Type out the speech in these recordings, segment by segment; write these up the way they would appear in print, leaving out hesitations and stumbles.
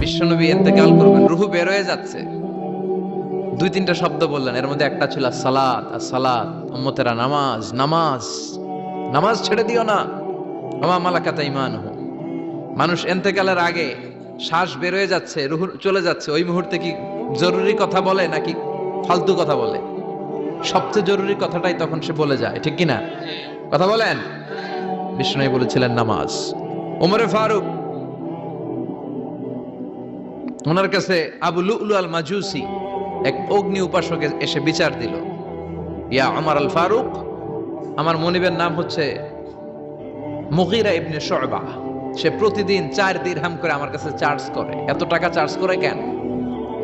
বিশ্বনবী ইন্তেকাল করবেন, রুহু বের হয়ে যাচ্ছে, দুই তিনটা শব্দ বললেন, এর মধ্যে একটা ছিল সালাত। আর সালাত, উম্মতেরা নামাজ, নামাজ, নামাজ ছেড়ে দিও না। আমা মালাকাত ঈমানুহু। মানুষ ইন্তেকালের আগে শ্বাস বের হয়ে যাচ্ছে, রুহ চলে যাচ্ছে, ওই মুহূর্তে কি জরুরি কথা বলে নাকি ফালতু কথা বলে? সবচেয়ে জরুরি কথাটাই তখন সে বলে যায়, ঠিক কিনা? কথা বলেন। বিষ্ণু বলেছিলেন নামাজ। ওমরে ফারুক, ওনার কাছে আবু লুলু আল মাজুসি এক অগ্নি উপাসক এসে বিচার দিল, ইয়া ওমর আল ফারুক, আমার মনিবের নাম হচ্ছে মুগীরা ইবনে শুবা, সে প্রতিদিন 4 দিরহাম করে আমার কাছে চার্জ করে। এত টাকা চার্জ করে কেন?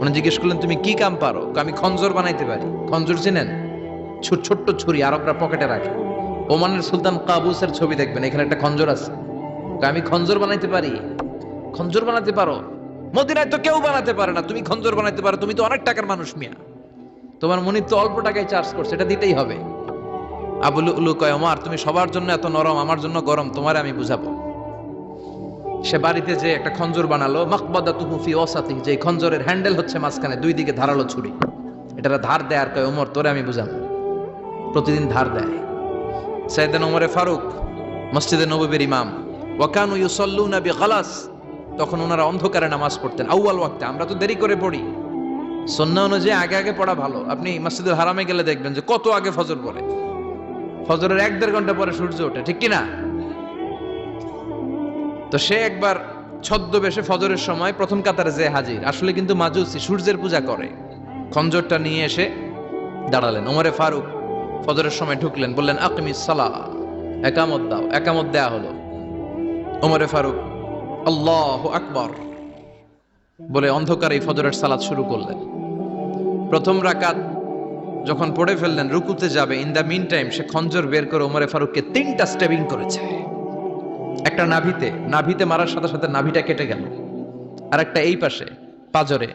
উনি জিজ্ঞেস করলেন, তুমি কি কাম পারো? আমি খঞ্জর বানাইতে পারি। খঞ্জর চিনেন? ছোট্ট ছুরি আরবরা পকেটে রাখে। ওমানের সুলতান কাবুসের ছবি দেখবেন, এখানে একটা খঞ্জর আছে। আমি খঞ্জর বানাইতে পারি। খঞ্জর বানাতে পারো? মদিনায় তো কেউ বানাতে পারে না, তুমি খঞ্জর বানাইতে পারো? তুমি তো অনেক টাকার মানুষ মিয়া, তোমার মনিব তো অল্প টাকায় চার্জ করছে, এটা দিতেই হবে। আবু লুলু কয়, ওমর তুমি সবার জন্য এত নরম, আমার জন্য গরম, তোমারে আমি বুঝাবো। সে বাড়িতে যে একটা খঞ্জর বানালো, মাকবাদাতুহু ফি ওয়াসাতি, যে খঞ্জরের হ্যান্ডেল হচ্ছে মাঝখানে, দুই দিকে ধারালো ছুরি। এটার ধার দেয় আর কয়, ওমর তোরে আমি বুঝাবো। প্রতিদিন ধার দেয়। সাইয়েদনা ওমরে ফারুক মসজিদে নববীর ইমাম, ওয়া কানু ইউসাল্লুনা বিগালাস, তখন ওনারা অন্ধকারে নামাজ পড়তেন আউয়াল ওয়াক্তে। আমরা তো দেরি করে পড়ি, সুন্নাহ অনুযায়ী আগে আগে পড়া ভালো। আপনি মসজিদুল হারামে গেলে দেখবেন যে কত আগে ফজর পড়ে, ফজরের 1-1.5 ঘন্টা পরে সূর্য ওঠে, ঠিক কিনা? তো সে একবার ছদ্মবেশে ফজরের সময় প্রথম কাতারে যে হাজির, আসলে কিন্তু মাজুসি, সূর্যের পূজা করে। খঞ্জরটা নিয়ে এসে দাঁড়ালেন। ওমরে ফারুক ফজরের সময় ঢুকলেন, বললেন আকিমিস সালাহ, একামত দাও। একামত দেয়া হলো। ওমরে ফারুক আল্লাহু আকবার বলে অন্ধকারে ফজরের সালাত শুরু করলেন। প্রথম রাকাত যখন পড়ে ফেললেন, রুকুতে যাবে, ইন দা মিন টাইম সে খঞ্জর বের করে ওমরে ফারুককে 3টা স্টেবিং করেছে। একটা নাভিতে, নাভিতে মারার সাথে সাথে নাভিটা কেটে গেল। আর একটা এই পাশে পাজরে,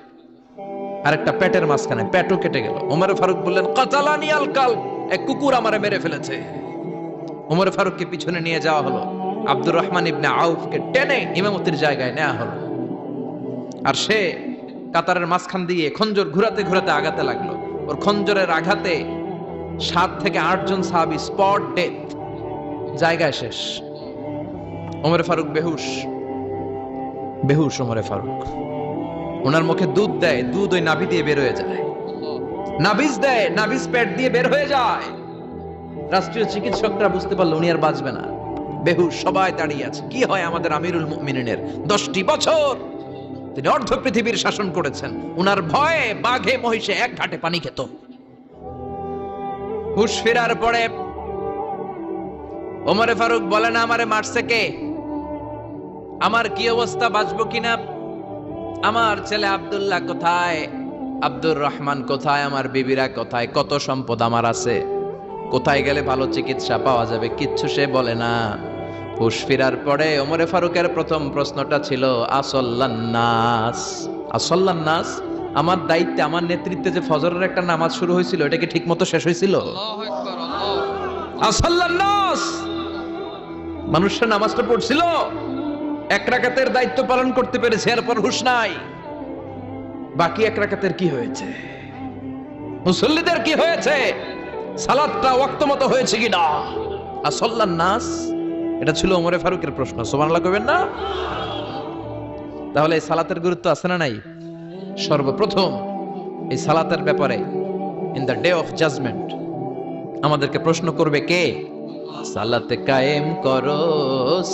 আর একটা পেটের মাঝখানে, পেটও কেটে গেল। ওমরে ফারুক বললেন, কাতালানি আল কালব, এক কুকুর আমারে মেরে ফেলেছে। ওমরে ফারুককে পিছনে নিয়ে যাওয়া হলো। আব্দুর রহমান ইবনে আউফকে টেনে ইমামতির জায়গায় নেওয়া হলো। আর সে কাতারের মাঝখান দিয়ে খঞ্জর ঘুরাতে ঘুরাতে আগাতে লাগলো। ওর খঞ্জরের আঘাতে 7 থেকে 8 জন সাহাবী স্পট ডেথ, জায়গায় শেষ। ওমরে ফারুক বেহুশ, বেহুশ ওমরে ফারুক। ওনার মুখে দুধ দেয়, দুধ ওই নাভি দিয়ে বের হয়ে যায়। নাভিজ দেয়, নাভিজ পেট দিয়ে বের হয়ে যায়। রাষ্ট্রীয় চিকিৎসকরা বুঝতে পারলো উনি আর বাঁচবে না, বেহুশ। সবাই দাঁড়িয়ে আছে। কি হয় আমাদের আমিরুল মুমিনিনের? 10টি বছর তিনি অর্ধ পৃথিবীর শাসন করেছেন, উনার ভয়ে বাঘে মহিষে এক ঘাটে পানি খেত। হুশ ফেরার পরে ওমরে ফারুক বলেন, আমারে মারছে কে? আমার কি অবস্থা, বাঁচবো কিনা? আমার ছেলে আব্দুল্লাহ কোথায়? আব্দুর রহমান কোথায়? আমার বিবিরা কোথায়? কত সম্পদ আমার আছে, কোথায় গেলে ভালো চিকিৎসা পাওয়া যাবে? কিচ্ছু সে বলে না। হুশ ফিরার পরে ওমরে ফারুকের প্রথম প্রশ্নটা ছিল, আসল্লান্নাস, আসল্লান্নাস, আমার দায়িত্বে, আমার নেতৃত্বে যে ফজরের একটা নামাজ শুরু হয়েছিল, এটা কি ঠিক মতো শেষ হয়েছিল? আসল্লান্নাস, মানুষরা নামাজটা পড়ছিল, 1 রাকাতের দায়িত্ব পালন করতে পেরেছে, এরপর হুশ নাই। বাকি 1 রাকাতের কি হয়েছে? মুসল্লিদের কি হয়েছে? সালাতটা ওয়াক্ত মতো হয়েছে কিনা? আসল্লান নাস, এটা ছিল ওমরে ফারুকের প্রশ্ন। সুবহানাল্লাহ কইবেন না? তাহলে এই সালাতের গুরুত্ব আছে না নাই? সর্বপ্রথম এই সালাতের ব্যাপারে in the day of judgement আমাদেরকে প্রশ্ন করবে কে? সালাত কায়েম করো,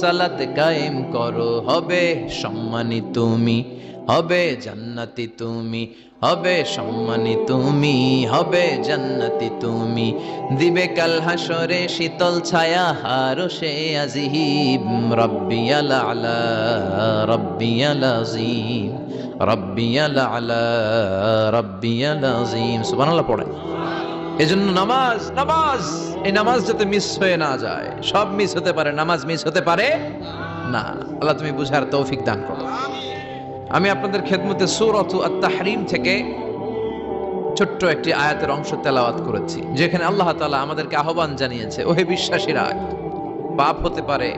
সালাত কায়েম করো, হবে সম্মানী তুমি, হবে জান্নাতি তুমি, হবে সম্মানী তুমি, হবে জান্নাতি তুমি, দিবে কাল হাসরে শীতল ছায়া হারশে আজিম, রব্বিয়াল আলা, রব্বিয়াল আযীম, রব্বিয়াল আলা, রব্বিয়াল আযীম। সুবহানাল্লাহ পড়েন। এজন্য নামাজ, নামাজ, এই নামাজ যাতে মিস হয়ে না যায়। সব মিস হতে পারে, নামাজ মিস হতে পারে না। আল্লাহ তুমি বুঝার তৌফিক দান করো। আমি আপনাদের খেদমতে সূরাতু আত-তাহরীম থেকে ছোট্ট একটি আয়াতের অংশ তেলাওয়াত করেছি, যেখানে আল্লাহ তাআলা আমাদেরকে আহ্বান জানিয়েছে, ওহে বিশ্বাসীরা, পাপ হতে পারে,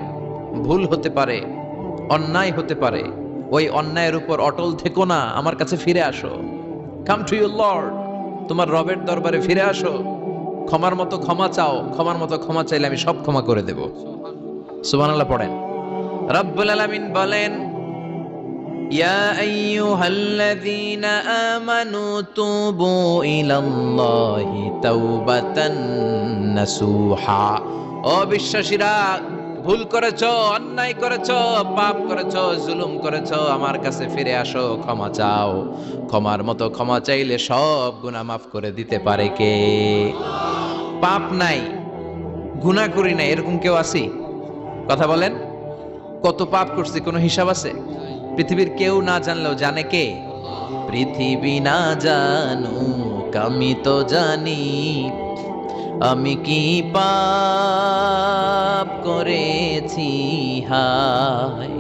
ভুল হতে পারে, অন্যায় হতে পারে, ওই অন্যায়ের উপর অটল থেকো না, আমার কাছে ফিরে আসো। কাম টু ইউর লর্ড, তোমার রবের দরবারে ফিরে আসো, ক্ষমার মতো ক্ষমা চাও, ক্ষমার মতো ক্ষমা চাইলে আমি সব ক্ষমা করে দেব। সুবহানাল্লাহ পড়েন। রব্বুল আলামিন বলেন, ইয়া আইয়ুহাল্লাযীনা আমানু তুবু ইলাল্লাহি তাওবাতান নাসুহা। ও বিশ্বাসীরা, ভুল করেছো, অন্যায় করেছো, পাপ করেছো, জুলুম করেছো, আমার কাছে ফিরে আসো, ক্ষমা চাও। ক্ষমার মতো ক্ষমা চাইলে সব গুনাহ মাফ করে দিতে পারে কে? পাপ নাই, গুনাহ করি নাই, এরকম কেউ আছি? কথা বলেন। কত পাপ করছি, কোনো হিসাব আছে? পৃথিবীর কেউ না জানলেও জানে কে? পৃথিবী না জানুক আমি তো জানি, আমি কি পাপ করেছি হায়।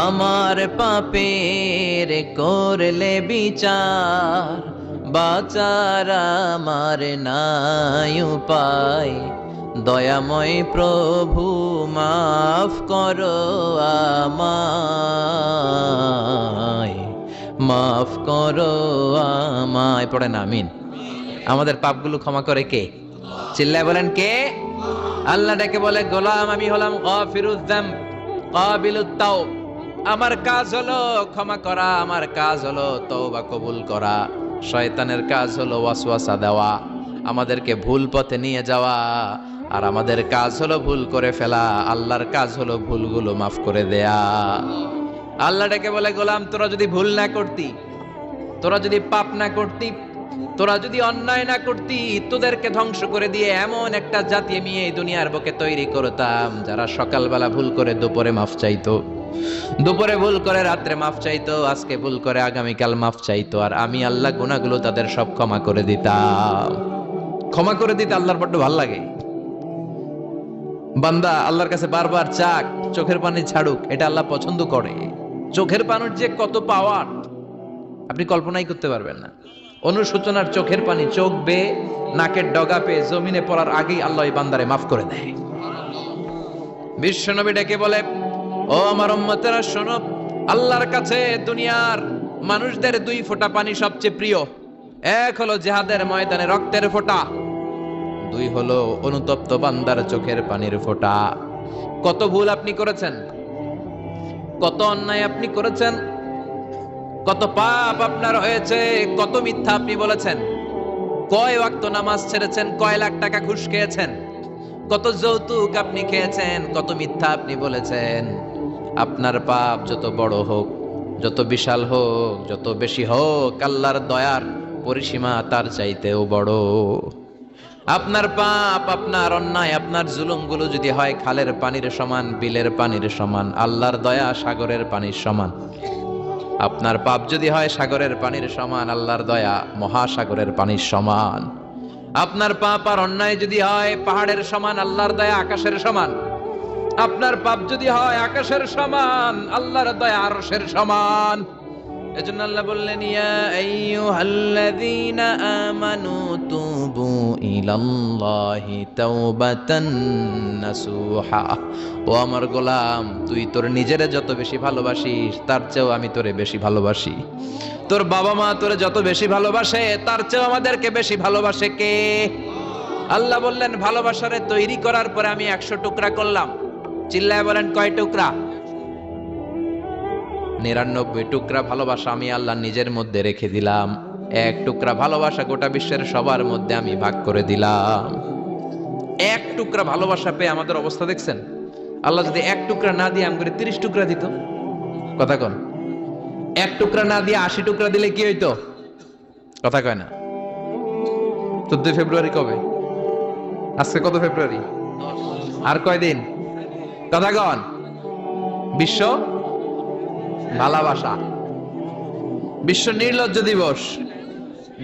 আমার পাপের করলে বিচার, বাঁচার আমার নাই উপায়। দয়াময় প্রভু মাফ করো আমায়, মাফ করো আমায়। পড়েন আমিন। আমাদের পাপগুলো ক্ষমা করে কে? চিল্লায় বলেন কে? আল্লাহ ডেকে বলে, গোলাম আমি হলাম গাফিরুয যামব কাবিলুত তাওব। আমার কাজ হলো ক্ষমা করা, আমার কাজ হলো তওবা কবুল করা। শয়তানের কাজ হলো ওয়াসওয়াসা দেওয়া, আমাদেরকে ভুল পথে নিয়ে যাওয়া। আর আমাদের কাজ হলো ভুল করে ফেলা, আল্লাহর কাজ হলো ভুলগুলো মাফ করে দেয়া। আল্লাহ ডেকে বলে, গোলাম তোরা যদি ভুল না করতি, তোরা যদি পাপ না করতি, তোরা যদি অন্যায় না করতি, তোদেরকে ধ্বংস করে দিয়ে এমন একটা জাতি আমি এই দুনিয়ার বুকে তৈরি করতাম যারা সকালবেলা ভুল করে দুপুরে মাফ চাইতো, দুপুরে ভুল করে রাত্রে মাফ চাইতো, আজকে ভুল করে আগামীকাল মাফ চাইতো। আর আমি আল্লাহ গুনাহগুলো তাদের সব ক্ষমা করে দিতাম। ক্ষমা করে দিতে আল্লাহর বড্ড ভালো লাগে। বান্দা আল্লাহর কাছে বারবার চাক, চোখের পানি ছাড়ুক, এটা আল্লাহ পছন্দ করে। চোখের পানির যে কত পাওয়ার আপনি কল্পনাই করতে পারবেন না। অনুশোচনার চোখের পানি চোখ বেয়ে নাকের ডগা পেয়ে জমিনে পড়ার আগেই আল্লাহ এই বান্দারে মাফ করে দেয়। বিশ্বনবী ডেকে বলে, ও আমার উম্মতেরা শোনো, আল্লাহর কাছে দুনিয়ার মানুষদের দুই ফোঁটা পানি সবচেয়ে প্রিয়। এক হলো জিহাদের ময়দানে রক্তের ফোঁটা, দুই হলো অনুতপ্ত বান্দার চোখের পানির ফোঁটা। কত ভুল আপনি করেছেন, কত অন্যায় আপনি করেছেন, কত পাপ আপনার হয়েছে, কত মিথ্যা আপনি বলেছেন, কয় ওয়াক্ত নামাজ ছেড়েছেন, কয় লাখ টাকা ঘুষ খেয়েছেন, কত যৌতুক আপনি খেয়েছেন, কত মিথ্যা আপনি বলেছেন। আপনার পাপ যত বড় হোক, যত বিশাল হোক, যত বেশি হোক, আল্লাহর দয়ার পরিসীমা তার চাইতেও বড়। আপনার পাপ, আপনার অন্যায়, আপনার জুলুমগুলো যদি হয় খালের পানির সমান, বিলের পানির সমান, আল্লাহর দয়া সাগরের পানির সমান। আপনার পাপ যদি হয় সাগরের পানির সমান, আল্লাহর দয়া মহাসাগরের পানির সমান। আপনার পাপ আর অন্যায় যদি হয় পাহাড়ের সমান, আল্লাহর দয়া আকাশের সমান। আপনার পাপ যদি হয় আকাশের সমান, আল্লাহর দয়া আরশের সমান। এজন্য আল্লাহ বললেন, ইয়া আইয়ুহাল্লাযীনা আমানু তুবু ইলাল্লাহি তাওবাতান নাসুহা। ও আমার গোলাম, তুই তোর নিজেরে যত বেশি ভালোবাসিস তার চেয়েও আমি তোরে বেশি ভালোবাসি। তোর বাবা মা তোরে যত বেশি ভালোবাসে তার চেয়েও আমাদেরকে বেশি ভালোবাসে কে? আল্লাহ বললেন, ভালোবাসারে তৈরি করার পরে আমি 100 টুকরা করলাম। চিল্লায় বলেন কয় টুকরা? 99 টুকরা ভালোবাসা আমি আল্লাহ নিজের মধ্যে রেখে দিলাম। 1 টুকরা ভালোবাসা গোটা বিশ্বের সবার মধ্যে আমি ভাগ করে দিলাম। 1 টুকরা ভালোবাসা পেয়ে আমাদের অবস্থা দেখছেন? আল্লাহ যদি 1 টুকরা না দিয়ে আমগরে 30 টুকরা দিত, কথা কন, 1 টুকরা না দিয়ে 80 টুকরা দিলে কি হইতো? কথা কয় না। 14 ফেব্রুয়ারি কবে? আজকে কত ফেব্রুয়ারি? আর কয়দিন? কথা কন। বিশ্ব ভালোবাসা, বিশ্ব নির্লজ্জ দিবস,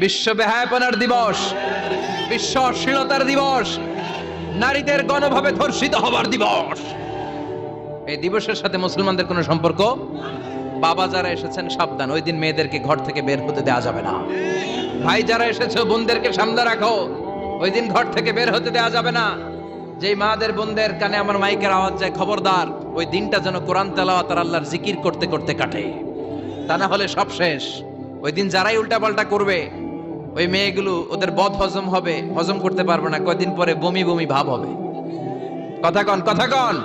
বিশ্ব বেহায়াপনার দিবস, বিশ্ব অশ্লীলতার দিবস, নারীদের গণভাবে ধর্ষিত হবার দিবস। এই দিবসের সাথে মুসলমানদের কোনো সম্পর্ক? বাবা যারা এসেছেন সাবধান, ওই দিন মেয়েদেরকে ঘর থেকে বের হতে দেওয়া যাবে না। ভাই যারা এসেছো বোনদেরকে সামনে রাখো, ওই দিন ঘর থেকে বের হতে দেওয়া যাবে না। যেই মাদের বোনদের কানে আমার মাইকের আওয়াজ যায়, খবরদার, ওই দিনটা যেন কোরআন তেলাওয়াত আর আল্লাহর জিকির করতে করতে কাটে, তা না হলে সব শেষ। ওই দিন যারাই উল্টাপাল্টা করবে, ওই মেয়েগুলো ওদের বদ হজম হবে, হজম করতে পারবে না, কয়দিন পরে বমি বমি ভাব হবে। কথা কন, কথা কন।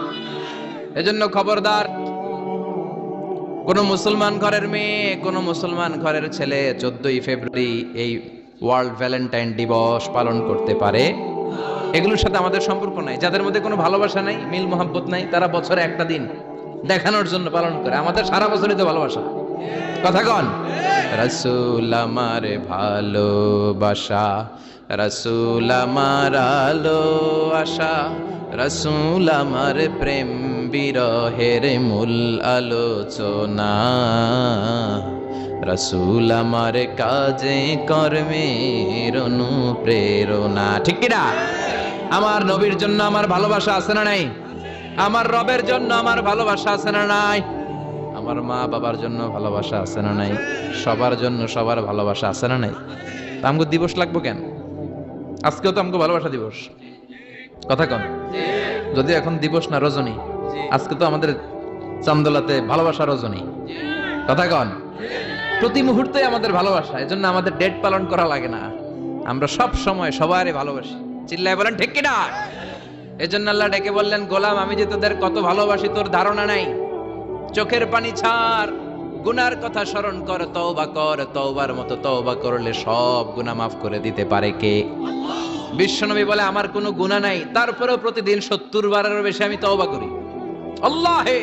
এজন্য খবরদার, কোন মুসলমান ঘরের মেয়ে, কোন মুসলমান ঘরের ছেলে 14ই ফেব্রুয়ারি এই ওয়ার্ল্ড ভ্যালেন্টাইন দিবস পালন করতে পারে। এগুলোর সাথে আমাদের সম্পর্ক নাই। যাদের মধ্যে কোনো ভালোবাসা নাই, মিল মোহাব্বত নাই, তারা বছরে একটা দিন দেখানোর জন্য পালন করে। আমাদের সারা বছরই তো ভালোবাসা। কথা কন। রাসূল আমার ভালোবাসা, রাসূল আমার আলো আশা, রাসূল আমার প্রেম বিরহের মূল আলোচনা, রাসূল আমার কাজে কর্মের অনুপ্রেরণা। ঠিক কি না? আমার নবীর জন্য আমার ভালোবাসা আছে না নাই? আমার রবের জন্য আমার ভালোবাসা আছে না নাই? আমার মা বাবার জন্য ভালোবাসা আছে না নাই? সবার জন্য সবার ভালোবাসা আছে না নাই? আমগো দিবস লাগবো কেন? আজকেও তো আমগো ভালোবাসা দিবস। কথা কন। যদি এখন দিবস না, রজনী। আজকে তো আমাদের চান্দোলাতে ভালোবাসা রজনী। কথা কন। প্রতি মুহূর্তে আমাদের ভালোবাসা, এজন্য আমাদের ডেট পালন করা লাগে না। আমরা সব সময় সবারই ভালোবাসি। চিল্লায় বলেন ঠিক কিনা? এজন্য আল্লাহ ডেকে বললেন, গোলাম আমি যে তোদের কত ভালোবাসি তোর ধারণা নাই। চোখের পানি ছাড়, গুনার কথা স্মরণ কর, তওবা কর। তওবার মতো তওবা করলে সব গুনাহ মাফ করে দিতে পারে কে? বিশ্বনবী বলে আমার কোনো গুনাহ নাই, তারপরেও প্রতিদিন 70 বারেরও বেশি আমি তওবা করি। আল্লাহে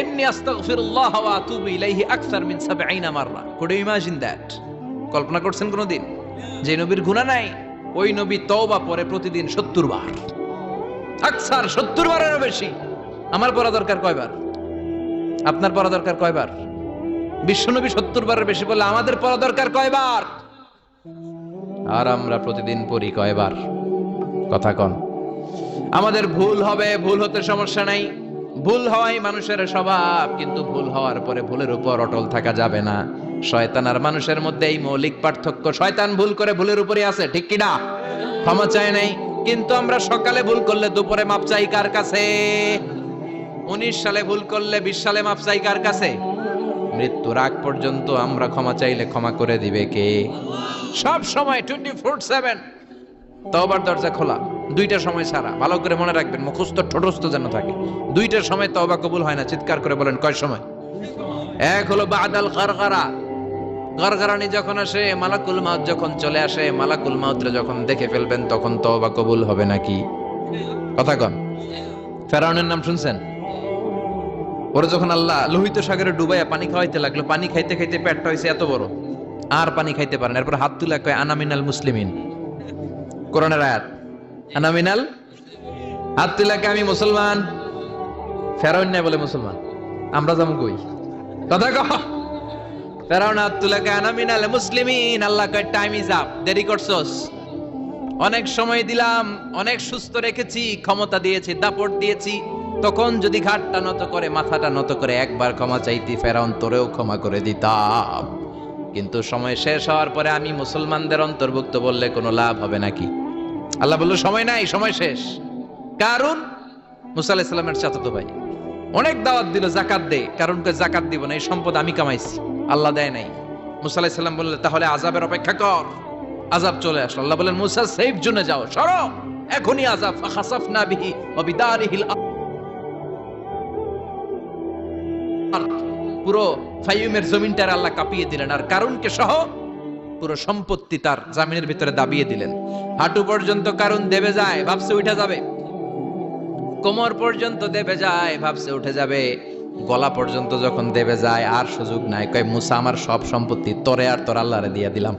ইন্নী আস্তাগফিরুল্লাহ ওয়া আতুবু ইলাইহি আকসার মিন 70 মাররা। Could you imagine that? কল্পনা করছেন কোনদিন যে নবীর গুনাহ নাই, ওই নবী তওবা পড়ে প্রতিদিন 70 বার, আকসার 70 বারেরও বেশি। আমার পড়া দরকার কয়বার? আপনার পড়া দরকার কয়বার? বিশ্বনবী 70 বারের বেশি বলে আমাদের পড়া দরকার কয়বার? আর আমরা প্রতিদিন পড়ি কয়বার? কথা কন। আমাদের ভুল হবে, ভুল হতে সমস্যা নাই। ভুল হওয়াই মানুষের স্বভাব, কিন্তু ভুল হওয়ার পরে ভুলের উপর অটল থাকা যাবে না। শয়তান আর মানুষের মধ্যে এই মৌলিক পার্থক্য। শয়তান ভুল করে ভুলের উপরই আছে, ঠিক কি না? ক্ষমা চায় নাই, কিন্তু আমরা সকালে ভুল করলে দুপুরে মাপ চাই কার কাছে? 19 সালে ভুল করলে 20 সালে মাপ চাই কার কাছে? মৃত্যুর আগ পর্যন্ত আমরা ক্ষমা চাইলে ক্ষমা করে দিবে কে? সব সময় 24/7 তওবার দরজা খোলা, দুইটার সময় ছাড়া। ভালো করে মনে রাখবেন, মুখস্থ ঠোঁটস্থ যেন থাকে। দুইটার সময় তওবা কবুল হয় না। চিৎকার করে বলেন কয় সময়? এক হলো বাদাল গারগারা, গারগারানি যখন আসে, মালাকুল মাউত যখন চলে আসে, মালাকুল মাউতরে যখন দেখে ফেলবেন তখন তওবা কবুল হবে নাকি? কথা কন। ফেরাউনের নাম শুনছেন? ওরা যখন আল্লাহ লোহিত সাগরে ডুবাইয়া পানি খাওয়াইতে লাগলো, পানি খাইতে খাইতে পেটটা হইছে এত বড়, আর পানি খাইতে পারেন। এরপর হাত তুলে কয় আনা মিনাল মুসলিমিন। কোরআনের আয়াত, আনা মিনাল, হাত তুলে কয় আমি মুসলমান। ফেরাউন না বলে মুসলমান, আমরা যেমন কই। কথা কহ। ফেরাউন হাত তুলে কয় আনা মিনাল মুসলিমিন। আল্লাহ কয় টাইম ইজ আপ, দেরি করছস। অনেক সময় দিলাম, অনেক সুস্থ রেখেছি, ক্ষমতা দিয়েছি, দাপট দিয়েছি। তখন যদি ঘাটটা নত করে, মাথাটা নত করে একবার ক্ষমা চাইতি, ফেরাউন তোরেও ক্ষমা করে দিতাম। কিন্তু সময় শেষ হওয়ার পরে আমি মুসলমানদের অন্তর্ভুক্ত বললে কোনো লাভ হবে নাকি? আল্লাহ বলল সময় নাই, সময় শেষ। কারণ মুসা আলাইহিস সালামের চাচাতো ভাই অনেক দাওয়াত দিল, যাকাত দে। কারণকে যাকাত দিব না, এই সম্পদ আমি কামাইছি, আল্লাহ দেয় নাই। মুসা আলাইহিস সালাম বললেন তাহলে আযাবের অপেক্ষা কর। আযাব চলে আসলো। আল্লাহ বলেন মুসা সেফ জোনে যাও, সরো, এখনই আযাব। ফাখাসাফনা বিহি ওয়া বিদারিহিল, পুরো ফাইয়ুমের জমিনটার আল্লাহ কাঁপিয়ে দিলেন, আর কারুনকে সহ পুরো সম্পত্তি তার জামিনের ভিতরে দাবিয়ে দিলেন। হাঁটু পর্যন্ত কারুন দেবে যায়, ভাবছে উঠে যাবে। কোমর পর্যন্ত দেবে যায়, ভাবছে উঠে যাবে। গলা পর্যন্ত যখন দেবে যায়, আর সুযোগ নাই। কয় মুসা আমার সব সম্পত্তি তোরে আর তোর আল্লাহরে দিয়ে দিলাম,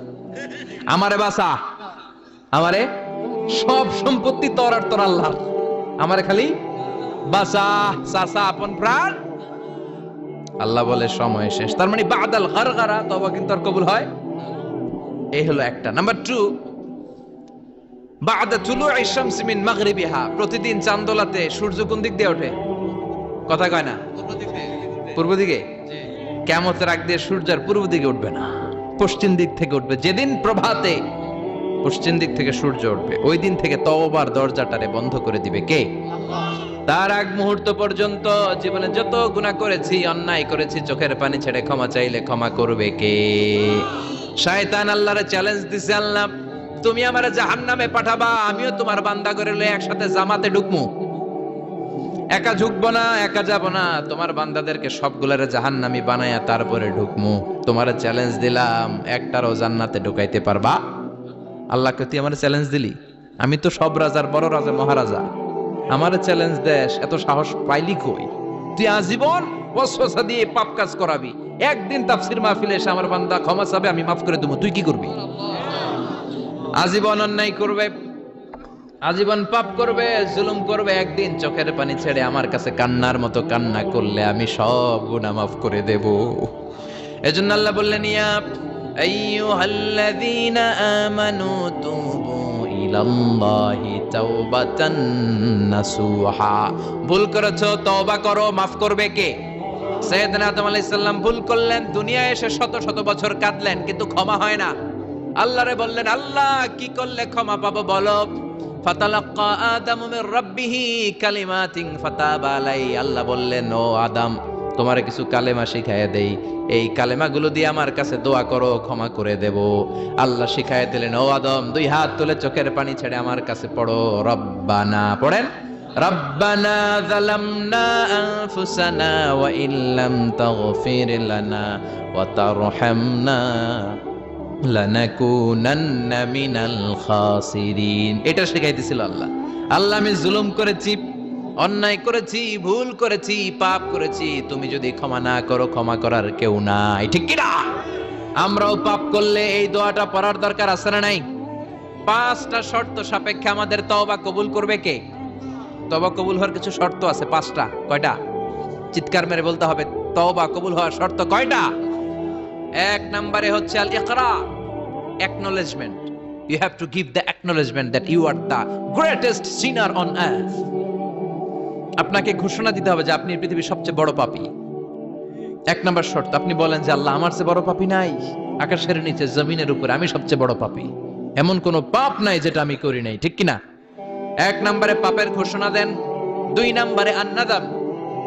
আমারে বাঁচা, আমারে সব সম্পত্তি তোর আর তোর আল্লাহর, আমারে খালি বাঁচা, চাচা আপন প্রাণ। আল্লাহ বলে সময় শেষ। তার মানে বাদাল গারগারা, তওবা কিন্তু আর কবুল হয়। এই হলো একটা। নাম্বার 2, বাদা তুলুই শামসি মিন মাগরিবিহা। প্রতিদিন চাঁদোলাতে সূর্য কোন দিক দিয়ে ওঠে? কথা কয় না? পূর্ব দিকে। কিয়ামতের আগ দিয়ে সূর্য আর পূর্ব দিকে উঠবে না, পশ্চিম দিক থেকে উঠবে। যেদিন প্রভাতে পশ্চিম দিক থেকে সূর্য উঠবে, ওই দিন থেকে তওবার দরজাটারে বন্ধ করে দিবে কে? তার আগ মুহূর্ত পর্যন্ত জীবনে যত গুনাহ করেছি, অন্যায় করেছি, চোখের পানি ছেড়ে ক্ষমা চাইলে ক্ষমা করবে কে? শয়তান আল্লাহরে চ্যালেঞ্জ দিছে, আল্লাহ তুমি আমারে জাহান্নামে পাঠাবা, আমিও তোমার বান্দা করে লয়ে একসাথে জামাতে ঢুকমু। একা ঢুকবো না, একা যাব না, তোমার বান্দাদেরকে সবগুলারে জাহান্নামী বানায়া তারপরে ঢুকমু। তোমারে চ্যালেঞ্জ দিলাম, একটারও জান্নাতে ঢুকাইতে পারবা? আল্লাহকে তুই আমার চ্যালেঞ্জ দিলি? আমি তো সব রাজার বড় রাজা, মহারাজা, আমার চ্যালেঞ্জ দেশ, এত সাহস পাইলি কই? তুই আজীবন ওয়াসওয়াসা দিয়ে পাপ কাজ করাবি, একদিন তাফসীর মাহফিলে এসে আমার বান্দা ক্ষমা চাবে, আমি মাফ করে দেবো, তুই কি করবি? আজীবন অন্যায় করবে, আজীবন পাপ করবে, জুলুম করবে, একদিন চোখের পানি ছেড়ে আমার কাছে কান্নার মতো কান্না করলে আমি সব গুনাহ মাফ করে দেব। এজন্য আল্লাহ বললেন, ইয়া আইয়ুহাল্লাযীনা আমানু তুবু ইলাল্লাহি তাওবাতান নাসুহা। ভুল করেছো, তওবা করো, মাফ করবে কে? সাইয়েদনা আদম আলাইহিস সালাম ভুল করলেন, দুনিয়ায় এসে শত শত বছর কাঁদলেন, কিন্তু ক্ষমা হয় না। আল্লাহরে বললেন, আল্লাহ কি করলে ক্ষমা পাবো বলো? ফাতালাক্কা আদামু মির রাব্বিহি কালিমাতিন ফাতাবা আলাই। আল্লাহ বললেন, ও আদম, তোমারে কিছু কালেমা শিখাইয়া দেই, এই কালেমাগুলো দিয়ে আমার কাছে দোয়া করো, ক্ষমা করে দেব। আল্লাহ শিখাইয়া দিলেন, ও আদম, দুই হাত তুলে চোখের পানি ছেড়ে আমার কাছে পড়ো, রব্বানা, পড়েন, রব্বানা যালামনা আনফুসানা ওয়া ইল্লাম তাগফির লানা ওয়া তারহামনা লানাকুনান্না মিনাল খাসিরিন। এটা শিখাইতেছিল আল্লাহ। আল্লাহ, আমি জুলুম করেছি, অন্যায় করেছি, ভুল করেছি, পাপ করেছি, তুমি যদি ক্ষমা না করো, ক্ষমা করার কেউ নাই, ঠিক কি না? আমরাও পাপ করলে এই দোয়াটা পড়ার দরকার আছে না নাই? 5টা শর্ত সাপেক্ষে আমাদের তওবা কবুল করবে কে? তওবা কবুল হওয়ার কিছু শর্ত আছে, 5টা। কয়টা? চিৎকার মেরে বলতে হবে, তওবা কবুল হওয়ার শর্ত কয়টা? 1 নম্বরে হচ্ছে আল ইকরা, acknowledgement. You have to give the acknowledgement that you are the greatest sinner on earth. আপনাকে ঘোষণা দিতে হবে যে আপনি পৃথিবীর সবচেয়ে বড় পাপী। 1 নম্বর শর্ত, আপনি বলেন যে আল্লাহ, আমার চেয়ে বড় পাপী নাই, আকাশের নিচে জমিনের উপরে আমি সবচেয়ে বড় পাপী, এমন কোন পাপ নাই যেটা আমি করি নাই, ঠিক কি না? 1 নম্বরে পাপের ঘোষণা দেন। 2 নম্বরে আন-নাদাম,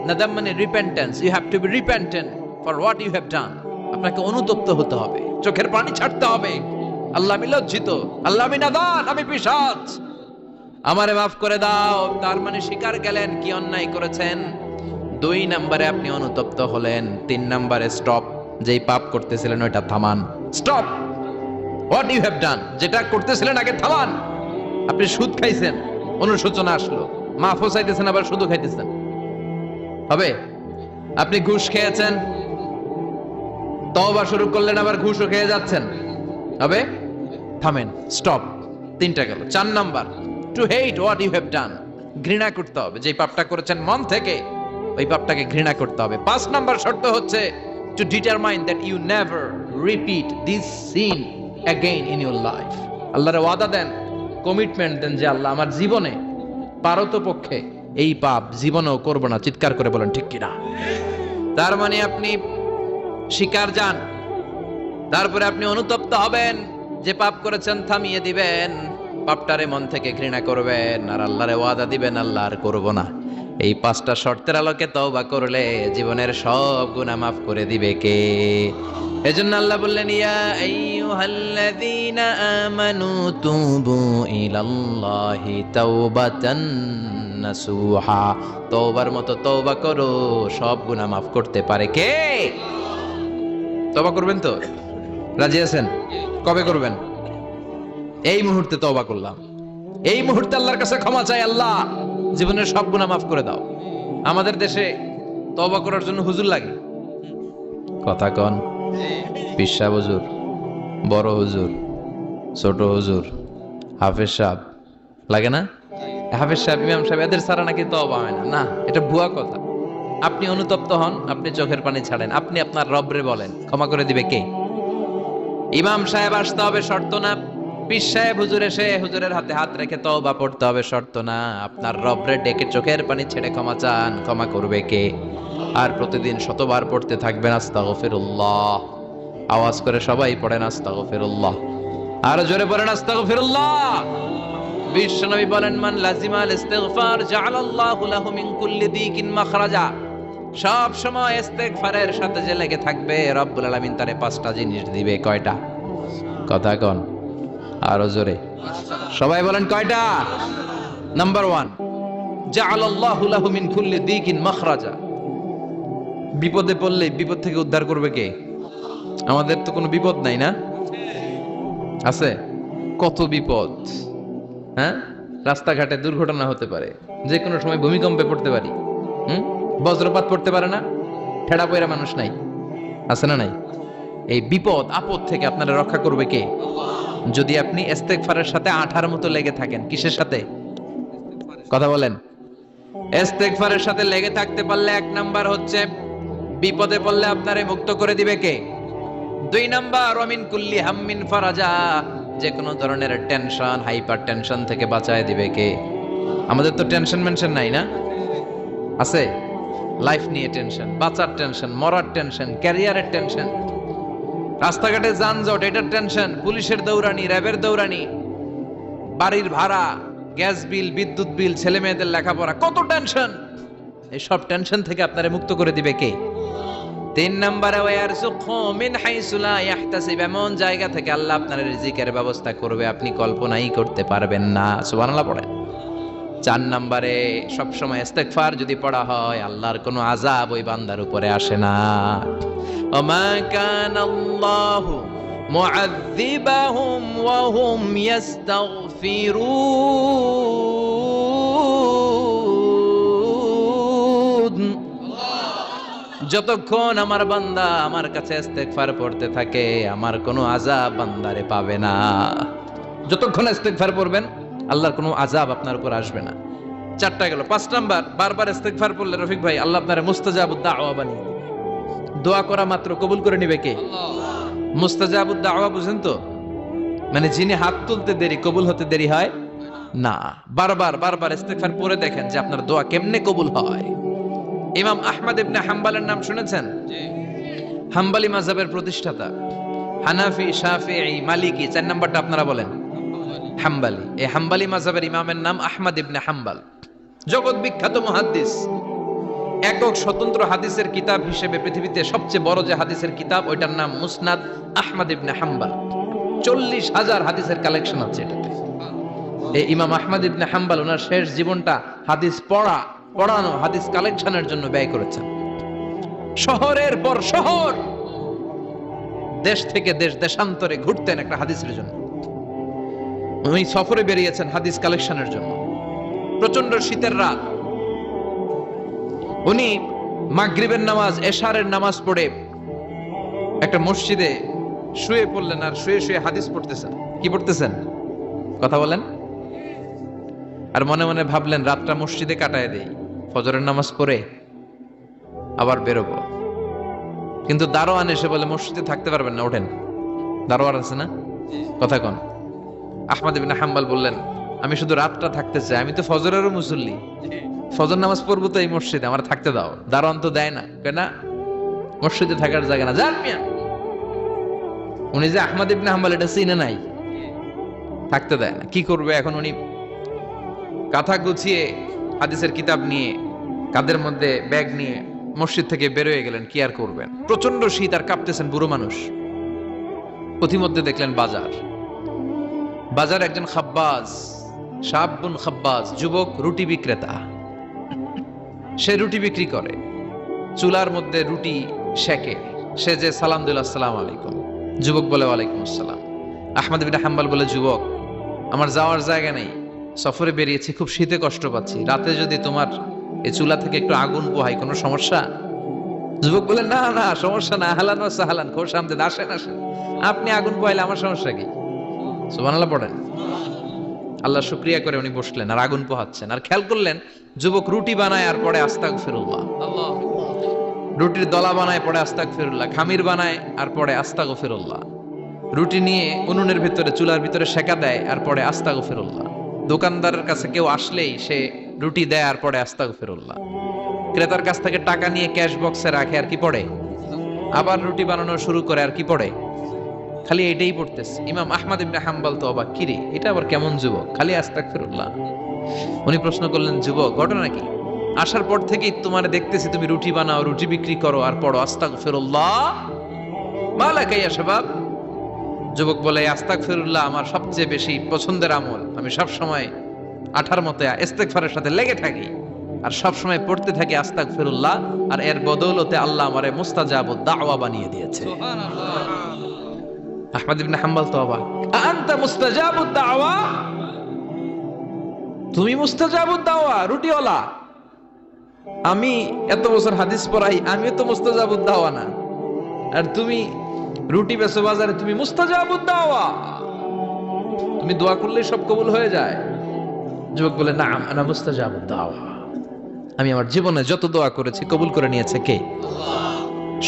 নাদাম মানে repentance. You have to be repentant for what you have done. আপনাকে অনুতপ্ত হতে হবে, চোখের পানি ছাড়তে হবে। আল্লাহ, আমি লজ্জিত, আল্লাহ আমি নাদান, আমি পিশাচ, আমারে মাফ করে দাও। তার মানে স্বীকার গেলেন কি অন্যায় করেছেন। 2 নম্বরে আপনি অনুতপ্ত হলেন। 3 নম্বরে স্টপ, যেই পাপ করতেছিলেন ওইটা থামান। Stop what you have done, যেটা করতেছিলেন আগে থামান। আপনি সুদ খাইছেন, অনুশোচনা আসলো, মাফও চাইতেছেন, আবার সুদও খাইতেছেন, হবে? আপনি ঘুষ খেয়েছেন, তওবা শুরু করলেন, আবার ঘুষও খেয়ে যাচ্ছেন, হবে? থামেন, স্টপ। 3টা গেল। 4 number, to hate what you have done, ঘৃণা করতে হবে, যে পাপটা করেছেন মন থেকে ওই পাপটাকে ঘৃণা করতে হবে। 5 নাম্বার শর্ত হচ্ছে to determine that you never repeat this sin again in your life. আল্লাহর ওয়াদা দেন, কমিটমেন্ট দেন যে আল্লাহ, আমার জীবনে পারতপক্ষে এই পাপ জীবনেও করব না। চিৎকার করে বলেন ঠিক কিনা? তার মানে আপনি শিকার যান, তারপরে আপনি অনুতপ্ত হবেন, যে পাপ করেছেন থামিয়ে দিবেন, পাপটারে মন থেকে ঘৃণা করবেন, আর আল্লাহরে ওয়াদা দিবেন, আল্লাহ আর করব না। এই 5টা শর্তের আলোকে তওবা করলে জীবনের সব গুনাহ মাফ করে দিবে কে? এজন্য আল্লাহ বললেন, ইয়া আইয়ুহাল্লাযীনা আমানু তুবু ইলাল্লাহি তাওবাতান নাসুহা। তওবার মতো তওবা করো, সব গুনাহ মাফ করতে পারে কে? তওবা করবেন তো? রাজি আছেন? কবে করবেন? এই মুহূর্তে তওবা করলাম, এই মুহূর্তে আল্লাহর কাছে ক্ষমা চাই, আল্লাহ জীবনের সব গুনাহ মাফ করে দাও। আমাদের দেশে তওবা করার জন্য হুজুর লাগে, কথা কন? পিসা হুজুর, বড় হুজুর, ছোট হুজুর, হাফেজ সাহেব লাগে না? হাফেজ সাহেব, ইমাম সাহেব, এদের ছাড়া নাকি তওবা হয় না। না, এটা ভুয়া কথা। আপনি অনুতপ্ত হন, আপনি চোখের পানি ছাড়েন, আপনি আপনার রবরে বলেন, ক্ষমা করে দিবে কে? ইমাম সাহেব আসতে হবে শর্ত না, পীর সাহেব হুজুর এসে হুজুরের হাতে হাত রেখে তওবা পড়তে হবে শর্ত না। আপনার রবরে ডেকে চোখের পানি ছেড়ে ক্ষমা চান, ক্ষমা করবে কে? আর প্রতিদিন শতবার পড়তে থাকবেন আস্তাগফিরুল্লাহ। আওয়াজ করে সবাই পড়েন আস্তাগফিরুল্লাহ, আর জোরে বলেন আস্তাগফিরুল্লাহ। বিশ্বনবী বলেন, মান লাজিমাল ইস্তিগফার জাআলাল্লাহু লাহু মিন কুল্লি দিকিন মাখরাজা। সব সময় ইস্তিগফারের সাথে যে লেগে থাকবে, রব্বুল আলামিন তারে 5টা জিনিস দিবে। কয়টা? কথা কোন আরো জোরে, সবাই বলেন কয়টা? নাম্বার 1, জাআলাল্লাহু লাহু মিন কুল্লি দিকিন মাখরাজা। বিপদে পড়লে বিপদ থেকে উদ্ধার করবে কে? আমাদের তো কোনো বিপদ নাই না? আছে? কত বিপদ, হ্যাঁ? রাস্তাঘাটে দুর্ঘটনা হতে পারে, যে কোনো সময় ভূমিকম্পে পড়তে পারি, বজ্রপাত পড়তে পারে না, ঠেড়া পয়রা মানুষ নাই, আছে না নাই? এই বিপদ আপদ থেকে আপনারা রক্ষা করবে কে? যদি আপনি ইস্তেগফারের সাথে আঠার মতো লেগে থাকেন। কিসের সাথে? কথা বলেন। ইস্তেগফারের সাথে লেগে থাকতে পারলে 1 নাম্বার হচ্ছে বিপদে পড়লে আপনারে মুক্ত করে দিবে কে? 2 নাম্বার ওয়ামিন কুল্লি হাম্মিন ফারাজা। যে কোনো ধরনের টেনশন, হাইপার টেনশন থেকে বাঁচায় দিবে কে? আমাদের তো টেনশন মেনশন নাই না? আছে? লাইফ নিয়ে টেনশন, বাঁচার টেনশন, মরার টেনশন, ক্যারিয়ারের টেনশন, রাস্তাঘাটে যানজট এটার টেনশন, পুলিশের দৌড়ানি, র্যাবের দৌড়ানি, বাড়ির ভাড়া, গ্যাস বিল, বিদ্যুৎ বিল, ছেলে মেয়েদের লেখাপড়া, কত টেনশন। এই সব টেনশন থেকে আপনারে মুক্ত করে দিবে কে? 3 নম্বরে ওয়ারযুকহু মিন হাইসু লা ইয়াহতাসিব। এমন জায়গা থেকে আল্লাহ আপনার রিজিকের ব্যবস্থা করবে আপনি কল্পনাই করতে পারবেন না। সুবহানাল্লাহ পড়েন। 4 নম্বরে সবসময় ইস্তেগফার যদি পড়া হয়, আল্লাহর কোনো আযাব ওই বান্দার উপরে আসে না। ওমা কানাল্লাহু মুআযযিবাহুম ওয়া হুম ইস্তাগফিরুন। যতক্ষণ আমার বান্দা আমার কাছে ইস্তেগফার পড়তে থাকে, আমার কোনো আযাব বান্দারে পাবে না। যতক্ষণ ইস্তেগফার পড়বেন, আল্লাহর কোনো আযাব আপনার উপর আসবে না। 4টা গেল। 5 নাম্বার, বারবার ইস্তেগফার পড়লে রফিক ভাই আল্লাহ আপনারে মুস্তাজাবুদ দাওয়া বানিয়ে দিবে। দোয়া করা মাত্র কবুল করে নিবে কে? আল্লাহ। মুস্তাজাবুদ দাওয়া বুঝেন তো? মানে যিনি হাত তুলতে দেরি, কবুল হতে দেরি হয় না। বারবার ইস্তেগফার পড়ে দেখেন যে আপনার দোয়া কেমনে কবুল হয়। ইমাম আহমদ ইবনে হাম্বলের নাম শুনেছেন? জি। হাম্বলি মাযহাবের প্রতিষ্ঠাতা। হানাফি, শাফিঈ, মালিকি, 4 নাম্বারটা আপনারা বলেন। হাম্বলি। এই হাম্বলি মাযহাবের ইমামের নাম আহমদ ইবনে হাম্বল। জগৎ বিখ্যাত মুহাদ্দিস। একক স্বতন্ত্র হাদিসের কিতাব হিসেবে পৃথিবীতে সবচেয়ে বড় যে হাদিসের কিতাব, ওইটার নাম মুসনাদ আহমদ ইবনে হাম্বল। 40,000 হাদিসের কালেকশন আছে এটাতে। এই ইমাম আহমদ ইবনে হাম্বল ওনার শেষ জীবনটা হাদিস পড়ানো, হাদিস কালেকশনের জন্য ব্যয় করেছেন। শহরের পর শহর, দেশ থেকে দেশ, দেশান্তরে ঘুরতেন একটা হাদিসের জন্য। উনি সফরে বেরিয়েছেন হাদিস কালেকশনের জন্য। প্রচন্ড শীতের রাত, উনি মাগরিবের নামাজ, এশারের নামাজ পড়ে একটা মসজিদে শুয়ে পড়লেন, আর শুয়ে শুয়ে হাদিস পড়তেছেন। কি পড়তেছেন? কথা বলেন। আর মনে মনে ভাবলেন রাতটা মসজিদে কাটায় দেই, ফজরের নামাজ পড়ে আবার বেরোবো। কিন্তু দারোয়ান এসে বলে মসজিদে থাকতে পারবেন না, ওঠেন। দারোয়ান আছে না? কথা কন। আহমদ ইবনে হাম্বল বললেন, আমি শুধু রাতটা থাকতে চাই, আমি তো ফজরেরও মুসল্লি, ফজর নামাজ পড়বো তো এই মসজিদে, আমার থাকতে দাও। দারোয়ান তো দেয় না, কেন? মসজিদে থাকার জায়গা না, যান মিয়া। উনি যে আহমদ ইবনে হাম্বল এটা চিনে নাই, থাকতে দেয় না। কি করবে এখন? উনি কাঁথা গুছিয়ে হাদিসের কিতাব নিয়ে, কাঁধের মধ্যে ব্যাগ নিয়ে মসজিদ থেকে বেরোয় গেলেন। কি আর করবেন, প্রচন্ড শীত, আর কাঁপতেছেন, বুড়ো মানুষ। পথিমধ্যে দেখলেন বাজার একজন খাব্বাজ, শাবুন খাব্বাজ, যুবক রুটি বিক্রেতা। সে রুটি বিক্রি করে, চুলার মধ্যে রুটি সেকে। সে যে সালাম দিল, আসসালামু আলাইকুম। যুবক বলে ওয়ালাইকুম আসসালাম। আহমদ ইবনে হাম্বল বলে, যুবক আমার যাওয়ার জায়গা নেই, সফরে বেরিয়েছি, খুব শীতে কষ্ট পাচ্ছি, রাতে যদি তোমার এই চুলা থেকে একটু আগুন পোহাই, কোনো সমস্যা? যুবক বলে, না না সমস্যা না, আহলান ওয়া সাহলান, খোশ আমদেদ, আসেন আসেন, আপনি আগুন পোহাইলে আমার সমস্যা কি? সুবহানাল্লাহ পড়েন। আল্লাহ শুকরিয়া করে উনি বসলেন আর আগুন পোহাচ্ছেন। আর খেয়াল করলেন যুবক রুটি বানায় আর পড়ে আস্তাগফিরুল্লাহ। রুটির দলা বানায় পড়ে আস্তাগফিরুল্লাহ, খামির বানায় আর পড়ে আস্তাগফিরুল্লাহ। রুটি নিয়ে উনুনের ভিতরে, চুলার ভিতরে সেকা দেয় আর পড়ে আস্তাগফিরুল্লাহ। দোকানদারের কাছে কেউ আসলেই সে রুটি দেয় আর পড়ে আস্তাগফিরুল্লাহ। ক্রেতার কাছ থেকে টাকা নিয়ে ক্যাশ বক্সে রাখে আর কি পড়ে? আবার রুটি বানানো শুরু করে আর কি পড়ে? খালি এটাই পড়তেছে। ইমাম আহমদ ইবনে হাম্বল তো অবাক, কিরে এটা আবার কেমন যুবক, খালি আস্তাগফিরুল্লাহ। উনি প্রশ্ন করলেন, যুবক ঘটনা কি? আসার পর থেকেই তোমার দেখতেছি তুমি রুটি বানাও, রুটি বিক্রি করো আর পড়ো আস্তাগফিরুল্লাহ, মালাকা ইয়া শাবাব। যুবক বলে, আস্তাগফিরুল্লাহ আমার সবচেয়ে বেশি পছন্দের আমল, আমি সব সময় আঠার মতো ইস্তেগফারের সাথে লেগে থাকি আর সব সময় পড়তে থাকি আস্তাগফিরুল্লাহ, আর এর বদৌলতে আল্লাহ আমারে মুস্তাজাবুদ দাওয়া বানিয়ে দিয়েছে। সুবহানাল্লাহ। আহমদ ইবনে হাম্বল তো অবাক, আনতা মুস্তাজাবুদ দাওয়া, তুমি মুস্তাজাবুদ দাওয়া, রুটিওয়ালা। আমি এত বছর হাদিস পড়াই, আমিও তো মুস্তাজাবুদ দাওয়া না, আর তুমি রুটি বেচো বাজারে, তুমি মুস্তাজাবুদ দাওয়া, তুমি দোয়া করলে সব কবুল হয়ে যায়। যুবক বলে, না আনা মুস্তাজাবুদ দাওয়া, আমি আমার জীবনে যত দোয়া করেছি কবুল করে নিয়েছে কে? আল্লাহ।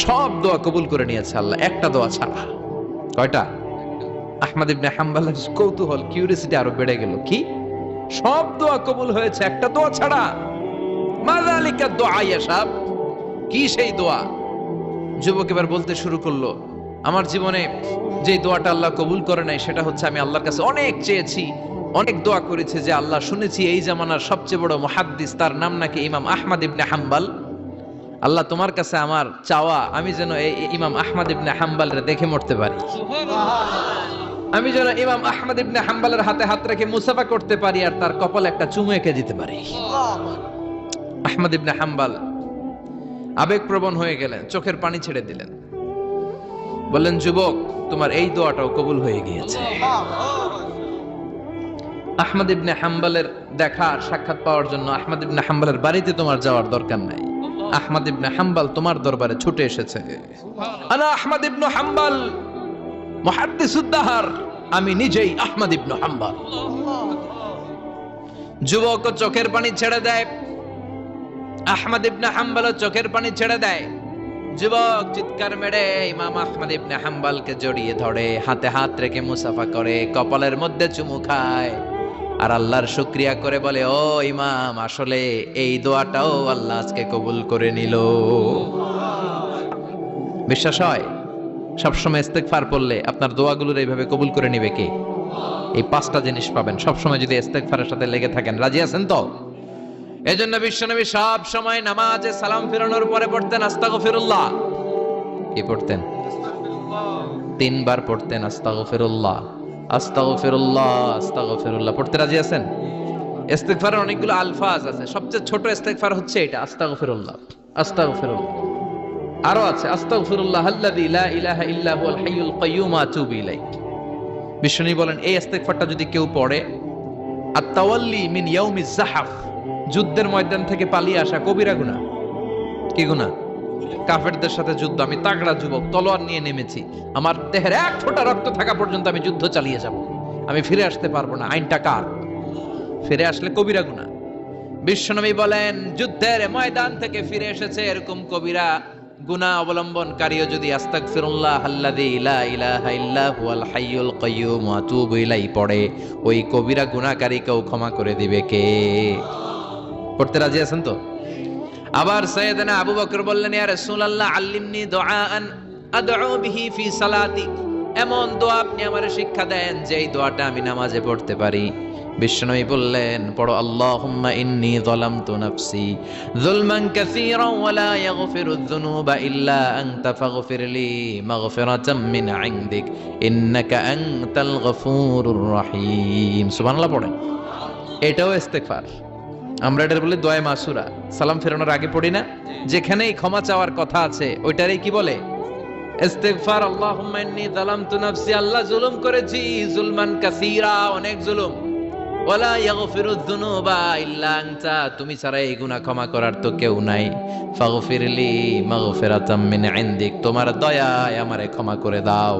সব দোয়া কবুল করে নিয়েছে আল্লাহ, একটা দোয়া ছাড়া। কয়টা? আহমদ ইবনে হাম্বলের কৌতূহল, কিউরিওসিটি আরো বেড়ে গেল, কি? সব দোয়া কবুল হয়েছে, একটা দোয়া ছাড়া। মাযালিকা দোয়া ইয়া শাব, কি সেই দোয়া? যুবক এবার বলতে শুরু করলো, আমার জীবনে যে দোয়াটা আল্লাহ কবুল করে নাই সেটা হচ্ছে, আমি আল্লাহর কাছে অনেক চেয়েছি, অনেক দোয়া করেছে যে আল্লাহ, শুনেছি এই জামানার সবচেয়ে বড় মুহাদ্দিস, তার নাম নাকি ইমাম আহমদ ইবনে হাম্বল। আল্লাহ তোমার কাছে আমার চাওয়া, আমি যেন এই ইমাম আহমদ ইবনে হাম্বলরে দেখে মরতে পারি, আমি যেন ইমাম আহমদ ইবনে হাম্বলের হাতে হাত রেখে মুসাফা করতে পারি আর তার কপালে একটা চুমু এঁকে দিতে পারি। আহমদ ইবনে হাম্বল আবেগপ্রবণ হয়ে গেলেন, চোখের পানি ছেড়ে দিলেন, বললেন, যুবক তোমার এই দোয়াটাও কবুল হয়ে গিয়েছে। আহমদ ইবনে হাম্বলের দেখা সাক্ষাৎ পাওয়ার জন্য আহমদ ইবনে হাম্বলের বাড়িতে তোমার যাওয়ার দরকার নাই, আহমদ ইবনে হাম্বল তোমার দরবারে ছুটে এসেছে। আনা আহমদ ইবনে হাম্বল মুহাদ্দিসুদ দাহর, আমি নিজেই আহমদ ইবনে হাম্বল। যুবক চোখের পানি ছেড়ে দেয়, আহমদ ইবনে হাম্বল চোখের পানি ছেড়ে দেয়। যুবক চিৎকার মেরে ইমাম আহমদ ইবনে হাম্বলকে জড়িয়ে ধরে, হাতে হাত রেখে মুসাফা করে, কপালের মধ্যে চুমু খায় আর আল্লাহর শুকরিয়া করে বলে, ও ইমাম, আসলে এই দোয়াটাও আল্লাহ আজকে কবুল করে নিল। বিশ্বাস হয়? সবসময় ইস্তেগফার পড়লে আপনার দোয়াগুলোর এইভাবে কবুল করে নিবে কে? এই পাঁচটা জিনিস পাবেন সবসময় যদি ইস্তেগফারের সাথে লেগে থাকেন। রাজি আছেন তো? এজন্য বিশ্বনবী সব সময় নামাজে সালাম ফিরানোর পরে পড়তেন আস্তাগফিরুল্লাহ। কি পড়তেন? 3 বার পড়তেন আস্তাগফিরুল্লাহ, আস্তাগফিরুল্লাহ, আস্তাগফিরুল্লাহ। পড়তে রাজি আছেন? ইস্তেগফারের অনেকগুলো আলফাজ আছে, সবচেয়ে ছোট ইস্তেগফার হচ্ছে এটা, আস্তাগফিরুল্লাহ, আস্তাগফিরুল্লাহ। আরো আছে, আস্তাগফিরুল্লাহ আল্লাযী লা ইলাহা ইল্লা হুয়াল হাইয়ুল কাইয়্যুম আতুবু ইলাইহি। বিশ্বনবী বলেন, এই ইস্তেগফারটা যদি কেউ পড়ে, আত-তাওয়াল্লি মিন ইয়াউমিজ যাহাফ, যুদ্ধের ময়দান থেকে পালিয়ে আসা কবিরা গুনাহ। কি গুনাহ? কাফেরদের সাথে যুদ্ধ, আমি তাগড়া যুবক, তলোয়ার নিয়ে নেমেছি, আমার দেহের এক ফোঁটা রক্ত থাকা পর্যন্ত আমি যুদ্ধ চালিয়ে যাব, আমি ফিরে আসতে পারবো না, আইনটা কার? ফিরে আসলে কবিরা গুনাহ। বিশ্বনবী বলেন, যুদ্ধের ময়দান থেকে ফিরে এসেছে এরকম কবিরা গুনাহ অবলম্বনকারীও যদি আস্তাগফিরুল্লাহ আল্লাযী লা ইলাহা ইল্লা হুয়াল হাইয়ুল কাইয়্যুম আতুবু ইলাইহি পড়ে, ওই কবিরা গুনাহকারীকেও ক্ষমা করে দিবে কে? পড়তে রাজি আছেন তো? আবার সাইয়েদনা আবু বকর বললেন, ইয়া রাসূলুল্লাহ আল্লিমনি দুআআন আদউ বিহি ফি সালাতি, এমন দোয়া আপনি আমারে শিক্ষা দেন যে এই দোয়াটা আমি নামাজে পড়তে পারি। বিশ্বনবী বললেন, পড়ো, আল্লাহুম্মা ইন্নী যালামতু নাফসি যুলমান কাসীরান ওয়া লা ইয়াগফিরুয যুনুবা ইল্লা আনতা ফাগফিরলি মাগফিরাতাম মিন ইনদিক ইন্নাকা আনতাল গফুরুর রহিম। সুবহানাল্লাহ পড়েন। এটাও ইস্তেগফার। আমরা এটা বলি দোয়া মাসুরা, সালাম ফেরানোর আগে পড়ি না? যেখানেই ক্ষমা চাওয়ার কথা আছে ওইটারই কি বলে? ইস্তেগফার। আল্লাহুম্মা ইন্নী যালামতু নাফসি, আল্লাহ জুলুম করেছি, যুলমান কাসীরা, অনেক জুলুম, ওয়ালা ইয়াগফিরুয যুনুবা ইল্লা আনতা, তুমি ছাড়া এই গুনাহ ক্ষমা করার তো কেউ নাই, ফাগফিরলি মাগফিরাতাম মিন ইনদিক, তোমার দয়ায় আমারে ক্ষমা করে দাও,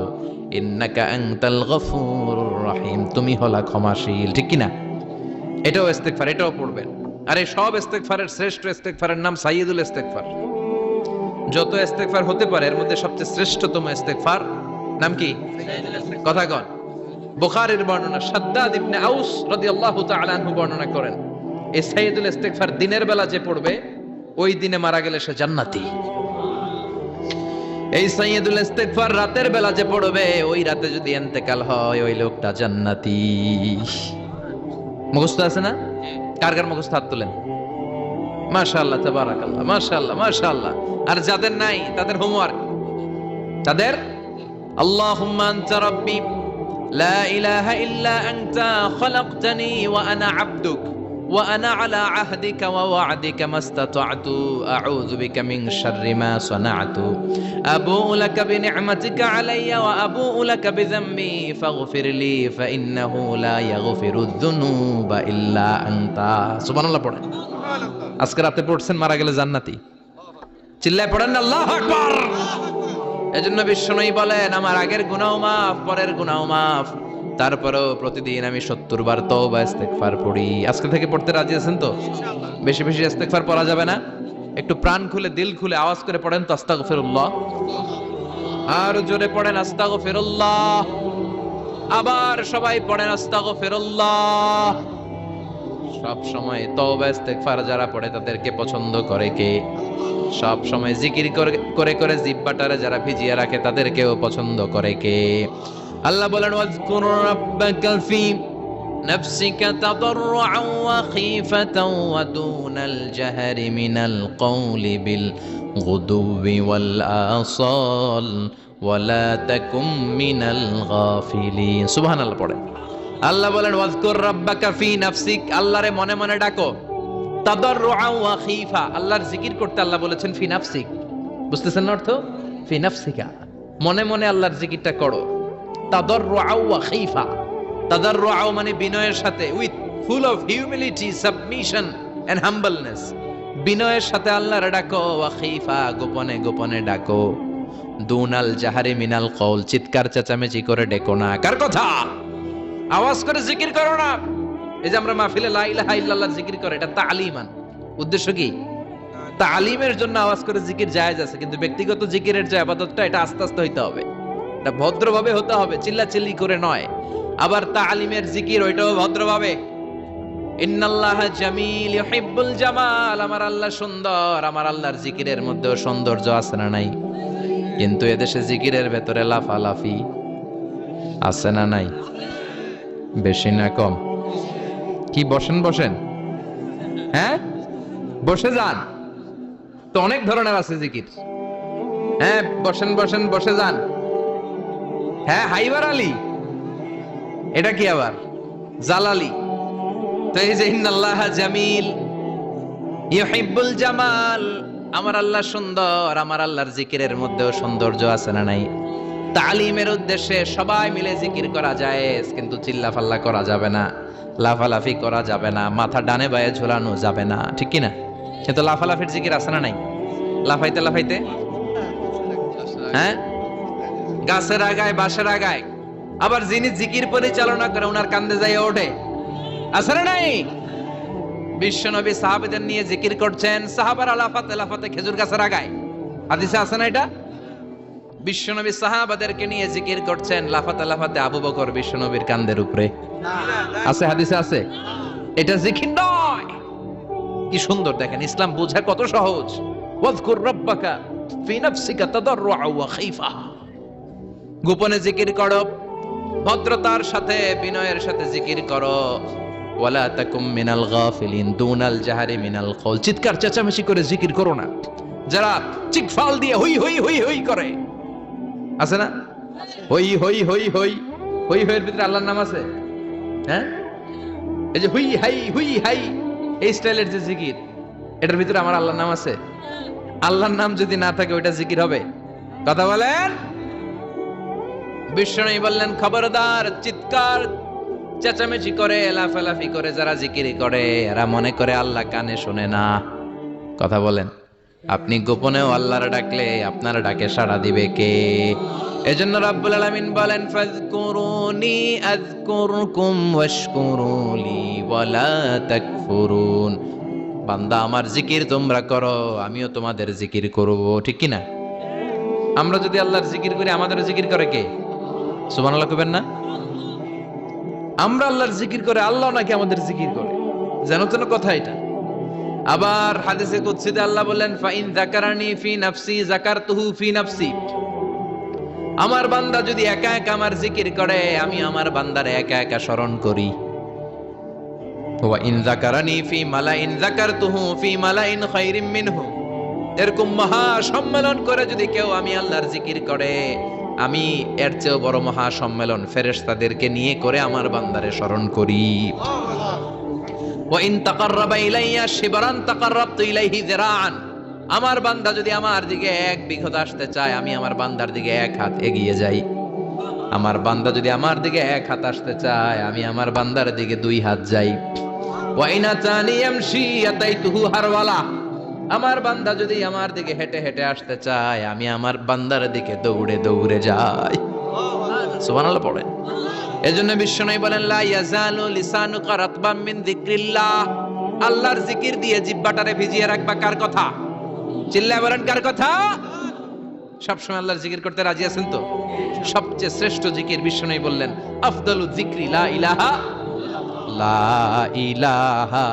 ইন্নাকা আনতাল গফুরুর রহিম, তুমি হলা ক্ষমাশীল। ঠিক কি না? এটাও ইস্তেগফার, এটাও পড়বেন। আর এই সব ইস্তেগফারের শ্রেষ্ঠ ইস্তেগফারের নাম সাইয়্যিদুল ইস্তেগফার। যত ইস্তেগফার হতে পারে এর মধ্যে সবচেয়ে শ্রেষ্ঠতম ইস্তেগফার নাম কি? কথা কন। বুখারীর বর্ণনা, শাদ্দাদ ইবনে আউস রাদিয়াল্লাহু তাআলা আনহু বর্ণনা করেন, এই সাইয়্যিদুল ইস্তেগফার দিনের বেলা যে পড়বে ওই দিনে মারা গেলে সে জান্নাতি। এই সাইয়্যিদুল ইস্তিগফার রাতের বেলা যে পড়বে, ওই রাতে যদি ইন্তেকাল হয় ওই লোকটা জান্নাতি। মুখস্থ আছে না? কার কার মুখস্থ হাত তোলেন। মাশাআল্লাহ, তাবারাকাল্লাহ, মাশাআল্লাহ, মাশাআল্লাহ। আর যাদের নাই তাদের হোমওয়ার্ক, তাদের আল্লাহুম্মা আনতা রাব্বি লা ইলাহা ইল্লা আনতা খালাকতানি ওয়া আনা আবদুক ওয়া আনা আলা আহদিকা ওয়া ওয়া'দিকা মাস্তাতা'তু আউযু বিকা মিন শাররি মা সানা'তু আবু'ু লাকা বিনি'মাতিকা আলাইয়া ওয়া আবু'ু লাকা বিযামবি ফাগফিরলি ফাইন্নাহু লা ইয়াগফিরুয যুনুবা ইল্লা আনতা। সুবহানাল্লাহ পড়েন। আজকে রাতে পড়ছেন, মারা গেলে জান্নাতি। চিল্লায় পড়েন না আল্লাহু আকবার। এজন্য বিশ্বনবী বলেন, আমার আগের গুনাহ মাফ, পরের গুনাহ মাফ, তারপরেও প্রতিদিন আমি 70 বার তওবা ইস্তেগফার পড়ি। আজকে থেকে পড়তে রাজি আছেন তো? বেশি বেশি ইস্তেগফার পড়া যাবে না? একটু প্রাণ খুলে, দিল খুলে আওয়াজ করে পড়েন তো আস্তাগফিরুল্লাহ। আর জোরে পড়েন আস্তাগফিরুল্লাহ। আবার সবাই পড়েন আস্তাগফিরুল্লাহ। সব সময় তওবা ইস্তেগফার যারা পড়ে তাদেরকে পছন্দ করে কে? সব সময় জিকির করে করে জিহ্বাটারে যারা ভিজিয়ে রাখে তাদেরকেও পছন্দ করে কে? আল্লাহ বলেন, ওয়াজকুর রাব্বাকা ফি নাফসিকা তাদাররুআন ওয়া খীফাতান ওয়া দুনাল জাহরি মিনাল কওলি বিল গুদুবি ওয়াল আসাল ওয়া লা তাকুম মিনাল গাফিলিন। সুবহানাল্লাহ পড়েন। আল্লাহ বলেন, ওয়াজকুর রাব্বাকা ফি নাফসিক, আল্লাহরে মনে মনে ডাকো। তাদাররুআন ওয়া খীফা, আল্লাহর জিকির করতে আল্লাহ বলেছেন ফি নাফসিক। বুঝতেছেন না অর্থ? ফি নাফসিকা, মনে মনে আল্লাহর জিকিরটা করো। তাদাররুআন ওয়া খীফা, তাদাররুআন মানে বিনয়ের সাথে, with full of humility, submission and humbleness. বিনয়ের সাথে আল্লাহরে ডাকো। ওয়া খীফা, গোপনে গোপনে ডাকো। দুনাল জাহারি মিনাল কওল, চিৎকার চেঁচামেচি করে ডেকো না। কার কথা? আওয়াজ করে জিকির করো না। এই যে আমরা মাহফিলে লা ইলাহা ইল্লাল্লাহ জিকির করে, এটা তালিমান। উদ্দেশ্য কি? তালিমের জন্য আওয়াজ করে জিকির জায়েজ আছে, কিন্তু ব্যক্তিগত জিকিরের যে ইবাদতটা, এটা আস্তে আস্তে হইতে হবে, এটা ভদ্রভাবে হতে হবে, চিল্লাচিল্লি করে নয়। আবার তালিমের জিকির ওইটাও ভদ্রভাবে। ইন্নাল্লাহা জামিল ইউহিব্বুল জামাল, আমার আল্লাহ সুন্দর, আমার আল্লাহর জিকিরের মধ্যেও সৌন্দর্য আছে না নাই? কিন্তু এদেশে জিকিরের ভেতরে লাফালাফি আছে না নাই? বেশি না কম? কি বসেন বসেন, হ্যাঁ বসে যান তো, অনেক ধরনের আছে জিকির। হ্যাঁ বসেন বসেন, বসে যান। হ্যাঁ হাইবার আলী, এটা কি আবার জালালি? তো এই যে ইন্নাল্লাহা জামিল ইউহিব্বুল জামাল, আমার আল্লাহ সুন্দর, আমার আল্লাহর জিকিরের মধ্যেও সৌন্দর্য আছে না নাই? তালিমের উদ্দেশ্যে সবাই মিলে জিকির করা যায়, কিন্তু চিল্লাফাল্লা করা যাবে না, লাফালাফি করা যাবে না, মাথা ডানে বায়ে ঝোলানো যাবে না, ঠিক কি না? কিন্তু লাফালাফির জিকির আছে না নাই? লাফাইতে লাফাইতে, হ্যাঁ গাছের আগায় বাঁশের আগায়। আবার যিনি জিকির পরিচালনা করে ওনার কান্দে যাই ওঠে, আছে না নাই? বিশ্বনবী সাহাবাদের নিয়ে জিকির করছেন, সাহাবারা লাফাতে লাফাতে খেজুর গাছের আগায়। হাদিসে আছে না এটা? বিশ্বনবী সাহাবাদেরকে নিয়ে জিকির করছেন, লাফাতে লাফাতে আবু বকর বিশ্বনবীর কান্দের উপরে। আছে, হাদিসে আছে। এটা জিকির নয়। কি সুন্দর দেখেন, ইসলাম বোঝা কত সহজ। ওয়াজকুর রাব্বাকা ফি নাফসিকা তাদাররুআন ওয়া খীফা, গোপনে জিকির করো, ভদ্রতার সাথে বিনয়ের সাথে জিকির করো। ওয়ালা তাকুম মিনাল গাফিলিন, দুনাল জাহারি মিনাল কওল, চিৎকার চেঁচামেচি করে জিকির করো না। যারা চিকফাল দিয়ে হই হই হই হই করে, আছে না? হই হই হই হই হই হইয়ের ভিতরে আল্লাহর নাম আছে। হ্যাঁ এই যে হুই হাই এই স্টাইলের যে জিকির, এটার ভিতরে আমার আল্লাহর নাম আছে? আল্লাহর নাম যদি না থাকে ওইটা জিকির হবে? কথা বলেন। বিশ্বনবী বললেন, খবরদার, চিৎকার চেঁচামেচি করে লাফালাফি করে যারা জিকির করে, এরা মনে করে আল্লাহ কানে শোনে না। কথা বলেন। আপনি গোপনেও আল্লাহর ডাকলে আপনার ডাকে সাড়া দিবে কে? এজন্য রাব্বুল আলামিন বলেন, ফাযকুরুনি আযকুরকুম ওয়াশকুরুলি ওয়ালা তাকফুরুন। বান্দা আমার জিকির তোমরা করো, আমিও তোমাদের জিকির করব, ঠিক কি না? আমরা যদি আল্লাহর জিকির করি, আমাদেরও জিকির করে কে? সুবহানাল্লাহ কইবেন না? আমরা আল্লাহর জিকির করে, আল্লাহ নাকি আমাদের জিকির করে, জানো তো না কথা এটা? আবার হাদিসে কুদসিতে আল্লাহ বলেন, ফা ইন যাকারানি ফি নাফসি যাকারতুহু ফি নাফসি, আমার বান্দা যদি একা একা আমার জিকির করে, আমি আমার বান্দারে একা একা স্মরণ করি। ওয়া ইন যাকারানি ফি মালাইন যাকারতুহু ফি মালাইন খায়রিম মিনহু। এরকম মহা সম্মেলন করে যদি কেউ আমি আল্লাহর জিকির করে, আমি এর চেয়েও বড় মহা সম্মেলন ফেরেশতাদেরকে নিয়ে করে আমার বান্দারে স্মরণ করি। ওয়া ইন তাকাররাবা ইলাইয়া শিবরান তাকাররাবতু ইলাইহি যিরাআন। আমার বান্দা যদি আমার দিকে এক বিঘত আসতে চায়, আমি আমার বান্দার দিকে এক হাত এগিয়ে যাই। আমার বান্দা যদি আমার দিকে এক হাত আসতে চায়, আমি আমার বান্দার দিকে দুই হাত যাই। ওয়া ইন আতানি ইয়ামশি আতাইতুহু হারওয়ালা। আমার বান্দা যদি আমার দিকে হেঁটে হেঁটে আসতে চায়, আমি আমার বান্দার দিকে দৌড়ে দৌড়ে যাই। সুবহানাল্লাহ পড়েন। এজন্য বিশ্বনবী বলেন, লা ইয়াজালু লিসানুকা রাতবাম মিন যিকরিল্লাহ। আল্লাহর জিকির দিয়ে জিহ্বাটারে ভিজিয়ে রাখবা। কার কথা? চিল্লায় বলেন, কার কথা? সবসময় আল্লাহর জিকির করতে রাজি আছেন তো? সবচেয়ে শ্রেষ্ঠ জিকির বিশ্বনবী বললেন, আফদালু যিকরি লা ইলাহা লা ইলাহা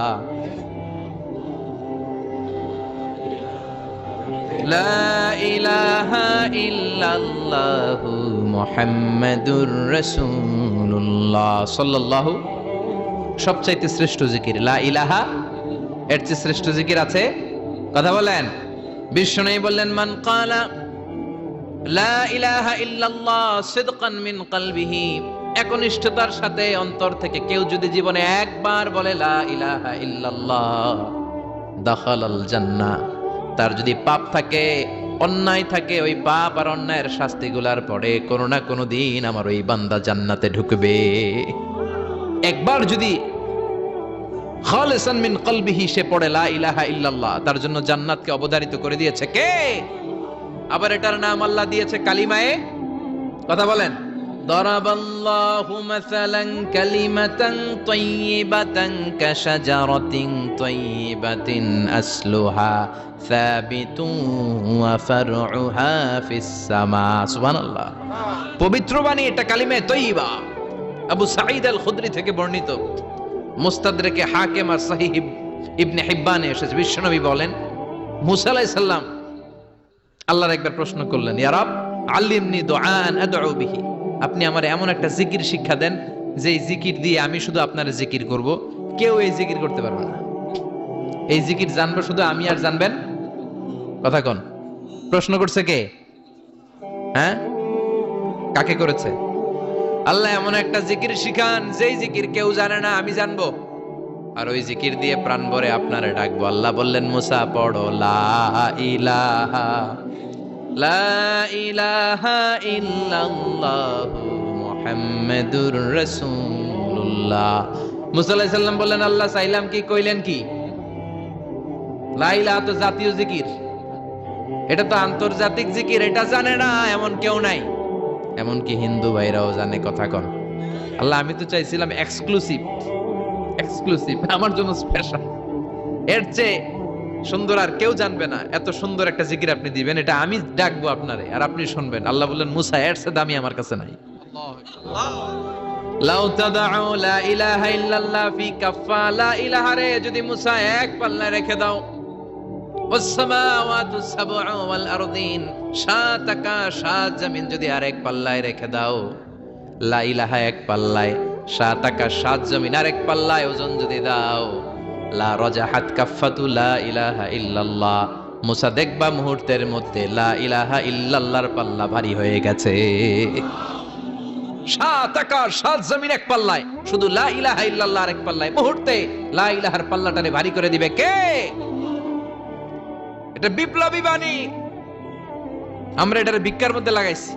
লা ইলাহা ইল্লাল্লাহু মুহাম্মাদুর রাসূলুল্লাহ সাল্লাল্লাহু। সবচাইতে শ্রেষ্ঠ জিকির লা ইলাহা। এর চেয়ে শ্রেষ্ঠ জিকির আছে? কথা বলেন। বিশ্বনবী বললেন, মান ক্বালা লা ইলাহা ইল্লাল্লাহ সিদকান মিন কলবিহি। একনিষ্ঠতার সাথে অন্তর থেকে কেউ যদি জীবনে একবার বলে লা ইলাহা ইল্লাল্লাহ, দাখালাল জান্নাহ। তার যদি পাপ থাকে, অন্যায় থাকে, ওই পাপ আর অন্যায়ের শাস্তিগুলার পরে কোনো না কোনো দিন আমার ওই বান্দা জান্নাতে ঢুকবে। একবার যদি খালিসান মিন কলবিহি সে পড়ে লা ইলাহা ইল্লাল্লাহ, তার জন্য জান্নাতকে অবধারিত করে দিয়েছে কে? আবার এটার নাম আল্লাহ দিয়েছে কালিমায়ে। কথা বলেন। দরাবাল্লাহু মাসালান কালিমাতান তাইয়িবাতান কাশাজারাতিন তাইয়িবাতিন আসলুহা সাবিতুন ওয়া ফারউহা ফিস সামা। সুবহানাল্লাহ। পবিত্র বাণী, এটা কালিমে তৈয়বা। আবু সাঈদ আল খুদরি থেকে বর্ণিত, মুস্তাদরাকে হাকিম আর সহিহ ইবনে হিব্বানে এসেছে। বিশ্বনবী বলেন, মুসা আলাইহিস সালাম আল্লাহর একবার প্রশ্ন করলেন, ইয়া রাব আল্লিমনি দুআন আদউ বিহি। আপনি আমার এমন একটা জিকির শিক্ষা দেন যেই জিকির দিয়ে আমি শুধু আপনার জিকির করব, কেউ এই জিকির করতে পারবে না। এই জিকির জানবো শুধু আমি, আর জানবেন। কথা কোন? প্রশ্ন করছে কে? হ্যাঁ, কাকে করেছে? আল্লাহ এমন একটা জিকির শিখান যেই জিকির কেউ জানে না, আমি জানবো, আর ওই জিকির দিয়ে প্রাণ ভরে আপনারে ডাকবো। আল্লাহ বললেন, মুসা পড়ো লা ইলাহা লা ইলাহা ইল্লাল্লাহু মুহাম্মাদুর রাসূলুল্লাহ। মুসা আলাইহিস সালাম বললেন, আল্লাহ চাইলাম কি, কইলেন কি? লা ইলাহা তো জাতীয় জিকির, এটা তো আন্তর্জাতিক জিকির, এটা জানে না এমন কেউ নাই। এমনকি হিন্দু ভাইরাও জানে। কথা কন। আল্লাহ আমি তো চাইছিলাম এক্সক্লুসিভ, আমার জন্য স্পেশাল। এর চেয়ে সুন্দর আর কেউ জানবে না। এত সুন্দর একটা জিকির আপনি দিবেন, এটা আমি ডাকবো আপনারে আর আপনি শুনবেন। আল্লাহ বললেন, মুসা এর চেয়ে দামি আমার কাছে নাই। লাউ তাদউ লা ইলাহা ইল্লাল্লাহ ফি কাফা। লা ইলাহা রে যদি মুসা এক পাল্লায় রেখে দাও, ওয়াস সামাওয়াতু সাবউ ওয়াল আরদিন, সাত আকাশ সাত জমিন যদি আরেক পাল্লায় রেখে দাও, লা ইলাহা এক পাল্লায়, সাত আকাশ সাত জমিন আরেক পাল্লায় ওজন যদি দাও, লা রাজাহাত কাফাতু লা ইলাহা ইল্লাল্লাহ। মুসা দেখবা মুহূর্তের মধ্যে লা ইলাহা ইল্লাল্লাহর পাল্লা ভারী হয়ে গেছে। সাত আকাশ সাত জমিন এক পাল্লায়, শুধু লা ইলাহা ইল্লাল্লাহ আরেক পাল্লায়, মুহূর্তে লা ইলাহার পাল্লাটারে ভারী করে দিবে কে? এটা বিপ্লবী বাণী। আমরা এটার ভিক্ষার মধ্যে লাগাইছি।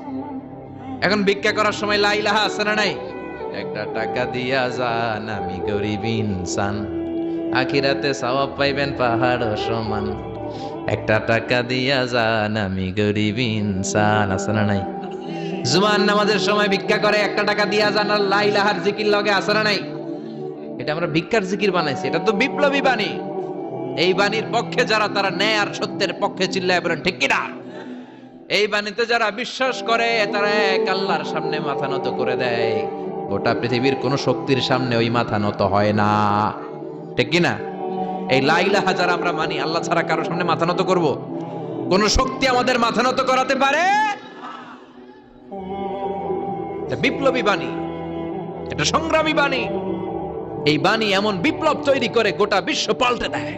এখন ভিক্ষা করার সময় লা ইলাহা আছে না নাই? একটা টাকা দিয়া যান, আমি গরিব ইনসান, আখিরাতে সওয়াব পাইবেন পাহাড় সমান। একটা টাকা দিয়া যান, আমি গরিব ইনসান, আছে না নাই? জুমার নামাজের সময় ভিক্ষা করে, একটা টাকা দিয়া যান, আর লা ইলাহার জিকির লগে, আছে না নাই? এটা আমরা ভিক্ষার জিকির বানাইছি। এটা তো বিপ্লবী বাণী। এই বাণীর পক্ষে যারা, তারা ন্যায় আর সত্যের পক্ষে চিল্লায় বলেন ঠিক কিনা? এই বাণীতে যারা বিশ্বাস করে, তারা এক আল্লাহর সামনে মাথা নত করে দেয়। গোটা পৃথিবীর কোন শক্তির সামনে ওই মাথা নত হয় না। ঠিক কিনা? এই লা ইলাহা যারা আমরা মানি, আল্লাহ ছাড়া কারোর সামনে মাথা নত করব? কোন শক্তি আমাদের মাথা নত করাতে পারে? এটা বিপ্লবী বাণী, এটা সংগ্রামী বাণী। এই বাণী এমন বিপ্লব তৈরি করে গোটা বিশ্ব পাল্টে দেয়।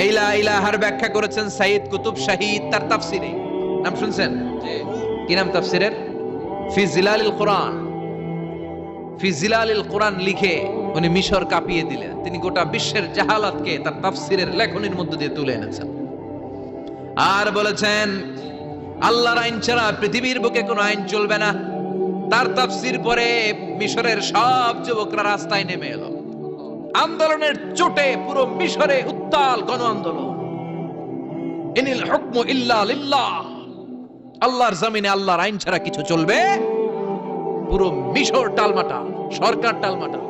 এই লা ইলাহার ব্যাখ্যা করেছেন সাইয়্যিদ কুতুব শাহিদ তার তাফসিরে। নাম শুনছেন? কি নাম তাফসিরের? ফি জিলালিল কোরআন। ফি জিলালিল কোরআন লিখে উনি মিশর কাঁপিয়ে দিলেন। তিনি গোটা বিশ্বের জাহালাতকে তার তাফসিরের লেখনির মধ্য দিয়ে তুলে এনেছেন। আর বলেছেন আল্লাহর আইন ছাড়া পৃথিবীর বুকে কোনো আইন চলবে না। তার তাফসির পরে মিশরের সব যুবকরা রাস্তায় নেমে এলো। আন্দোলনের চোটে পুরো মিশরে উত্তাল গণ আন্দোলন। ইনিল হুকমু ইল্লা লিল্লাহ, আল্লাহর জমিনে আল্লাহর আইন ছাড়া কিছু চলবে? পুরো মিশর টালমাটাল, সরকার টালমাটাল।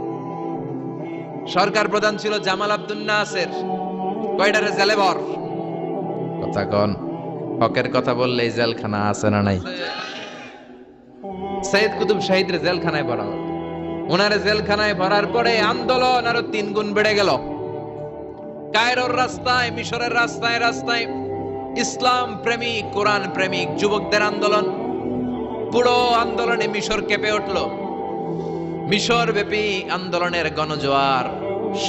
সরকার প্রধান ছিল জামাল আব্দুল নাসের। কয়টারে জেলে ভর? কথা কন, হকের কথা বললেই জেলখানা আছে না নাই? সাইয়্যিদ কুতুব শাহিদের জেলখানায় ভরা হলো। ওনারে জেলখানায় ভরার পরে আন্দোলন আরো 3 গুণ বেড়ে গেল। কায়রোর রাস্তায়, মিশরের রাস্তায় রাস্তায় ইসলাম প্রেমিক, কোরআন প্রেমিক যুবকদের আন্দোলন। পুরো আন্দোলনে মিশর কেঁপে উঠল। মিশর ব্যাপী আন্দোলনের গণজোয়ার।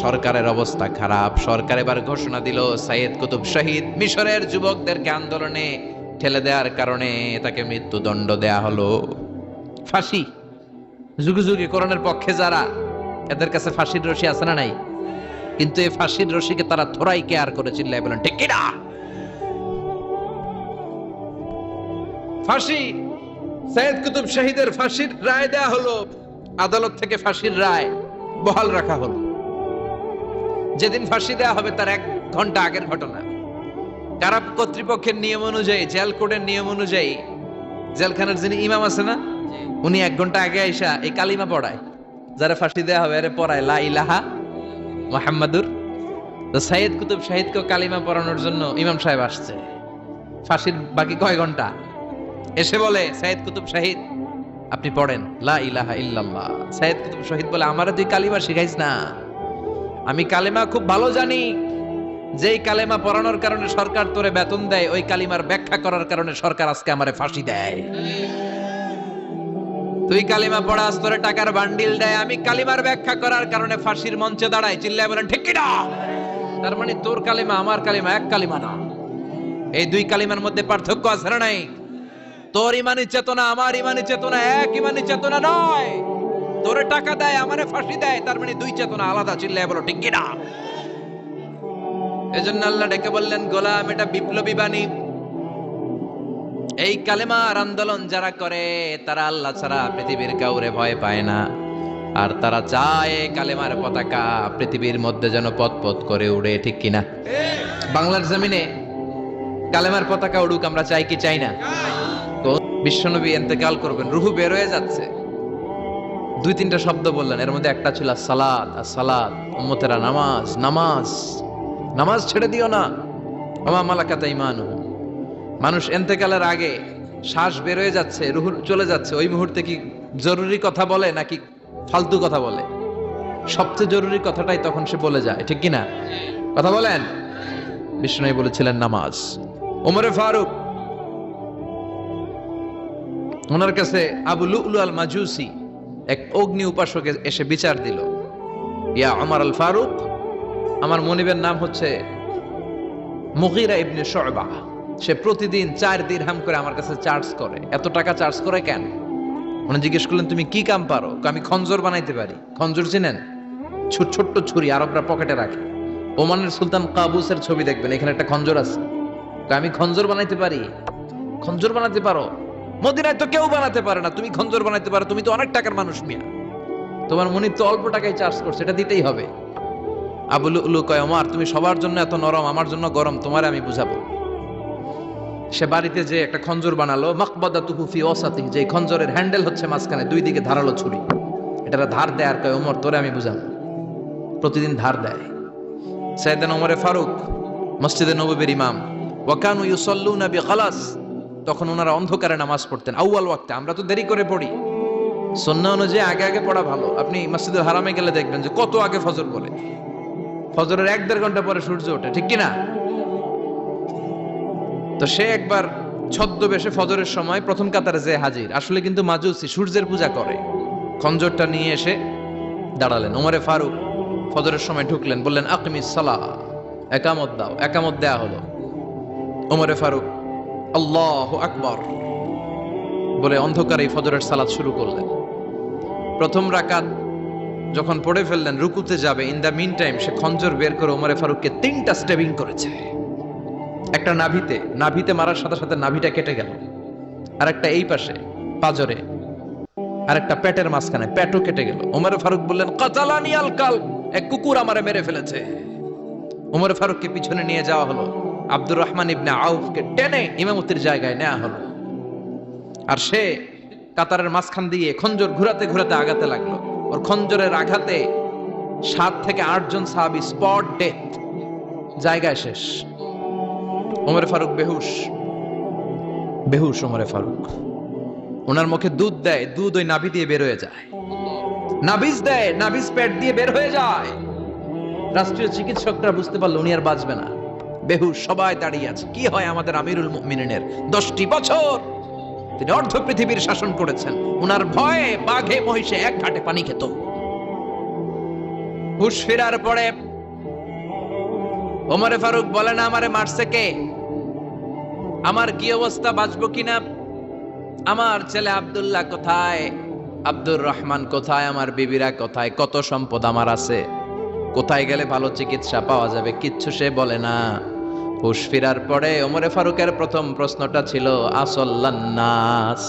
সরকারের অবস্থা খারাপ। সরকার এবার ঘোষণা দিল সাইয়্যিদ কুতুব শাহিদ মিশরের যুবকদেরকে আন্দোলনে ঠেলে দেওয়ার কারণে তাকে মৃত্যুদণ্ড দেয়া হলো। ফাঁসি। যুগে যুগে কোরআনের পক্ষে যারা, এদের কাছে ফাঁসির রশি আছে না নাই? কিন্তু এই ফাঁসির রশিকে তারা থোড়াই কেয়ার করে চিল্লায় বলেন ঠিক কি না? ফাঁসি। সাইয়্যিদ কুতুব শাহিদের ফাঁসির রায় দেয়া হলো। আদালত থেকে ফাঁসির রায় বহাল রাখা হলো। যেদিন ফাঁসি দেয়া হবে তার 1 ঘন্টা আগের ঘটনা। কারা কর্তৃপক্ষের নিয়ম অনুযায়ী, জেল কোডের নিয়ম অনুযায়ী জেলখানার যিনি ইমাম আছে না, উনি 1 ঘন্টা আগে আইসা এই কালিমা পড়ায়। যারা ফাঁসি দেয়া হবে আরে পড়ায় লা ইলাহা মুহাম্মাদুর। তো সাইয়্যিদ কুতুব শাহিদকে কালিমা পড়ানোর জন্য ইমাম সাহেব আসছে। ফাঁসির বাকি কয় ঘন্টা, এসে বলে সাইয়্যিদ কুতুব শাহিদ আপনি পড়েন লা ইলাহা ইল্লাল্লাহ। সাইয়্যিদ কুতুব শাহিদ বলে আমারে তুই কালিমা শিখাইস না, আমি কালিমা খুব ভালো জানি। যেই কালেমা পড়ানোর কারণে সরকার তোরে বেতন দেয়, ওই কালিমার ব্যাখ্যা করার কারণে সরকার আজকে আমারে ফাঁসি দেয়। তুই কালিমা পড়াস, তোরে টাকার বান্ডিল দেয়, আমি কালিমার ব্যাখ্যা করার কারণে ফাঁসির মঞ্চে দাঁড়াই। চিল্লায় বলেন ঠিক কি না? তার মানে তোর কালিমা আমার কালিমা এক কালিমা না। এই 2 কালিমার মধ্যে পার্থক্য আছে না নাই? তোর ইমানি চেতনা আমার ইমানি চেতনা এক ইমানি চেতনা নয়। তোরে টাকা দেয়, আমারে ফাঁসি দেয়, তার মানে 2 চেতনা আলাদা। চিল্লায় বলো ঠিক কি না? এজন্য আল্লাহ ডেকে বললেন গোলাম, এটা বিপ্লবী বাণী। এই কালেমার আন্দোলন যারা করে তারা আল্লাহ ছাড়া পৃথিবীর কাউরে ভয় পায় না। আর তারা চায় কালেমার পতাকা পৃথিবীর মধ্যে যেন পথ করে উড়ে। ঠিক কিনা? বাংলার জমিনে কালেমার পতাকা উড়ুক আমরা চাই কি চাই না? বিশ্বনবী ইন্তেকাল করবেন, রুহু বের হয়ে যাচ্ছে। 2-3টা শব্দ বললেন, এর মধ্যে একটা ছিল সালাত। আর সালাত উম্মতেরা নামাজ, নামাজ, নামাজ ছেড়ে দিও না। ওমা মালাকাত আইমানুহুম। মানুষ ইন্তেকালের আগে শ্বাস বের হয়ে যাচ্ছে, রুহ চলে যাচ্ছে, ওই মুহূর্তে কি জরুরি কথা বলে নাকি ফালতু কথা বলে? সবচেয়ে জরুরি কথাটাই তখন সে বলে যায়। ঠিক কিনা? কথা বলেন। বিষ্ণু বলেছিলেন নামাজ। ওমরে ফারুক, ওনার কাছে আবু লুলু আল মাজুসি এক অগ্নি উপাসক এসে বিচার দিল, ইয়া ওমর আল ফারুক, আমার মনিবের নাম হচ্ছে মুগীরা ইবনে শুবা। সে প্রতিদিন 4 দিরহাম করে আমার কাছে চার্জ করে। এত টাকা চার্জ করে কেন? উনি জিজ্ঞেস করলেন তুমি কি কাম পারো? আমি খঞ্জর বানাইতে পারি। খঞ্জর চিনেন? ছোট্ট ছুরি আরবরা পকেটে রাখে। ওমানের সুলতান কাবুসের ছবি দেখবেন, এখানে একটা খঞ্জর আছে। আমি খঞ্জর বানাইতে পারি। খঞ্জর বানাতে পারো? মদিনায় তো কেউ বানাতে পারে না, তুমি খঞ্জর বানাইতে পারো? তুমি তো অনেক টাকার মানুষ মিয়া, তোমার মনিব তো অল্প টাকায় চার্জ করছে, এটা দিতেই হবে। আবু লুলু কয় ওমর তুমি সবার জন্য এত নরম, আমার জন্য গরম, তোমারে আমি বুঝাবো। সে বাড়িতে যে একটা খঞ্জর বানালো, মাকবাদাতুহু ফি ওয়াসাতিহি, যে খঞ্জরের হ্যান্ডেল হচ্ছে মাঝখানে, 2 দিকে ধারালো ছুরি। এটার ধার দেয় আর কয় ওমর তোরে আমি বুঝাবো। প্রতিদিন ধার দেয়। সাইয়েদনা ওমরে ফারুক মসজিদে নববীর ইমাম। ওয়া কানু ইউসাল্লুনা বিখালাস, তখন ওনারা অন্ধকারে নামাজ পড়তেন আউয়াল ওয়াক্তে। আমরা তো দেরি করে পড়ি, সুন্নাহ অনুযায়ী আগে আগে পড়া ভালো। আপনি মসজিদুল হারামে গেলে দেখবেন যে কত আগে ফজর বলে। ফজরের 1-1.5 ঘন্টা পরে সূর্য ওঠে। ঠিক কিনা? তো সে একবার ছদ্মবেশে ফজরের সময় প্রথম কাতারে যে হাজির, আসলে কিন্তু মাজুসি, সূর্যের পূজা করে। খঞ্জরটা নিয়ে এসে দাঁড়ালেন। ওমরে ফারুক ফজরের সময় ঢুকলেন, বললেন আকিমিস সালাহ, একামত দাও। একামত দেয়া হলো। ওমরে ফারুক আল্লাহু আকবার বলে অন্ধকারে ফজরের সালাত শুরু করলেন। প্রথম রাকাত যখন পড়ে ফেললেন, রুকুতে যাবে, ইন দা মিন টাইম সে খঞ্জর বের করে ওমরে ফারুককে 3টা স্টেবিং করেছে। একটা নাভিতে মারার সাথে সাথে নাভিটা কেটে গেল, আর একটা এই পাশে পাজরে, আর একটা পেটের মাঝখানে, পেটও কেটে গেল। ওমরে ফারুক বললেন কাতালানি আল কালব, এক কুকুর আমারে মেরে ফেলেছে। ওমরে ফারুককে পিছনে নিয়ে যাওয়া হলো। আব্দুর রহমান ইবনে আউফকে টেনে ইমামতির জায়গায় নেওয়া হলো। আর সে কাতারের মাঝখান দিয়ে খঞ্জর ঘুরাতে ঘুরাতে আগাতে লাগলো। ওর খঞ্জরের আঘাতে 7 থেকে 8 জন সাহাবী স্পট ডেথ, জায়গায় শেষ। ওমরে ফারুক বেহুশ ওমরে ফারুক। ওনার মুখে দুধ দেয়, দুধ ওই নাভি দিয়ে বের হয়ে যায়। নাভিজ দেয়, নাভিজ পেট দিয়ে বের হয়ে যায়। রাষ্ট্রীয় চিকিৎসকরা বুঝতে পারলো উনি আর বাঁচবে না, বেহুশ। সবাই দাঁড়িয়ে আছে। কি হয় আমাদের আমিরুল মুমিনিনের? 10টি বছর তিনি অর্ধ পৃথিবীর শাসন করেছেন। উনার ভয়ে বাঘে মহিষে এক ঘাটে পানি খেত। হুশ ফেরার পরে ওমরে ফারুক বলেন, আমারে মারছে কে? আমার কি অবস্থা, বাঁচবো কিনা? আমার ছেলে আব্দুল্লাহ কোথায়? আব্দুর রহমান কোথায়? আমার বিবিরা কোথায়? কত সম্পদ আমার আছে, কোথায় গেলে ভালো চিকিৎসা পাওয়া যাবে? কিচ্ছু সে বলে না। হুশ ফিরার পরে ওমরে ফারুকের প্রথম প্রশ্নটা ছিল আসল্লান্নাস,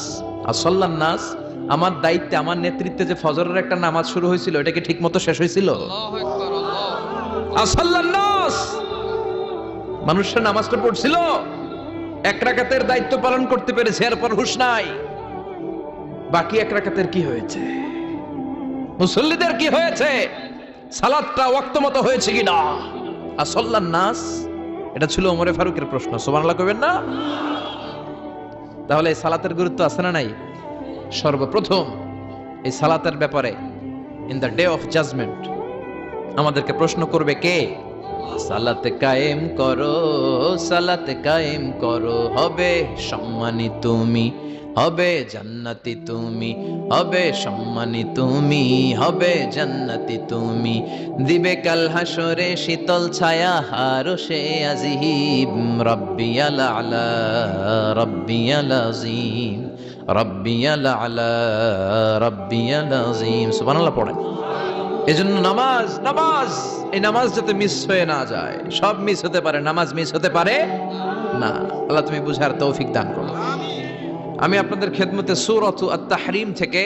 আমার দায়িত্বে, আমার নেতৃত্বে যে ফজরের একটা নামাজ শুরু হয়েছিল, এটা কি ঠিক মতো শেষ হয়েছিল? আসল্লান্নাস, মানুষের নামাজটা পড়ছিল, এক রাকাতের দায়িত্ব পালন করতে পেরেছে, এরপর হুশ নাই। বাকি এক রাকাতের কি হয়েছে? মুসল্লিদের কি হয়েছে? সালাতটা ওয়াক্ত মতো হয়েছে কিনা? আসল্লান্নাস, এটা ছিল ওমরে ফারুকের প্রশ্ন। সুবহানাল্লাহ কইবেন না? তাহলে এই সালাতের গুরুত্ব আছে না নাই? সর্বপ্রথম এই সালাতের ব্যাপারে in the day of judgement আমাদেরকে প্রশ্ন করবে কে? সালাতে কায়েম করো, সালাতে কায়েম করো, হবে সম্মানী তুমি, হবে জান্নাতি তুমি, হবে সম্মানী তুমি, হবে জান্নাতি তুমি। দিবে কাল হাসরে শীতল ছায়া হারশে আজিম, রব্বিয়াল আলা রব্বিয়াল আযীম, রব্বিয়াল আলা রব্বিয়াল আযীম। সুবহানাল্লাহ পড়েন। এজন্য নামাজ এই নামাজ যাতে মিস হয়ে না যায়। সব মিস হতে পারে, নামাজ মিস হতে পারে না। আল্লাহ তুমি বুঝার তৌফিক দান করো। আমি আপনাদের খেদমতে সূরাত আত-তাহরীম থেকে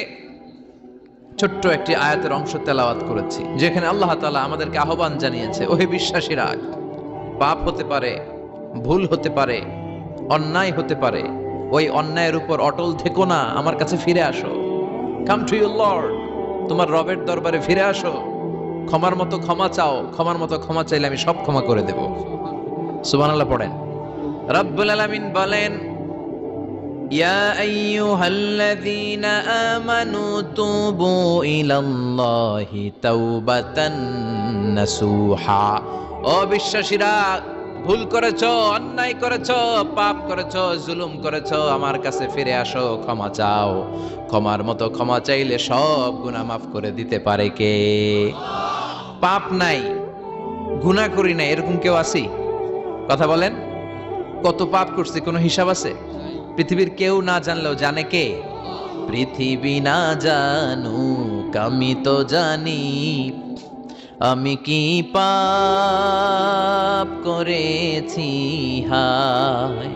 ছোট্ট একটি আয়াতের অংশ তেলাওয়াত করেছি, যেখানে আল্লাহ তাআলা আমাদেরকে আহ্বান জানিয়েছে, ওহে বিশ্বাসীরা, পাপ হতে পারে, ভুল হতে পারে, অন্যায় হতে পারে, ওই অন্যায়ের উপর অটল থেকো না, আমার কাছে ফিরে আসো। কাম টু ইউর লর্ড, তোমার রবের দরবারে ফিরে আসো, ক্ষমার মতো ক্ষমা চাও, ক্ষমার মতো ক্ষমা চাইলে আমি সব ক্ষমা করে দেব। সুবহানাল্লাহ পড়েন। রব্বুল আলামিন বলেন, ইয়া আইয়ুহাল্লাযীনা আমানু তুবু ইলাল্লাহি তাওবাতান নাসুহা। ও বিশ্বাসীরা, ভুল করেছো, অন্যায় করেছো, পাপ করেছো, জুলুম করেছো, আমার কাছে ফিরে আসো, ক্ষমা চাও। ক্ষমার মতো ক্ষমা চাইলে সব গুনাহ মাফ করে দিতে পারে কে? পাপ নাই, গুনাহ করি নাই, এরকম কেউ আছি? কথা বলেন। কত পাপ করছি, কোনো হিসাব আছে? পৃথিবীর কেউ না জানলেও জানে কে? পৃথিবী না জানুক আমি তো জানি, আমি কি পাপ করেছি হায়।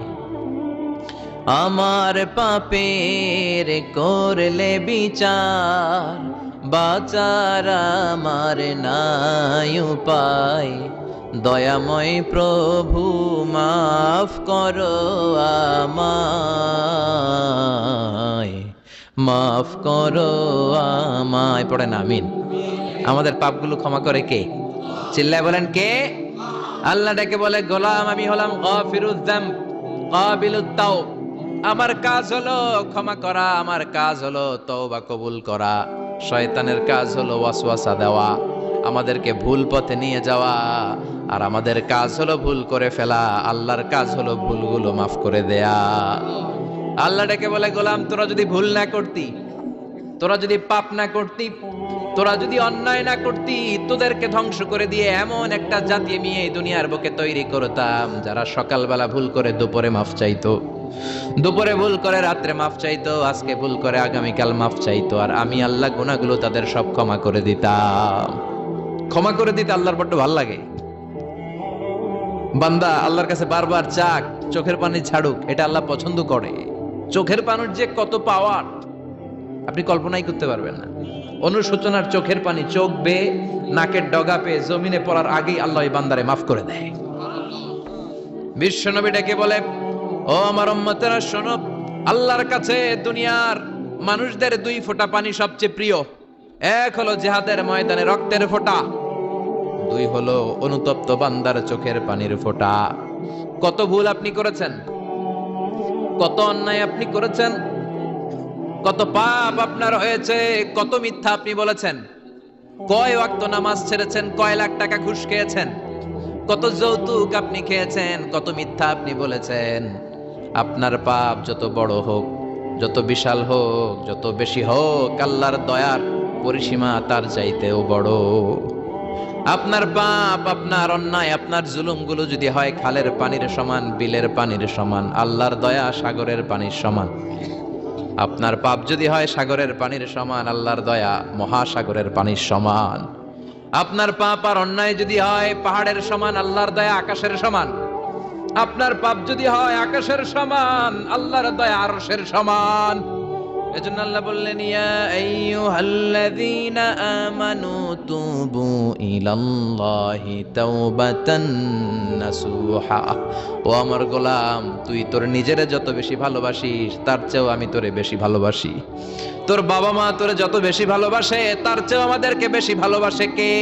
আমার পাপের করলে বিচার, বাঁচার আমার নাই উপায়। দয়াময় প্রভু মাফ করো আমায়, মাফ করো আমায়। পড়েন আমিন। আমাদের পাপগুলো ক্ষমা করে কে? চিল্লায় বলেন কে? আল্লাহ ডেকে বলে, গোলাম আমি হলাম গাফিরুয যামব কাবিলুত তাওব। আমার কাজ হলো ক্ষমা করা, আমার কাজ হলো তওবা কবুল করা। শয়তানের কাজ হলো ওয়াসওয়াসা দেওয়া, আমাদেরকে ভুল পথে নিয়ে যাওয়া। আর আমাদের কাজ হলো ভুল করে ফেলা, আল্লাহর কাজ হলো ভুলগুলো মাফ করে দেয়া। আল্লাহ ডেকে বলে, গোলাম তোরা যদি ভুল না করতি, তোরা যদি পাপ না করতি, তোরা যদি অন্যায় না করতি, তোদেরকে ধ্বংস করে দিয়ে এমন একটা জাতি আমি এই দুনিয়ার বুকে তৈরি করতাম যারা সকালবেলা ভুল করে দুপুরে মাফ চাইতো, দুপুরে ভুল করে রাত্রে মাফ চাইতো, আজকে ভুল করে আগামীকাল মাফ চাইতো, আর আমি আল্লাহ গুনাহগুলো তাদের সব ক্ষমা করে দিতাম। ক্ষমা করে দিতে আল্লাহর বড্ড ভালো লাগে। বান্দা আল্লাহর কাছে বারবার চাক, চোখের পানি ছাড়ুক, এটা আল্লাহ পছন্দ করে। চোখের পানির যে কত পাওয়ার আপনি কল্পনাই করতে পারবেন না। অনুশোচনার চোখের পানি চোখ বেয়ে নাকের ডগা পেয়ে জমিনে পড়ার আগেই আল্লাহ এই বান্দারে মাফ করে দেয়। বিশ্বনবী ডেকে বলে, ও আমার উম্মতেরা শোনো, আল্লাহর কাছে দুনিয়ার মানুষদের দুই ফোঁটা পানি সবচেয়ে প্রিয়। এক হলো জিহাদের ময়দানে রক্তের ফোঁটা, দুই হলো অনুতপ্ত বান্দার চোখের পানির ফোঁটা। কত ভুল আপনি করেছেন, কত অন্যায় আপনি করেছেন, কত পাপ আপনার হয়েছে, কত মিথ্যা আপনি বলেছেন, কয় ওয়াক্ত নামাজ ছেড়েছেন, কয় লাখ টাকা ঘুষ খেয়েছেন, কত যৌতুক আপনি খেয়েছেন, কত মিথ্যা আপনি বলেছেন। আপনার পাপ যত বড় হোক, যত বিশাল হোক, যত বেশি হোক, আল্লাহর দয়ার পরিসীমা তার চাইতেও বড়। আপনার পাপ, আপনার অন্যায়, আপনার জুলুমগুলো যদি হয় খালের পানির সমান, বিলের পানির সমান, আল্লাহর দয়া সাগরের পানির সমান। আপনার পাপ যদি হয় সাগরের পানির সমান, আল্লাহর দয়া মহাসাগরের পানির সমান। আপনার পাপ আর অন্যায় যদি হয় পাহাড়ের সমান, আল্লাহর দয়া আকাশের সমান। আপনার পাপ যদি হয় আকাশের সমান, আল্লাহর দয়া আরশের সমান। এজন্য আল্লাহ বললেন, ইয়া আইয়ুহাল্লাযীনা আমানু তুবু ইলাল্লাহি তাওবাতান নাসুহা। ও আমার গোলাম, তুই তোর নিজেরে যত বেশি ভালোবাসিস তার চেয়েও আমি তোরে বেশি ভালোবাসি। তোর বাবা মা তোরে যত বেশি ভালোবাসে তার চেয়েও আমাদেরকে বেশি ভালোবাসে কে?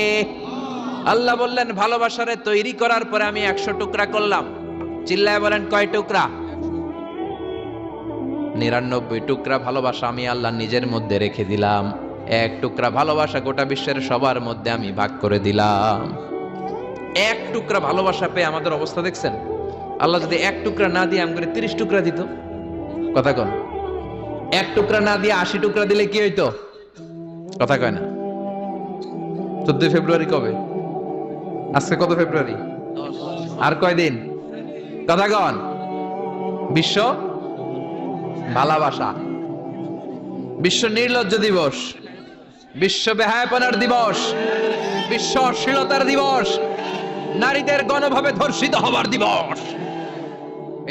আল্লাহ বললেন, ভালোবাসারে তৈরি করার পরে আমি 100 টুকরা করলাম। চিল্লায় বলেন, কয় টুকরা? 99 টুকরা ভালোবাসা আমি আল্লাহ নিজের মধ্যে রেখে দিলাম। 1 টুকরা ভালোবাসা গোটা বিশ্বের সবার মধ্যে আমি ভাগ করে দিলাম। 1 টুকরা ভালোবাসা পেয়ে আমাদের অবস্থা দেখছেন? আল্লাহ যদি 1 টুকরা না দিয়ে আমাকে 30 টুকরা দিত, কথা কন। 1 টুকরা না দিয়ে 80 টুকরা দিলে কি হইতো? কথা কয় না। 14 ফেব্রুয়ারি কবে? আজকে কত ফেব্রুয়ারি? আর কয়দিন? কথা কন। বিশ্ব ভালোবাসা, বিশ্ব নির্লজ্জ দিবস, বিশ্ব বেহায়াপনার দিবস, বিশ্ব অশ্লীলতার দিবস, নারীদের গণভাবে ধর্ষিত হবার দিবস।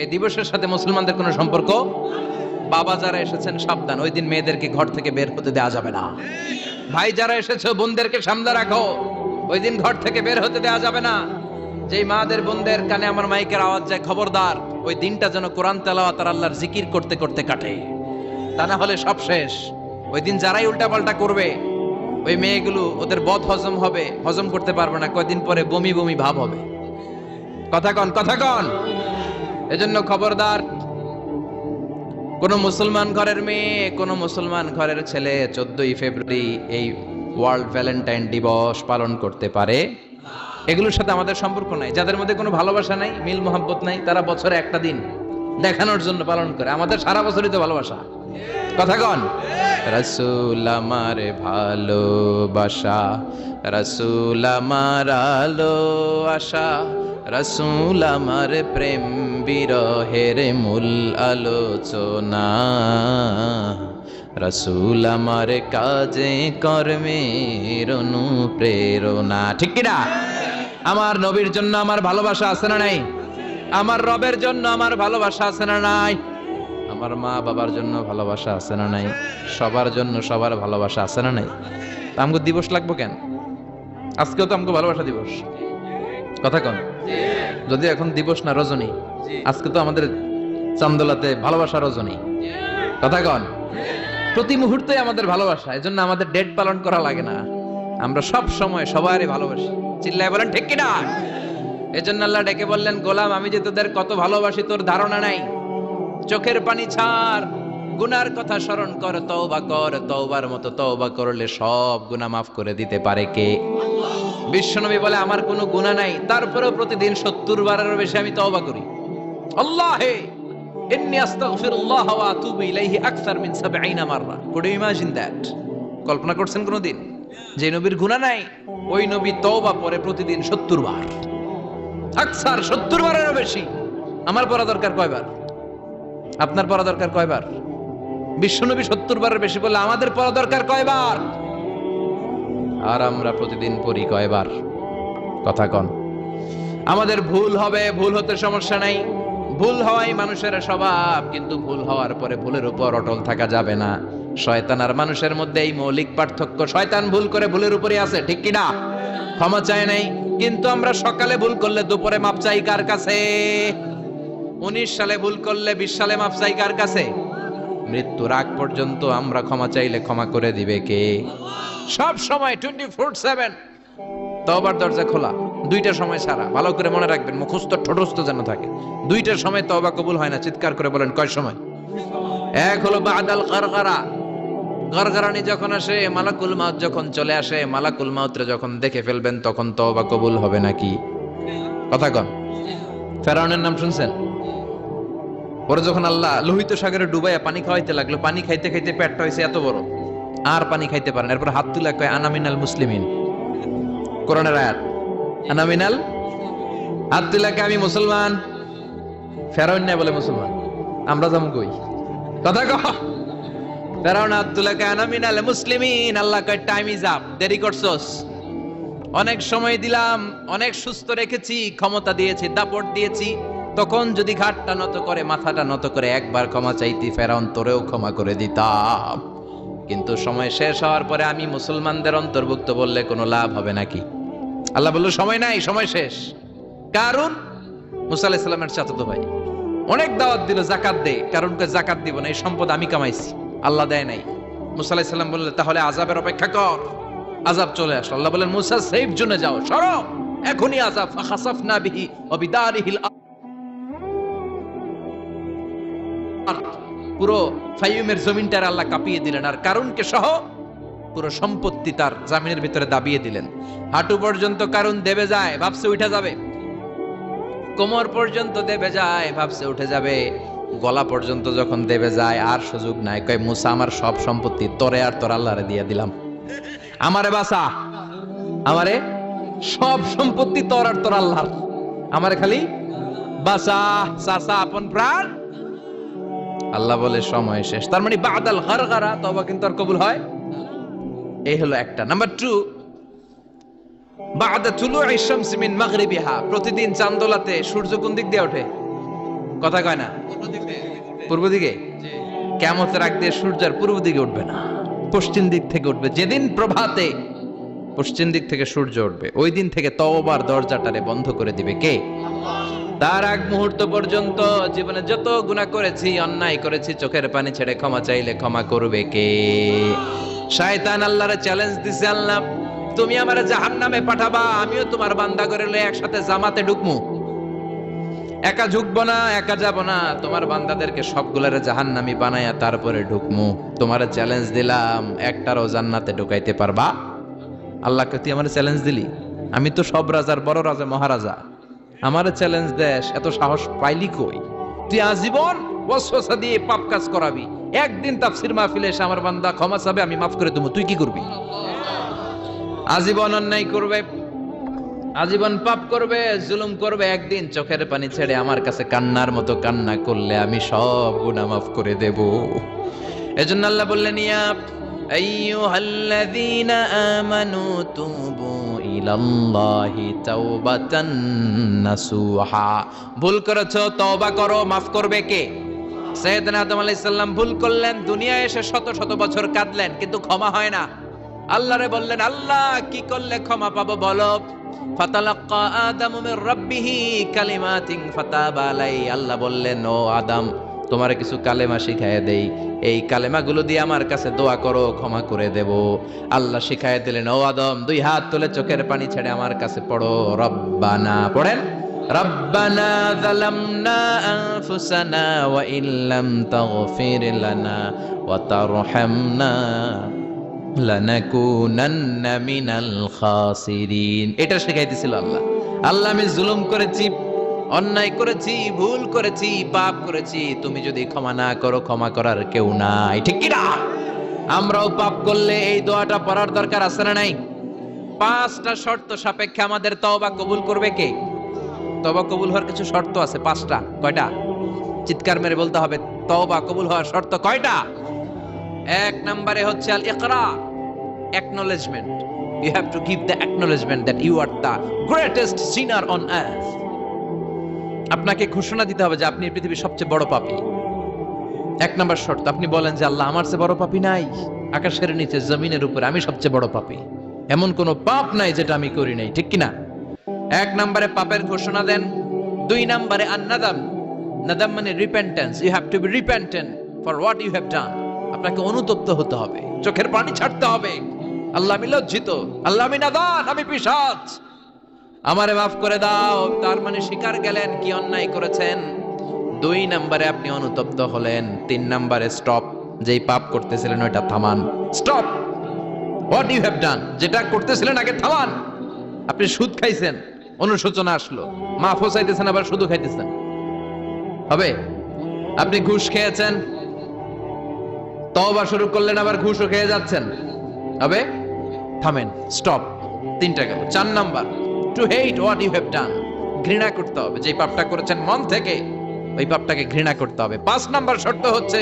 এই দিবসের সাথে মুসলমানদের কোনো সম্পর্ক? বাবা যারা এসেছেন সাবধান, ওই দিন মেয়েদেরকে ঘর থেকে বের হতে দেওয়া যাবে না। ভাই যারা এসেছে বোনদেরকে সামনে রাখো, ওই দিন ঘর থেকে বের হতে দেওয়া যাবে না। যেই মাদের বোনদের কানে আমার মাইকের আওয়াজ যায়, খবরদার, ওই দিনটা যেন কোরআন তেলাওয়াত আর আল্লাহর জিকির করতে করতে কাটে, তা না হলে সব শেষ। ওই দিন যারাই উল্টাপাল্টা করবে, ওই মেয়েগুলো ওদের বদ হজম হবে, হজম করতে পারবে না, কয়দিন পরে বমি বমি ভাব হবে। কথা কন, কথা কন। এজন্য খবরদার, কোন মুসলমান ঘরের মেয়ে, কোন মুসলমান ঘরের ছেলে 14ই ফেব্রুয়ারি এই ওয়ার্ল্ড ভ্যালেন্টাইন দিবস পালন করতে পারে। এগুলোর সাথে আমাদের সম্পর্ক নাই। যাদের মধ্যে কোনো ভালোবাসা নাই, মিল মোহাব্বত নাই, তারা বছরে একটা দিন দেখানোর জন্য পালন করে। আমাদের সারা বছরই তো ভালোবাসা। কথা কন। রাসূল আমার ভালোবাসা, রাসূল আমার আলো আশা, রাসূল আমার প্রেম বিরহের মূল আলোচনা, রাসূল আমার কাজে কর্মের অনুপ্রেরণা। ঠিক কিনা? আমার নবীর জন্য আমার ভালোবাসা আছে না নাই? আমার রবের জন্য আমার ভালোবাসা আছে না নাই? আমার মা বাবার জন্য ভালোবাসা আছে না নাই? সবার জন্য সবার ভালোবাসা আছে না নাই? আমগো দিবস লাগবো কেন? আজকেও তো আমগো ভালোবাসা দিবস। কথা কন। যদি এখন দিবস না রজনী, আজকে তো আমাদের চান্দোলাতে ভালোবাসা রজনী। কথা কন। প্রতি মুহূর্তে আমাদের ভালোবাসা, এজন্য আমাদের ডেট পালন করা লাগে না। আমরা সব সময় সবারই ভালোবাসি। চিল্লায় বলেন ঠিক কিনা? এজন্য আল্লাহ ডেকে বললেন, গোলাম আমি যে তোদের কত ভালোবাসি তোর ধারণা নাই। চোখের পানি ছাড়, গুনার কথা স্মরণ কর, তওবা কর। তওবার মতো তওবা করলে সব গুনাহ মাফ করে দিতে পারে কে? বিশ্বনবী বলে আমার কোনো গুনাহ নাই, তারপরেও প্রতিদিন 70 বারেরও বেশি আমি তওবা করি। আল্লাহে ইন্নী আস্তাগফিরুল্লাহ ওয়া আতুবু ইলাইহি আকসার মিন 70 মাররা। Could you imagine that? কল্পনা করছেন কোনদিন যে নবীর গুনাহ নাই ওই নবী তওবা পড়ে প্রতিদিন 70 বার, আকসার 70 বারেরও বেশি। আমার পড়া দরকার কয়বার? আপনার পড়া দরকার কয়বার? বিশ্বনবী 70 বারের বেশি বললে আমাদের পড়া দরকার কয়বার? আর আমরা প্রতিদিন পড়ি কয়বার? কথা কন। আমাদের ভুল হবে, ভুল হতে সমস্যা নাই, ভুল হওয়াই মানুষের স্বভাব, কিন্তু ভুল হওয়ার পরে ভুলের উপর অটল থাকা যাবে না। শয়তান আর মানুষের মধ্যে এই মৌলিক পার্থক্য। শয়তান ভুল করে ভুলের উপরই আছে, ঠিক কি না? ক্ষমা চায় নাই, কিন্তু আমরা সকালে ভুল করলে দুপুরে মাপ চাই কার কাছে? 19 সালে ভুল করলে 20 সালে মাপ চাই কার কাছে? মৃত্যুর আগ পর্যন্ত আমরা ক্ষমা চাইলে ক্ষমা করে দিবে কে? সব সময় 24/7 তওবার দরজা খোলা, দুইটা সময় ছাড়া। ভালো করে মনে রাখবেন, মুখস্থ ঠোঁটস্থ যেন থাকে। দুইটার সময় তওবা কবুল হয় না। চিৎকার করে বলেন কয় সময়? এক হলো বাদাল গারগারা, গারগারানি যখন আসে, মালাকুল মাউত যখন চলে আসে, মালাকুল মাউতরে যখন দেখে ফেলবেন তখন তওবা কবুল হবে নাকি? কথা কন। ফেরাউনের নাম শুনছেন? পরে যখন আল্লাহ লোহিত সাগরে ডুবাইয়া পানি খাওয়াইতে লাগলো, পানি খাইতে খাইতে পেটটা হয়েছে এত বড়, আর পানি খাইতে পারেন। এরপর হাত তুলে কয় আনা মিনাল মুসলিমিন। কোরআনের আয়াত, আনা মিনাল, হাত তুলে কয় আমি মুসলমান। ফেরাউন না বলে মুসলমান, আমরা যেমন কই। কথা কহ। ফেরাউন হাত তুলে কয় আনা মিনাল মুসলিমিন। আল্লাহ কয় টাইম ইজ আপ, দেরি করছস। অনেক সময় দিলাম, অনেক সুস্থ রেখেছি, ক্ষমতা দিয়েছি, দাপট দিয়েছি, তখন যদি ঘাটটা নত করে, মাথাটা নত করে একবার ক্ষমা চাইতি, ফেরাউন তোরেও ক্ষমা করে দিতাম। কিন্তু সময় শেষ হওয়ার পরে আমি মুসলমানদের অন্তর্ভুক্ত বললে কোনো লাভ হবে নাকি? আল্লাহ বলল সময় নাই, সময় শেষ। কারণ মুসা আলাইহিস সালামের চাচাতো ভাই অনেক দাওয়াত দিল, জাকাত দে। কারণ কে জাকাত দিব না, এই সম্পদ আমি কামাইছি, আল্লাহ দেয় নাই। মুসা আলাইহিস সালাম বললেন তাহলে আযাবের অপেক্ষা কর। আযাব চলে আসলো। আল্লাহ বললেন মুসা সেফ জোনে যাও, সরো, এখনই আযাব। ফাখাসাফনা বিহি ওয়া বিদারিহিল, পুরো ফাইয়ুমের জমিনটার আল্লাহ কাঁপিয়ে দিলেন, আর কারুনকে সহ পুরো সম্পত্তি তার জামিনের ভিতরে দাবিয়ে দিলেন। হাঁটু পর্যন্ত কারুন দেবে যায়, ভাবছে উঠে যাবে। কোমর পর্যন্ত দেবে যায়, ভাবছে উঠে যাবে। গলা পর্যন্ত যখন দেবে যায় আর সুযোগ নাই। কয় মুসা আমার সব সম্পত্তি তোরে আর তোর আল্লাহরে দিয়ে দিলাম, আমারে বাঁচা, আমারে সব সম্পত্তি তোর আর তোর আল্লাহর, আমারে খালি বাঁচা, চাচা আপন প্রাণ। আল্লাহ বলে সময় শেষ। তার মানে বাদাল গারগারা, তওবা কিন্তু আর কবুল হয়। এই হলো একটা। নাম্বার 2, বাদা তুলুই শামস মিন মাগরিবিহা। প্রতিদিন চাঁদোলাতে সূর্য কোন দিক দিয়ে ওঠে? কথা কয় না? পূর্ব দিকে। কিয়ামতের আগ দিয়ে সূর্য আর পূর্ব দিকে উঠবে না, পশ্চিম দিক থেকে উঠবে। যেদিন প্রভাতে পশ্চিম দিক থেকে সূর্য উঠবে, ওই দিন থেকে তওবার দরজাটারে বন্ধ করে দিবে কে? তার আগ মুহূর্ত পর্যন্ত জীবনে যত গুনাহ করেছি, অন্যায় করেছি, চোখের পানি ছেড়ে ক্ষমা চাইলে ক্ষমা করবে কে? শয়তান আল্লাহরে চ্যালেঞ্জ দিছে, আল্লাহ তুমি আমারে জাহান্নামে পাঠাবা, আমিও তোমার বান্দা করে লয়ে একসাথে জামাতে ঢুকমু। একা ঢুকবো না, একা যাব না, তোমার বান্দাদেরকে সবগুলারে জাহান্নামী বানায়া তারপরে ঢুকমু। তোমারে চ্যালেঞ্জ দিলাম, একটারও জান্নাতে ঢুকাইতে পারবা? আল্লাহকে তুই আমারে চ্যালেঞ্জ দিলি? আমি তো সব রাজার বড় রাজা, মহারাজা, আমারে চ্যালেঞ্জ দেশ, এত সাহস পাইলি কই? তুই আজীবন ওয়াসওয়াসা দিয়ে পাপ কাজ করাবি, একদিন তাফসীর মাহফিলে এসে আমার বান্দা ক্ষমা চাবে, আমি মাফ করে দেবো, তুই কি করবি? আজীবন অন্যায় করবে, আজীবন পাপ করবে, জুলুম করবে, একদিন চোখের পানি ছেড়ে আমার কাছে কান্নার মতো কান্না করলে আমি সব গুনাহ মাফ করে দেব। এজন্য আল্লাহ বললেন ইয়া আইয়ুহাল্লাযীনা আমানু তুবু ইলাল্লাহি তাওবাতান নাসুহা। ভুল করেছো, তওবা করো, মাফ করবে কে? সাইয়েদনা আদম আলাইহিস সালাম ভুল করলেন, দুনিয়ায় এসে শত শত বছর কাঁদলেন, কিন্তু ক্ষমা হয় না। আল্লাহরে বললেন আল্লাহ কি করলে ক্ষমা পাবো বলো? ফাতালাক্কা আদামু মির রাব্বিহি কালিমাতিন ফাতাবা আলাইহি। আল্লাহ বললেন ও আদম, তোমারে কিছু কালেমা শিখায় দেই, এই কালেমাগুলো দিয়ে আমার কাছে দোয়া করো, ক্ষমা করে দেব। আল্লাহ শিখায় দিলেন, ও আদম 2 হাত তুলে চোখের পানি ছেড়ে আমার কাছে পড়ো, রব্বানা, পড়েন, রব্বানা যালামনা আনফুসানা ওয়া ইল্লাম তাগফির লানা ওয়া তারহামনা লানাকুনান্না মিনাল খাসিরিন। এটা শেখাইতেছিল আল্লাহ। আল্লাহ, আমি জুলুম করেছি, অন্যায় করেছি, ভুল করেছি, পাপ করেছি, তুমি যদি ক্ষমা না করো ক্ষমা করার কেউ নাই, ঠিক কি না? আমরাও পাপ করলে এই দোয়াটা পড়ার দরকার আছে না নাই? 5টা শর্ত সাপেক্ষে আমাদের তওবা কবুল করবে কে? তওবা কবুল হওয়ার কিছু শর্ত আছে 5টা। কয়টা? চিৎকার মেরে বলতে হবে, তওবা কবুল হওয়ার শর্ত কয়টা? 1 নম্বরে হচ্ছে আল ইকরার, acknowledgement. You have to give the acknowledgement that you are the greatest sinner on earth. আপনাকে ঘোষণা দিতে হবে যে আপনি পৃথিবীর সবচেয়ে বড় পাপী। 1 নম্বর শর্ত, আপনি বলেন যে আল্লাহ, আমার চেয়ে বড় পাপী নাই, আকাশের নিচে জমিনের উপরে আমি সবচেয়ে বড় পাপী, এমন কোন পাপ নাই যেটা আমি করি নাই, ঠিক কিনা? 1 নম্বরে পাপের ঘোষণা দেন। 2 নম্বরে আন-নাদাম, নাদাম মানে repentance. You have to be repentant for what you have done. আপনাকে অনুতপ্ত হতে হবে, চোখের পানি ছাড়তে হবে। আল্লাহ, আমি লজ্জিত, আল্লাহ আমি নাদান, আমি পিশাচ, আমারে মাফ করে দাও। তার মানে স্বীকার গেলেন কি অন্যায় করেছেন। 2 নম্বরে আপনি অনুতপ্ত হলেন। 3 নম্বরে স্টপ, যেই পাপ করতেছিলেন ওইটা থামান। Stop what you have done, যেটা করতেছিলেন আগে থামান। আপনি সুদ খাইছেন, অনুশোচনা আসলো, মাফও চাইতেছেন, আবার সুদও খাইতেছেন, হবে? আপনি ঘুষ খেয়েছেন, তওবা শুরু করলেন, আবার ঘুষও খেয়ে যাচ্ছেন, হবে? থামেন, স্টপ। 3টা গেল। 4 number, to hate what you have done, ঘৃণা করতে হবে, যে পাপটা করেছেন মন থেকে ওই পাপটাকে ঘৃণা করতে হবে। 5 নাম্বার শর্ত হচ্ছে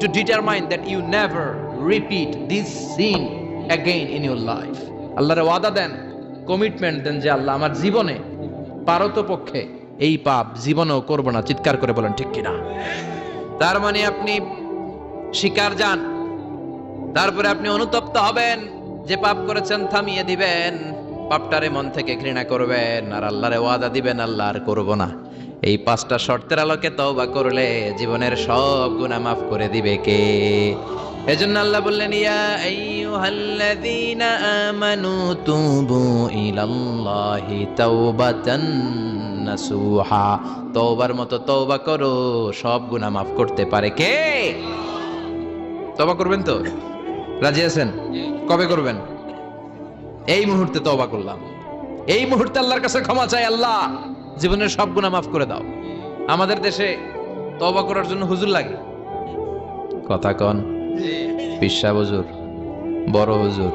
to determine that you never repeat this sin again in your life. আল্লাহর ওয়াদা দেন, কমিটমেন্ট দেন যে আল্লাহ, আমার জীবনে পারতপক্ষে এই পাপ জীবনেও করব না। চিৎকার করে বলেন ঠিক কিনা? তার মানে আপনি স্বীকার যান, তারপরে আপনি অনুতপ্ত হবেন, যে পাপ করেছেন থামিয়ে দিবেন, পাপটারে মন থেকে ঘৃণা করবেন, আর আল্লাহরে ওয়াদা দিবেন আল্লাহ আর করব না। এই 5টা শর্তের আলোকে তওবা করলে জীবনের সব গুনাহ মাফ করে দিবে কে? এজন্য আল্লাহ বললেন, ইয়া আইয়ুহাল্লাযীনা আমানু তুবু ইলাল্লাহি তাওবাতান নাসুহা। তওবার মতো তওবা করো, সব গুনাহ মাফ করতে পারে কে? তওবা করবেন তো? রাজি আছেন? কবে করবেন? এই মুহূর্তে তওবা করলাম, এই মুহূর্তে আল্লাহর কাছে ক্ষমা চাই, আল্লাহ জীবনের সব গুনাহ মাফ করে দাও। আমাদের দেশে তওবা করার জন্য হুজুর লাগে, কথা কন? পীর সাহেব হুজুর, বড় হুজুর,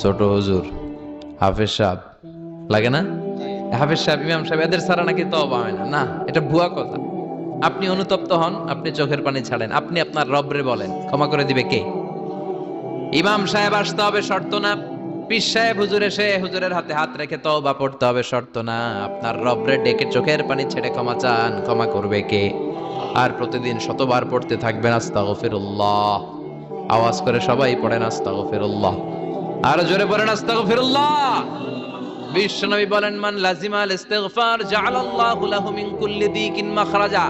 ছোট হুজুর, হাফেজ সাহেব লাগে না? হাফেজ সাহেব, ইমাম সাহেব, এদের ছাড়া নাকি তওবা হয় না। না, এটা ভুয়া কথা। আপনি অনুতপ্ত হন, আপনি চোখের পানি ছাড়েন, আপনি আপনার রবরে বলেন, ক্ষমা করে দিবে কে? ইমাম সাহেব আসতে হবে শর্ত না, পীর সাহেব হুজুর এসে হুজুরের হাতে হাত রেখে তওবা পড়তে হবে শর্ত না। আপনার রবরে ডেকে চোখের পানি ছেড়ে ক্ষমা চান, ক্ষমা করবে কে? আর প্রতিদিন শতবার পড়তে থাকবেন আস্তাগফিরুল্লাহ। আওয়াজ করে সবাই পড়েন আস্তাগফিরুল্লাহ, আর জোরে পড়েন আস্তাগফিরুল্লাহ। বিশ্বনবী বলেন, মান লাজিমাল ইস্তিগফার জাআলাল্লাহু লাহু মিন কুল্লি দিকিন মাখরাজা।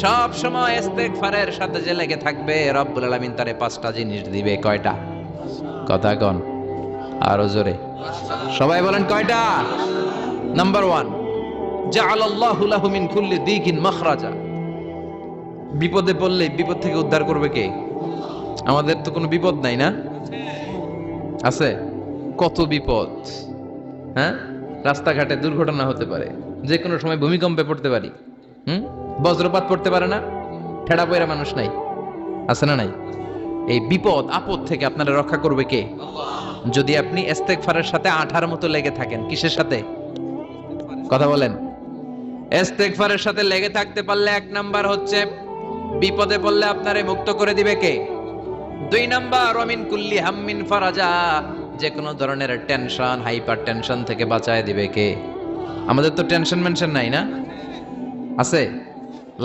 সব সময় ইস্তেগফারের সাথে যে লেগে থাকবে, রব্বুল আলামিন তারে 5টা জিনিস দিবে। কয়টা? কথা কন আরো জোরে, সবাই বলেন কয়টা? নাম্বার 1, জাআলাল্লাহু লাহু মিন কুল্লি দিকিন মাখরাজা। বিপদে পড়লে বিপদ থেকে উদ্ধার করবে কে? আমাদের তো কোনো বিপদ নাই, না আছে? কত বিপদ, হ্যাঁ? রাস্তাঘাটে দুর্ঘটনা হতে পারে, যে কোনো সময় ভূমিকম্পে পড়তে পারি, বজ্রপাত পড়তে পারে না, ঠেড়া পয়রা মানুষ নাই, আছে না নাই? এই বিপদ আপদ থেকে আপনারা রক্ষা করবে কে? যদি আপনি ইস্তেগফারের সাথে আঠার মতো লেগে থাকেন। কিসের সাথে? কথা বলেন। ইস্তেগফারের সাথে লেগে থাকতে পারলে 1 নাম্বার হচ্ছে বিপদে পড়লে আপনারে মুক্ত করে দিবে কে? 2 নাম্বার, ওয়ামিন কুল্লি হাম্মিন ফারাজা, যে কোনো ধরনের টেনশন, হাইপার টেনশন থেকে বাঁচায় দিবে কে? আমাদের তো টেনশন মেনশন নাই, না আছে?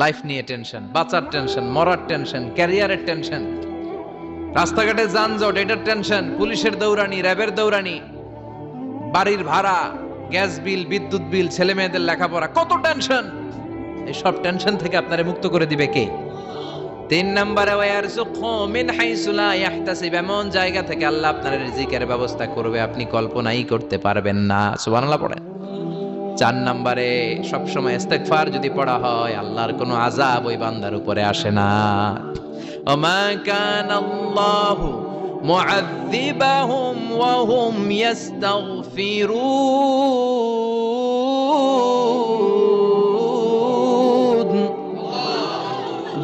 লাইফ নিয়ে টেনশন, বাঁচার টেনশন, মরার টেনশন, ক্যারিয়ারের টেনশন, রাস্তাঘাটে যানজট, এটার টেনশন, পুলিশের দৌড়ানি, র্যাবের দৌড়ানি, বাড়ির ভাড়া, গ্যাস বিল, বিদ্যুৎ বিল, ছেলে মেয়েদের লেখাপড়া, কত টেনশন। এই সব টেনশন থেকে আপনারে মুক্ত করে দিবে কে? 3 নম্বরে, ওয়ারযুকহু মিন হাইসু লা ইয়াহতাসিব, এমন জায়গা থেকে আল্লাহ আপনার রিজিকের ব্যবস্থা করবে আপনি কল্পনাই করতে পারবেন না। সুবহানাল্লাহ পড়েন। 4 নম্বরে, সবসময় ইস্তেগফার যদি পড়া হয়, আল্লাহর কোনো আযাব ওই বান্দার উপরে আসে না। ওমা কানাল্লাহু মুআযযিবাহুম ওয়া হুম ইস্তাগফিরুন।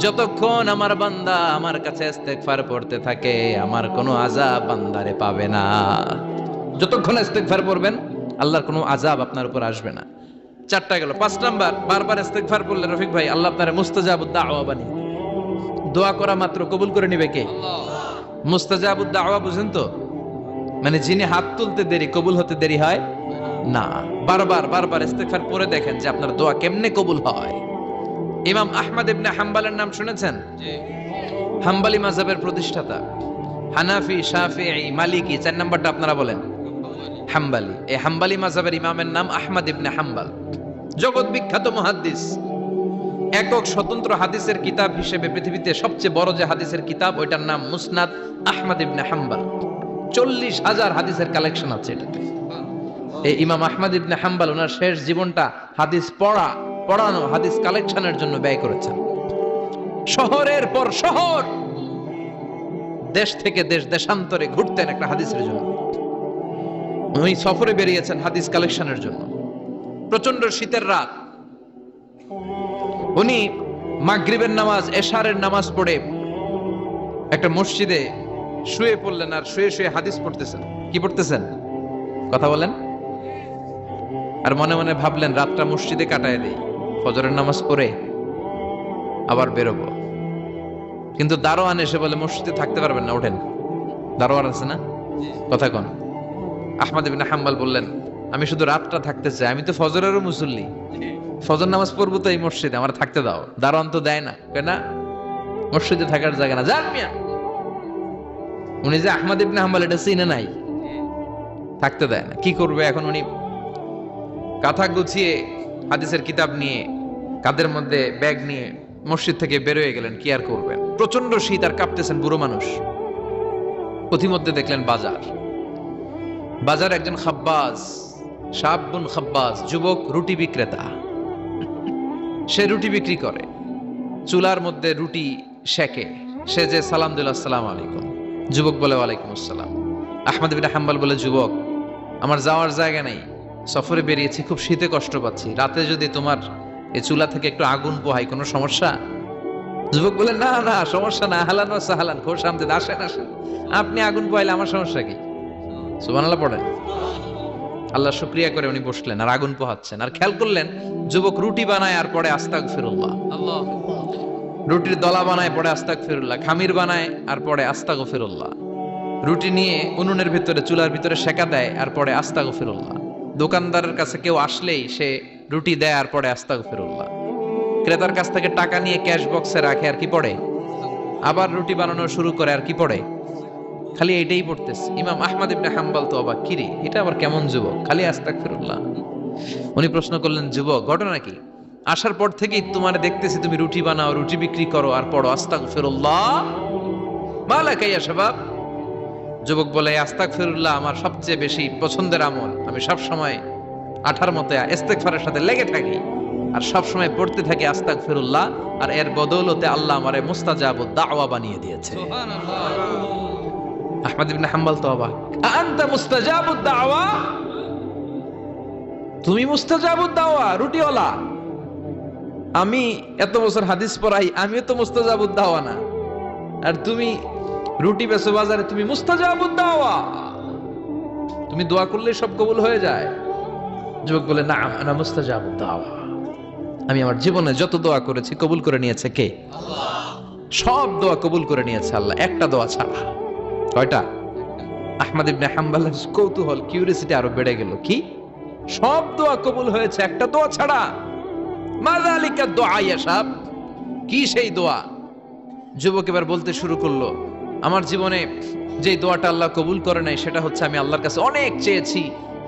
যতক্ষণ আমার বান্দা আমার কাছে ইস্তেগফার পড়তে থাকে, আমার কোনো আযাব বান্দারে পাবে না। যতক্ষণ ইস্তেগফার পড়বেন, আল্লাহর কোনো আযাব আপনার উপর আসবে না। চারটা গেল। 5 নাম্বার, বারবার ইস্তেগফার পড়লে রফিক ভাই আল্লাহ আপনারে মুস্তাজাবুদ দাওয়া বানিয়ে, দোয়া করা মাত্র কবুল করে নেবে কে? মুস্তাজাবুদ দাওয়া বুঝেন তো? মানে যিনি হাত তুলতে দেরি, কবুল হতে দেরি হয় না। বারবার বারবার ইস্তেগফার পড়ে দেখেন যে আপনার দোয়া কেমনে কবুল হয়। ইমাম আহমদ ইবনে হাম্বলের নাম শুনেছেন? হাম্বলি মাযহাবের প্রতিষ্ঠাতা। হানাফি, শাফিঈ, মালিকি, 4 নাম্বারটা আপনারা বলেন। হাম্বলি। এই হাম্বলি মাযহাবের ইমামের নাম আহমদ ইবনে হাম্বল। জগৎ বিখ্যাত মুহাদ্দিস। একক স্বতন্ত্র হাদিসের কিতাব হিসেবে পৃথিবীতে সবচেয়ে বড় যে হাদিসের কিতাব, ওইটার নাম মুসনাদ আহমদ ইবনে হাম্বল। 40,000 হাদিসের কালেকশন আছে এটাতে। এই ইমাম আহমদ ইবনে হাম্বল ওনার শেষ জীবনটা হাদিস পড়ানো, হাদিস কালেকশনের জন্য ব্যয় করেছেন। শহরের পর শহর, দেশ থেকে দেশ, দেশান্তরে ঘুরতেন একটা হাদিসের জন্য। উনি সফরে বেরিয়েছেন হাদিস কালেকশনের জন্য। প্রচন্ড শীতের রাত, উনি মাগরিবের নামাজ, এশারের নামাজ পড়ে একটা মসজিদে শুয়ে পড়লেন, আর শুয়ে শুয়ে হাদিস পড়তেছেন। কি পড়তেছেন? কথা বলেন। আর মনে মনে ভাবলেন রাতটা মসজিদে কাটায় দেই, ফজরের নামাজ পড়ে আবার বেরোবো। কিন্তু দারোয়ান এসে বলে মসজিদে থাকতে পারবেন না, ওঠেন। দারোয়ান আছে না? কথা কন। আহমদ ইবনে হাম্বল বললেন, আমি শুধু রাতটা থাকতে চাই, আমি তো ফজরেরও মুসল্লি, ফজর নামাজ পড়বো তো এই মসজিদে, আমার থাকতে দাও। দারোয়ান তো দেয় না, কেন? মসজিদে থাকার জায়গা না, যান মিয়া। উনি যে আহমদ ইবনে হাম্বল এটা চিনে নাই, থাকতে দেয় না। কি করবে এখন? উনি কাঁথা গুছিয়ে হাদিসের কিতাব নিয়ে, কাঁধের মধ্যে ব্যাগ নিয়ে মসজিদ থেকে বেরোয় গেলেন। কি আর করবেন, প্রচন্ড শীত, আর কাঁপতেছেন, বুড়ো মানুষ। পথিমধ্যে দেখলেন বাজার একজন খাব্বাজ, শাবুন খাব্বাজ, যুবক রুটি বিক্রেতা। সে রুটি বিক্রি করে, চুলার মধ্যে রুটি সেকে। সে যে সালাম দিল, আসসালামু আলাইকুম। যুবক বলে, ওয়ালাইকুম আসসালাম। আহমদ ইবনে হাম্বল বলে, যুবক আমার যাওয়ার জায়গা নেই, সফরে বেরিয়েছি, খুব শীতে কষ্ট পাচ্ছি, রাতে যদি তোমার এই চুলা থেকে একটু আগুন পোহাই, কোনো সমস্যা? যুবক বলে, না না সমস্যা না, আহলান ওয়া সাহলান, খোশ আমদেদ, আসেন আসেন, আপনি আগুন পোহাইলে আমার সমস্যা কি? সুবহানাল্লাহ পড়েন। আল্লাহ শুকরিয়া করে উনি বসলেন আর আগুন পোহাচ্ছেন। আর খেয়াল করলেন যুবক রুটি বানায় আর পরে আস্তাগফিরুল্লাহ। রুটির দলা বানায় পরে আস্তাগফিরুল্লাহ, খামির বানায় আর পরে আস্তাগফিরুল্লাহ। রুটি নিয়ে উনুনের ভিতরে, চুলার ভিতরে সেকা দেয় আর পরে আস্তাগফিরুল্লাহ। দোকানদারের কাছে কেউ আসলেই সে রুটি দেয় আর পরে আস্তাগফিরুল্লাহ। ক্রেতার কাছ থেকে টাকা নিয়ে ক্যাশ বক্সে রাখে আর কি পড়ে? আবার রুটি বানানো শুরু করে আর কি পড়ে? খালি এটাই পড়তেছে। ইমাম আহমদ ইবনে হাম্বল তো অবাক, কিরে এটা আবার কেমন যুবক, খালি আস্তাগফিরুল্লাহ। উনি প্রশ্ন করলেন, যুবক ঘটনা কি? আসার পর থেকেই তোমার দেখতেছি তুমি রুটি বানাও, রুটি বিক্রি করো আর পড়ো আস্তাগফিরুল্লাহ, মালাকা ইয়া শাবাব। যুবক বলে, আস্তাগফিরুল্লাহ আমার সবচেয়ে বেশি পছন্দের আমল, আমি সব সময় আঠার মতো ইস্তেগফারের সাথে লেগে থাকি আর সব সময় পড়তে থাকি আস্তাগফিরুল্লাহ, আর এর বদৌলতে আল্লাহ আমারে মুস্তাজাবুদ দাওয়া বানিয়ে দিয়েছে। সুবহানাল্লাহ। আহমদ ইবনে হাম্বল তো অবাক, আনতা মুস্তাজাবুদ দাওয়া, তুমি মুস্তাজাবুদ দাওয়া, রুটিওয়ালা। আমি এত বছর হাদিস পড়াই, আমিও তো মুস্তাজাবুদ দাওয়া না, আর তুমি রুটি বেচো বাজারে, তুমি মুস্তাজাবুদ দাওয়া, তুমি দোয়া করলে সব কবুল হয়ে যায়। যুবক বলে, না আনা মুস্তাজাবুদ দাওয়া, আমি আমার জীবনে যত দোয়া করেছি কবুল করে নিয়েছে কে? আল্লাহ। সব দোয়া কবুল করে নিয়েছে আল্লাহ, একটা দোয়া ছাড়া। কয়টা? আহমদ ইবনে হাম্বলের কৌতূহল, কিউরিওসিটি আরো বেড়ে গেল। কি? সব দোয়া কবুল হয়েছে, একটা দোয়া ছাড়া। মাযালিকা দোয়া ইয়া শাব, কি সেই দোয়া? যুবক এবার বলতে শুরু করলো, আমার জীবনে যে দোয়াটা আল্লাহ কবুল করে নাই সেটা হচ্ছে, আমি আল্লাহর কাছে অনেক চেয়েছি,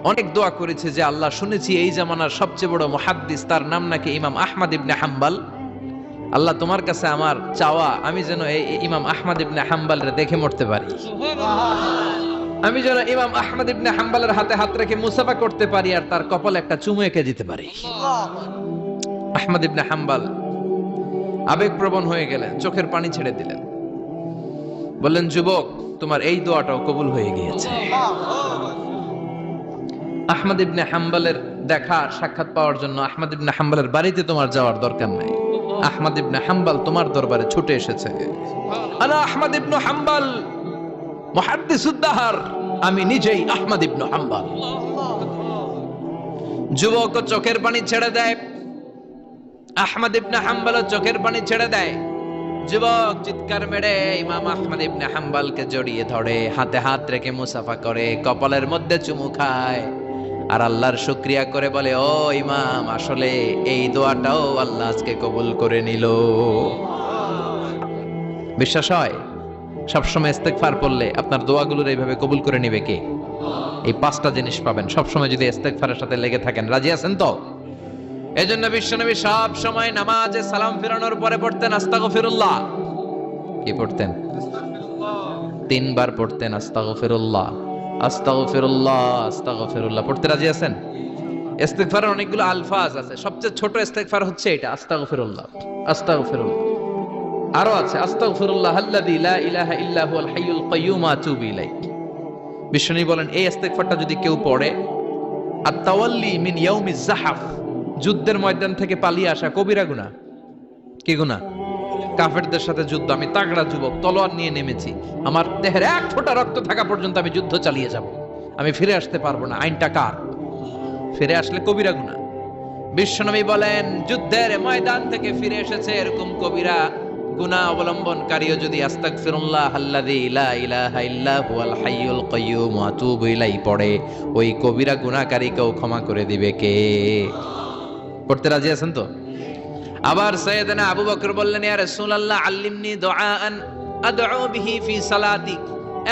অনেক দোয়া করেছে যে আল্লাহ, শুনেছি এই জামানার সবচেয়ে বড় মুহাদ্দিস, তার নাম নাকি ইমাম আহমদ ইবনে হাম্বল। আল্লাহ তোমার কাছে আমার চাওয়া, আমি যেন এই ইমাম আহমদ ইবনে হাম্বলের দেখে মরতে পারি, আমি যেন ইমাম আহমদ ইবনে হাম্বলের হাতে হাত রেখে মুসাফা করতে পারি আর তার কপালে একটা চুমু এঁকে দিতে পারি। আহমদ ইবনে হাম্বল আবেগপ্রবণ হয়ে গেলেন, চোখের পানি ছেড়ে দিলেন, বললেন, যুবক তোমার এই দোয়াটাও কবুল হয়ে গিয়েছে। আহমদ ইবনে হাম্বলের দেখা সাক্ষাৎ পাওয়ার জন্য আহমদ ইবনে হাম্বলের বাড়িতে তোমার যাওয়ার দরকার নাই। আহমদ ইবনে হাম্বল তোমার দরবারে ছুটে এসেছে। আনা আহমদ ইবনে হাম্বল মুহাদ্দিসুদ দাহর, আমি নিজেই আহমদ ইবনে হাম্বল। যুবক চোখের পানি ছেড়ে দেয়, আহমদ ইবনে হাম্বল চোখের পানি ছেড়ে দেয়। যুবক চিৎকার মেরে ইমাম আহমদ ইবনে হাম্বলকে জড়িয়ে ধরে, হাতে হাত রেখে মুসাফা করে, কপালের মধ্যে চুমু খায় আর আল্লাহর শুকরিয়া করে বলে, ও ইমাম, আসলে এই দোয়াটাও আল্লাহ আজকে কবুল করে নিল। বিশ্বাস হয় সবসময় ইস্তেগফার পড়লে আপনার দোয়াগুলোর এইভাবে কবুল করে নিবে কে? এই 5টা জিনিস পাবেন সবসময় যদি ইস্তেগফারের সাথে লেগে থাকেন। রাজি আছেন তো? এজন্য বিশ্বনবী সব সময় নামাজে সালাম ফিরানোর পরে পড়তেন আস্তাগফিরুল্লাহ। কি পড়তেন? 3 বার পড়তেন আস্তাগফিরুল্লাহ, আস্তাগফিরুল্লাহ, আস্তাগফিরুল্লাহ। পড়তে রাজি আছেন? ইস্তেগফারের অনেকগুলো আলফাজ আছে, সবচেয়ে ছোট ইস্তেগফার হচ্ছে এটা, আস্তাগফিরুল্লাহ, আস্তাগফিরুল্লাহ। আরো আছে আস্তাগফিরুল্লাহ আল্লাযী লা ইলাহা ইল্লা হুয়াল হাইয়ুল কাইয়্যুম আতুবু ইলাইহি। বিশ্বনবী বলেন এই ইস্তেগফারটা যদি কেউ পড়ে, আত-তাওয়াল্লি মিন ইয়াউমিজ যাহাফ, যুদ্ধের ময়দান থেকে পালিয়ে আসা কবিরা গুনাহ। কি গুনাহ? কাফেরদের সাথে যুদ্ধ, আমি তাগড়া যুবক, তলোয়ার নিয়ে নেমেছি, আমার দেহের এক ফোঁটা রক্ত থাকা পর্যন্ত আমি যুদ্ধ চালিয়ে যাব, আমি ফিরে আসতে পারবো না, আইনটা কার? ফিরে আসলে কবিরা গুনাহ। বিশ্বনবী বলেন যুদ্ধের ময়দান থেকে ফিরে এসেছে এরকম কবিরা গুনাহ অবলম্বনকারীও যদি আস্তাগফিরুল্লাহ আল্লাযী লা ইলাহা ইল্লা হুয়াল হাইয়ুল কাইয়্যুম আতুবু ইলাইহি পড়ে, ওই কবিরা গুনাহকারীকেও ক্ষমা করে দিবে কে? পড়তে রাজি আছেন তো? আবার সাইয়েদনা আবু বকর বললেন, ইয়া রাসূলুল্লাহ আল্লিমনি দুআআন আদউ বিহি ফি সালাতি,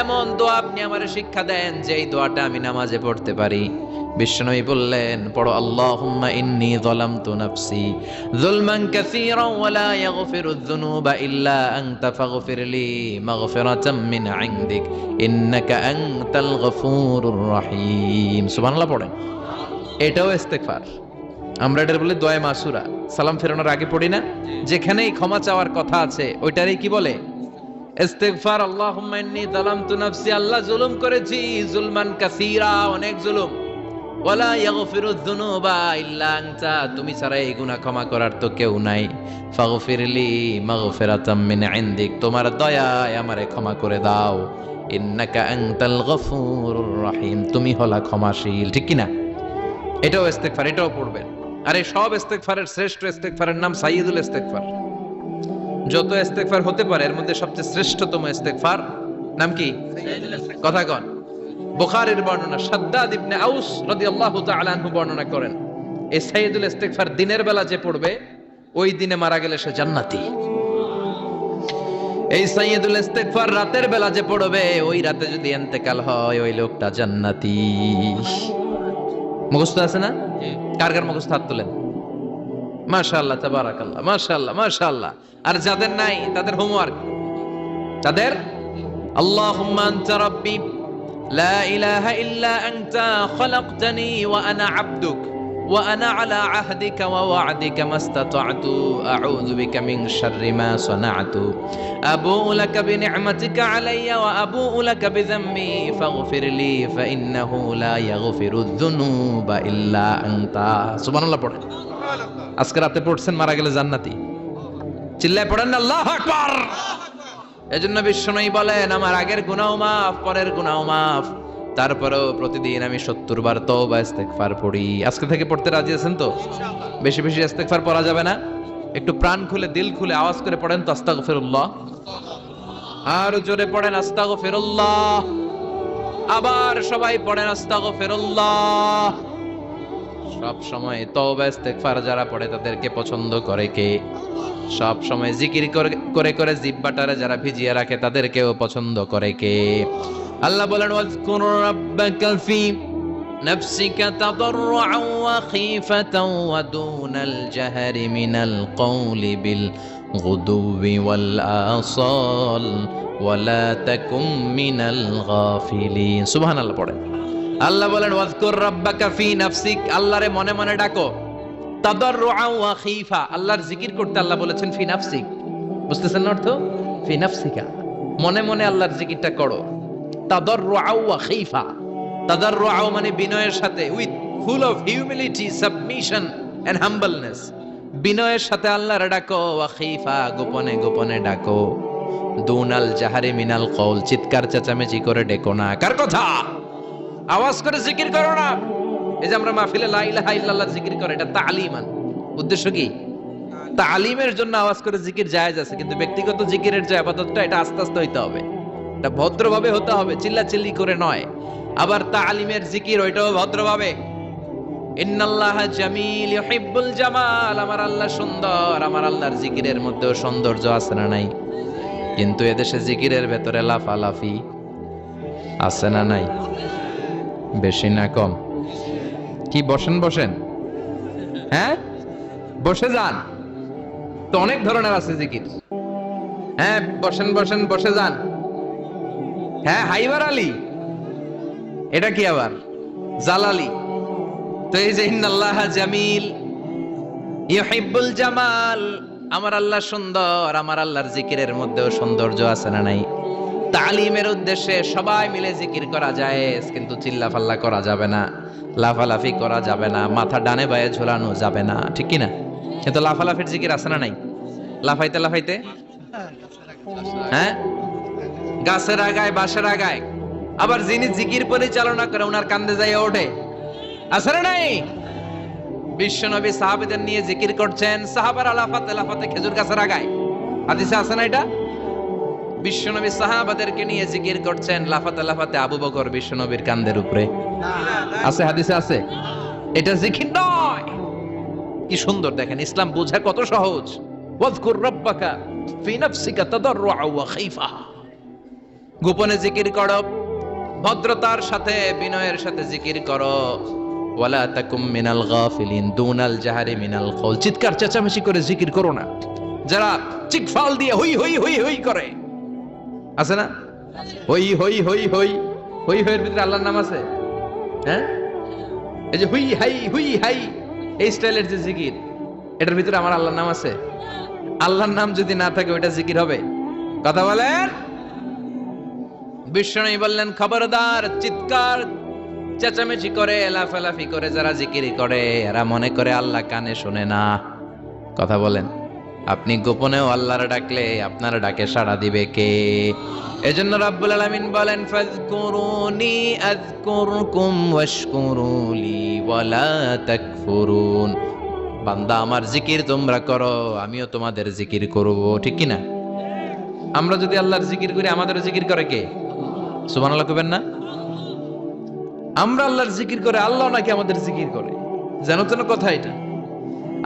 এমন দোয়া আপনি আমারে শিক্ষা দেন যে এই দোয়াটা আমি নামাজে পড়তে পারি। বিশ্বনবী বললেন, পড়ো আল্লাহুম্মা ইন্নী যালামতু নাফসি যুলমান কাসীরান ওয়া লা ইয়াগফিরুয যুনুবা ইল্লা আনতা ফাগফিরলি মাগফিরাতাম মিন ইনদিক ইন্নাকা আনতাল গফুরুর রহিম। সুবহানাল্লাহ পড়েন। এটাও ইস্তেগফার। আমরা এটার বলে দোয়া মাসুরা, সালাম ফেরানোর আগে পড়ি না? যেখানেই ক্ষমা চাওয়ার কথা আছে ওইটারই কি বলে? ইস্তেগফার। আল্লাহুম্মা ইন্নী যালামতু নাফসি, আল্লাহ জুলুম করেছি, যুলমান কাসীরা, অনেক জুলুম, ওয়ালা ইয়াগফিরুয যুনুবা ইল্লা আনতা, তুমি ছাড়া এই গুনাহ ক্ষমা করার তো কেউ নাই, ফাগফিরলি মাগফিরাতাম মিন ইনদিক, তোমার দয়ায় আমারে ক্ষমা করে দাও, ইন্নাকা আনতাল গফুরুর রহিম, তুমি হলা ক্ষমাশীল। ঠিক কি না? এটাও ইস্তেগফার, এটাও পড়বেন। আর এই সব ইস্তেগফারের শ্রেষ্ঠ ইস্তেগফারের নাম সাইয়্যিদুল ইস্তেগফার। যত ইস্তেগফার হতে পারে এর মধ্যে সবচেয়ে শ্রেষ্ঠতম ইস্তেগফার নাম কি? কথা কন। বুখারীর বর্ণনা, শাদ্দাদ ইবনে আউস রাদিয়াল্লাহু তাআলা আনহু বর্ণনা করেন, এই সাইয়্যিদুল ইস্তেগফার দিনের বেলা যে পড়বে ওই দিনে মারা গেলে সে জান্নাতি। এই সাইয়্যিদুল ইস্তেগফার রাতের বেলা যে পড়বে ওই রাতে যদি ইন্তেকাল হয় ওই লোকটা জান্নাতি। মুখস্থ আছে না? কার কার মুখস্থ হাত তোলেন? মাশাআল্লাহ, তাবারাকাল্লাহ, মাশাআল্লাহ, মাশাআল্লাহ। আর যাদের নাই তাদের হোমওয়ার্ক, তাদের আল্লাহুম্মা আনতা রাব্বি লা ইলাহা ইল্লা আনতা খালাকতানি ওয়া আনা আবদুক ওয়া আনা আলা আহদিকা ওয়া ওয়া'দিকা মাস্তাতা'তু আউযু বিকা মিন শাররি মা সানা'তু আবু'ু লাকা বিনি'মাতিকা আলাইয়া ওয়া আবু'ু লাকা বিযামবি ফাগফিরলি ফাইন্নাহু লা ইয়াগফিরুয যুনুবা ইল্লা আনতা। সুবহানাল্লাহ পড়েন। আজকে রাতে পড়ছেন, মারা গেলে জান্নাতি। চিল্লায় পড়েন আল্লাহু আকবার। এজন্য বিশ্বনবী বলেন আমার আগের গুনাহ মাফ, পরের গুনাহ মাফ, তারপরেও প্রতিদিন আমি 70 বার তওবা ইস্তেগফার পড়ি। আজকে থেকে পড়তে রাজি আছেন তো? বেশি বেশি ইস্তেগফার পড়া যাবে না? একটু প্রাণ খুলে দিল খুলে আওয়াজ করে পড়েন তো আস্তাগফিরুল্লাহ। আর জোরে পড়েন আস্তাগফিরুল্লাহ। আবার সবাই পড়েন আস্তাগফিরুল্লাহ। সব সময় তওবা ইস্তেগফার যারা পড়ে তাদেরকে পছন্দ করে কে? সব সময় জিকির করে করে জিহ্বাটারে যারা ভিজিয়ে রাখে তাদেরকেও পছন্দ করে কে? আল্লাহ বলেন ওয়াজকুর রাব্বাকা ফি নাফসিকা তাদাররুআন ওয়া খীফাতান ওয়া দুনাল জাহরি মিনাল কওলি বিল গুদুবি ওয়াল আসাল ওয়া লা তাকুম মিনাল গাফিলিন। সুবহানাল্লাহ পড়েন। আল্লাহ বলেন ওয়াজকুর রাব্বাকা ফি নাফসিক, আল্লাহরে মনে মনে ডাকো, তাদাররুআন ওয়া খীফা, আল্লাহর জিকির করতে আল্লাহ বলেছেন ফি নাফসিক। বুঝতেছেন না অর্থ? ফি নাফসিকা, মনে মনে আল্লাহর জিকিরটা করো। তাদাররুআ ওয়া খাইফা। তাদাররুআ মানে বিনয়ের সাথে, with full of humility, submission and humbleness. বিনয়ের সাথে আল্লাহর ডাকো, ওয়া খাইফা গোপনে গোপনে ডাকো। দুনাল জাহারি মিনাল কওল, চিৎকার চেঁচামেচি করে ডেকো না। কার কথা? আওয়াজ করে জিকির করো না। এই যে আমরা মাহফিলে লা ইলাহা ইল্লাল্লাহ জিকির করে, এটা তালিমান। উদ্দেশ্য কি? তালিমের জন্য আওয়াজ করে জিকির জায়েজ আছে, কিন্তু ব্যক্তিগত জিকিরের যে ইবাদতটা, এটা আস্তে আস্তে হইতে হবে, এটা ভদ্রভাবে হতে হবে, চিল্লাচিল্লি করে নয়। আবার তালিমের জিকির ওইটাও ভদ্রভাবে। ইন্নাল্লাহা জামিল ইউহিব্বুল জামাল, আমার আল্লাহ সুন্দর, আমার আল্লাহর জিকিরের মধ্যেও সৌন্দর্য আছে না নাই? কিন্তু এদেশে জিকিরের ভেতরে লাফালাফি আছে না নাই? বেশি না কম? কি বসেন বসেন, হ্যাঁ বসে যান তো, অনেক ধরনের আছে জিকির। হ্যাঁ বসেন বসেন, বসে যান। হ্যাঁ হাইবার আলী, এটা কি আবার জালালি? তো এই যে ইন্নাল্লাহা জামিল ইউহিব্বুল জামাল, আমার আল্লাহ সুন্দর, আমার আল্লাহর জিকিরের মধ্যেও সৌন্দর্য আছে না নাই? তালিমের উদ্দেশ্যে সবাই মিলে জিকির করা যায়, কিন্তু চিল্লাফাল্লা করা যাবে না, লাফালাফি করা যাবে না, মাথা ডানে বায়ে ঝোলানো যাবে না, ঠিক কি না? কিন্তু লাফালাফির জিকির আছে না নাই? লাফাইতে লাফাইতে, হ্যাঁ গাছের আগায় বাঁশের আগায়। আবার যিনি জিকির পরিচালনা করে ওনার কান্দে যায় ওঠে, আছে না নাই? বিশ্বনবী সাহাবীদের নিয়ে জিকির করছেন, সাহাবারা লাফাতে লাফাতে খেজুর গাছের আগায়। হাদিসে আছে না এটা? বিশ্বনবী সাহাবাদেরকে নিয়ে জিকির করছেন, লাফাতে লাফাতে আবু বকর বিশ্বনবীর কান্দের উপরে। আছে, হাদিসে আছে। এটা জিকির নয়। কি সুন্দর দেখেন, ইসলাম বোঝা কত সহজ। ওয়াজকুর রাব্বাকা ফি নাফসিকা তাদাররুআ ওয়া খাইফা, গোপনে জিকির করো, ভদ্রতার সাথে বিনয়ের সাথে জিকির করো। ওয়ালা তাকুম মিনাল গাফিলিন, দুনাল জাহারি মিনাল কওল, চিৎকার চেঁচামেচি করে জিকির করো না। যারা চিকফাল দিয়ে হই হই হই হই করে, আছে না? হই হই হই হই হই হইয়ের ভিতরে আল্লাহর নাম আছে? হ্যাঁ, এই যে হুই হাই হুই হাই, এই স্টাইলের যে জিকির, এটার ভিতরে আমার আল্লাহর নাম আছে? আল্লাহর নাম যদি না থাকে ওইটা জিকির হবে? কথা বলেন। বিষ্ণু বললেন, খবরদার, চিৎকার চেঁচামেচি করে লাফালাফি করে যারা জিকির করে, এরা মনে করে আল্লাহ কানে শোনে না। কথা বলেন। আপনি গোপনেও আল্লাহর ডাকলে আপনার ডাকে সাড়া দিবে কে? এজন্য রাব্বুল আলামিন বলেন, ফাযকুরুনি আযকুরকুম ওয়াশকুরুলি ওয়ালা তাকফুরুন। বান্দা আমার জিকির তোমরা করো, আমিও তোমাদের জিকির করব, ঠিক কি না? আমরা যদি আল্লাহর জিকির করি, আমাদের জিকির করে কে? সুবহানাল্লাহ কইবেন না? আমরা আল্লাহর জিকির করে, আল্লাহ নাকি আমাদের জিকির করে, জানো তো না কথা এটা?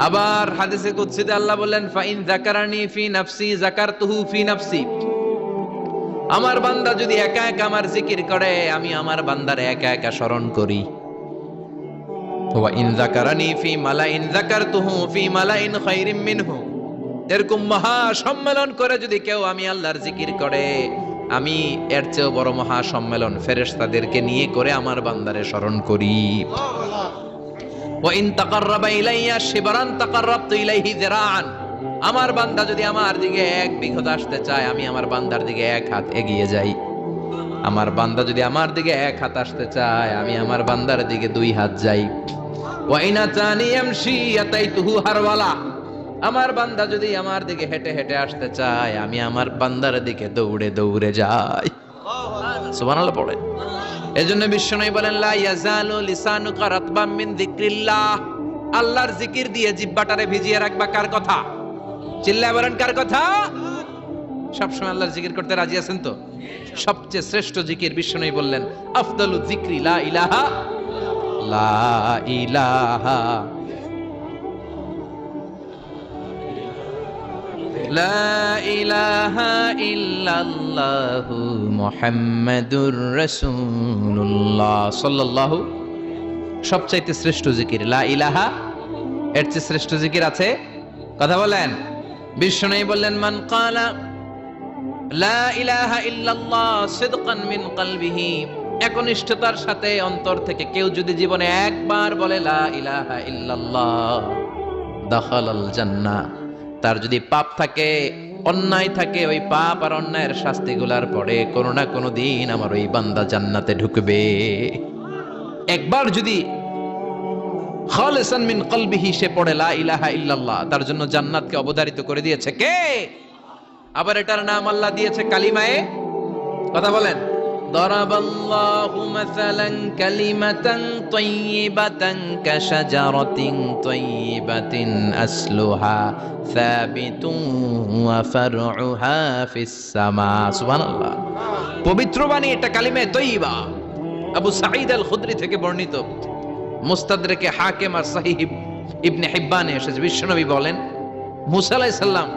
আবার হাদিসে কুদসিতে আল্লাহ বলেন, ফাইন যাকারানি ফি নাফসি যাকারতুহু ফি নাফসি। আমার বান্দা যদি একা একা আমার জিকির করে, আমি আমার বান্দারে একা একা স্মরণ করি। ওয়া ইন যাকারানি ফি মালাইন যাকারতুহু ফি মালাইন খায়রিম মিনহু। এরকম মহা সম্মেলন করে যদি কেউ আমি আল্লাহর জিকির করে, আমি এর চেয়েও বড় মহা সম্মেলন ফেরেশতাদেরকে নিয়ে করে আমার বান্দারে স্মরণ করি। ওয়া ইন তাকাররাবা ইলাইয়া শিবরান তাকাররাবতু ইলাইহি যিরাআন। আমার বান্দা যদি আমার দিকে এক বিঘত আসতে চায়, আমি আমার বান্দার দিকে এক হাত এগিয়ে যাই। আমার বান্দা যদি আমার দিকে এক হাত আসতে চায়, আমি আমার বান্দার দিকে দুই হাত যাই। ওয়া ইন আতানি ইয়ামশি আতাইতুহু হারওয়ালা। আমার বান্দা যদি আমার দিকে হেঁটে হেঁটে আসতে চায়, আমি আমার বান্দার দিকে দৌড়ে দৌড়ে যাই। সুবহানাল্লাহ পড়ে। এজন্য বিশ্বনবী বলেন, লা ইয়াজালু লিসানুকা রাতবাম মিন যিকরিল্লাহ। আল্লাহর জিকির দিয়ে জিহ্বাটারে ভিজিয়ে রাখবা। কার কথা? চিল্লায় বলেন, কার কথা? সবসময় আল্লাহর জিকির করতে রাজি আছেন তো? সবচেয়ে শ্রেষ্ঠ জিকির বিশ্বনবী বললেন, আফদালু যিকরি লা ইলাহা লা ইলাহা লা ইলাহা ইল্লাল্লাহু মুহাম্মাদুর রাসূলুল্লাহ সাল্লাল্লাহু। সবচাইতে শ্রেষ্ঠ জিকির লা ইলাহা। এর চেয়ে শ্রেষ্ঠ জিকির আছে? কথা বলেন। বিশ্বনবী বললেন, মান ক্বালা লা ইলাহা ইল্লাল্লাহ সিদকান মিন কলবিহি, একনিষ্ঠতার সাথে অন্তর থেকে কেউ যদি জীবনে একবার বলে লা ইলাহা ইল্লাল্লাহ, দাখালাল জান্নাহ। তার যদি পাপ থাকে অন্যায় থাকে, ওই পাপ আর অন্যায়ের শাস্তিগুলার পরে কোনো না কোনো দিন আমার ওই বান্দা জান্নাতে ঢুকবে। একবার যদি খালিসান মিন কলবিহি সে পড়ে লা ইলাহা ইল্লাল্লাহ, তার জন্য জান্নাতকে অবধারিত করে দিয়েছে কে? আবার এটার নাম আল্লাহ দিয়েছে কালিমায়ে, কথা বলেন, দরাবাল্লাহু মাসালান কালিমাতান তাইয়িবাতান কাশাজারাতিন তাইয়িবাতিন আসলুহা সাবিতুন ওয়া ফারউহা ফিস সামা। সুবহানাল্লাহ। পবিত্র বাণী এটা কালিমায়ে তাইয়িবা। আবু সাঈদ আল খুদরি থেকে বর্ণিত, মুস্তাদরেকে হাকিম আর সহিহ ইবনে হিব্বানে এসেছে, বিশ্বনবী বলেন মুসা আলাইহিস সালাম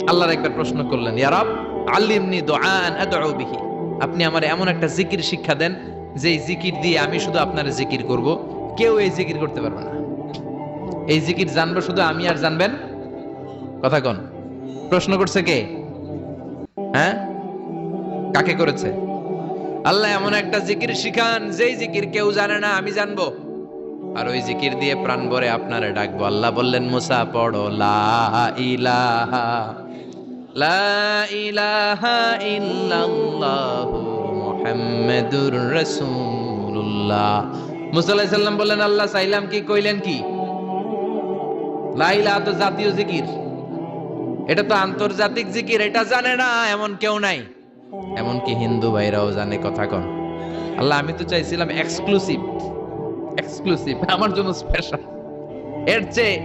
আল্লাহর একবার প্রশ্ন করলেন, ইয়া রব আল্লিমনি দুআন আদউ বিহি, আপনি আমার এমন একটা জিকির শিক্ষা দেন যে এই জিকির দিয়ে আমি শুধু আপনার জিকির করব, কেউ এই জিকির করতে পারবে না। এই জিকির জানবো শুধু আমি আর জানবেন, কথা কোন? প্রশ্ন করছে কে? হ্যাঁ, কাকে করেছে? আল্লাহ এমন একটা জিকির শিখান যেই জিকির কেউ জানে না, আমি জানবো, আর ওই জিকির দিয়ে প্রাণ ভরে আপনারে ডাকবো। আল্লাহ বললেন মুসা পড়ো লা ইলাহা লা ইলাহা ইল্লাল্লাহু মুহাম্মাদুর রাসূলুল্লাহ। মুসা আলাইহিস সালাম বললেন আল্লাহ চাইলাম কি, কইলেন কি? লা ইলাহা তো জাতীয় জিকির, এটা তো আন্তর্জাতিক জিকির, এটা জানে না এমন কেউ নাই, এমনকি হিন্দু ভাইরাও জানে, কথা কন। আল্লাহ আমি তো চাইছিলাম এক্সক্লুসিভ, আমার জন্য স্পেশাল, এর চেয়ে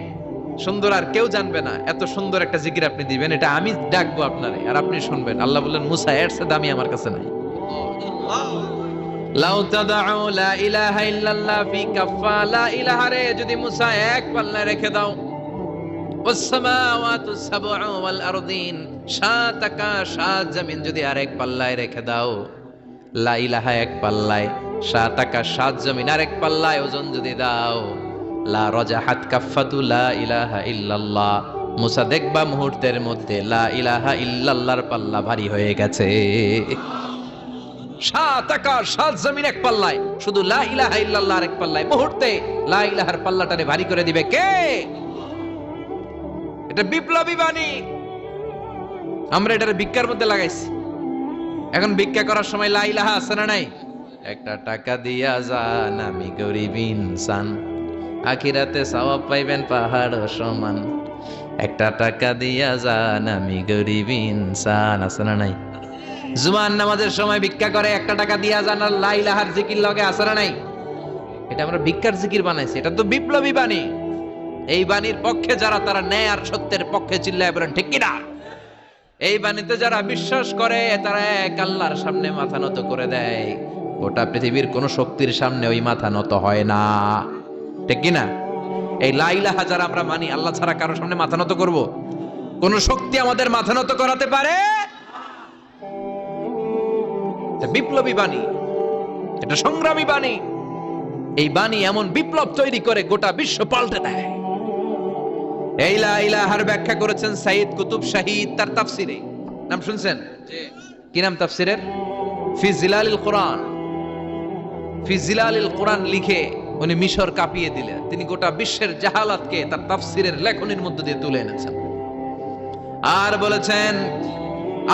সুন্দর আর কেউ জানবে না, এত সুন্দর একটা জিকির আপনি দিবেন, এটা আমি ডাকবো আপনারে আর আপনি শুনবেন। আল্লাহ বললেন মুসা এর চেয়ে দামি আমার কাছে নাই। লাউ তাদউ লা ইলাহা ইল্লাল্লাহ ফি কাফা, লা ইলাহা রে যদি মুসা এক পাল্লায় রেখে দাও, ওয়াস সামাওয়াতু সাবউ ওয়াল আরদিন, সাত আকাশ সাত জমিন যদি আরেক পাল্লায় রেখে দাও, লা ইলাহা এক পাল্লায়, সাত আকাশ সাত জমিন আরেক পাল্লায় ওজন যদি দাও, লা রাজাহাত কাফাতু লা ইলাহা ইল্লাল্লাহ, মুসা দেখবা মুহূর্তের মধ্যে লা ইলাহা ইল্লাল্লাহর পাল্লা ভারী হয়ে গেছে। সাত আকাশ সাত জমিন এক পাল্লায়, শুধু লা ইলাহা ইল্লাল্লাহ আরেক পাল্লায়, মুহূর্তে লা ইলাহার পাল্লাটারে ভারী করে দিবে কে? এটা বিপ্লবী বাণী। আমরা এটার ভিক্ষার মধ্যে লাগাইছি। এখন ভিক্ষা করার সময় লা ইলাহা আছে না নাই? একটা টাকা দিয়া যান আমি গরিব ইনসান, আখিরাতে সওয়াব পাইবেন পাহাড় সমান। একটা টাকা দিয়া যান আমি গরিব ইনসান, আছে না নাই? জুমার নামাজের সময় ভিক্ষা করে একটা টাকা দিয়া যান, আর লা ইলাহার জিকির লগে আছে না নাই? এটা আমরা ভিক্ষার জিকির বানাইছি, এটা তো বিপ্লবী বাণী। এই বাণীর পক্ষে যারা, তারা ন্যায় আর সত্যের পক্ষে চিল্লায় বলেন ঠিক কিনা? এই বাণীতে যারা বিশ্বাস করে তারা এক আল্লাহর সামনে মাথা নত করে দেয়, গোটা পৃথিবীর কোন শক্তির সামনে ওই মাথা নত হয় না, ঠিক কিনা? এই লা ইলাহা যারা আমরা মানি, আল্লাহ ছাড়া কারোর সামনে মাথা নত করব? কোন শক্তি আমাদের মাথা নত করাতে পারে? এটা বিপ্লবী বাণী, এটা সংগ্রামী বাণী। এই বাণী এমন বিপ্লব তৈরি করে গোটা বিশ্ব পাল্টে দেয়। এই লা ইলাহার ব্যাখ্যা করেছেন সাইয়্যিদ কুতুব শাহীদ তার তাফসিরে, নাম শুনছেন? কি নাম তাফসিরের? ফি জিলালিল কোরআন। ফি জিলালিল কোরআন লিখে উনি মিশর কাঁপিয়ে দিলেন। তিনি গোটা বিশ্বের জাহালাতকে তার তাফসিরের লেখনীর মধ্যে দিয়ে তুলে এনেছেন। আর বলেছেন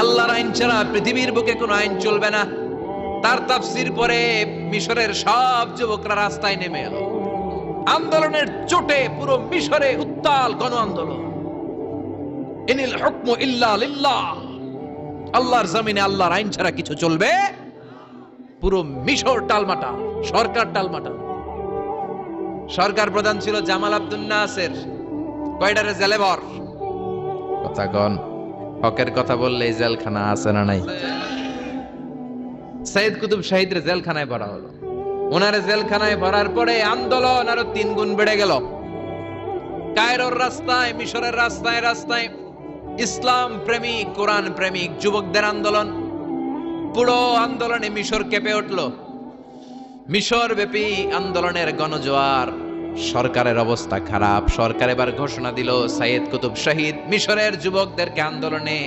আল্লাহর আইন ছাড়া পৃথিবীর বুকে কোনো আইন চলবে না। তার তাফসির পরে মিশরের সব যুবকরা রাস্তায় নেমে এলো। আন্দোলনের চোটে পুরো মিশরে উত্তাল গণ আন্দোলন। ইনিল হুকমু ইল্লা লিল্লাহ, আল্লাহর জমিনে আল্লাহর আইন ছাড়া কিছু চলবে? পুরো মিশর টালমাটাল, সরকার টালমাটাল। সরকার প্রধান ছিল জামাল আব্দুল নাসের, কয়টারে জেলে ভর, কথা কন। হকের কথা বললেই জেলখানা আছে না নাই? সাইয়্যিদ কুতুব শাহীদের জেলখানায় ভরা হলো। ওনারে জেলখানায় ভরার পরে আন্দোলন আরো 3 গুণ বেড়ে গেল। কায়রোর রাস্তায়, মিশরের রাস্তায় রাস্তায় ইসলাম প্রেমিক, কোরআন প্রেমিক যুবকদের আন্দোলন। পুরো আন্দোলনে মিশর কেঁপে উঠল। মিশর ব্যাপী আন্দোলনের গণজোয়ার। সরকারের অবস্থা খারাপ। সরকার এবার ঘোষণা দিল সাইয়্যিদ কুতুব শাহীদ মিশরের যুবকদেরকে আন্দোলনে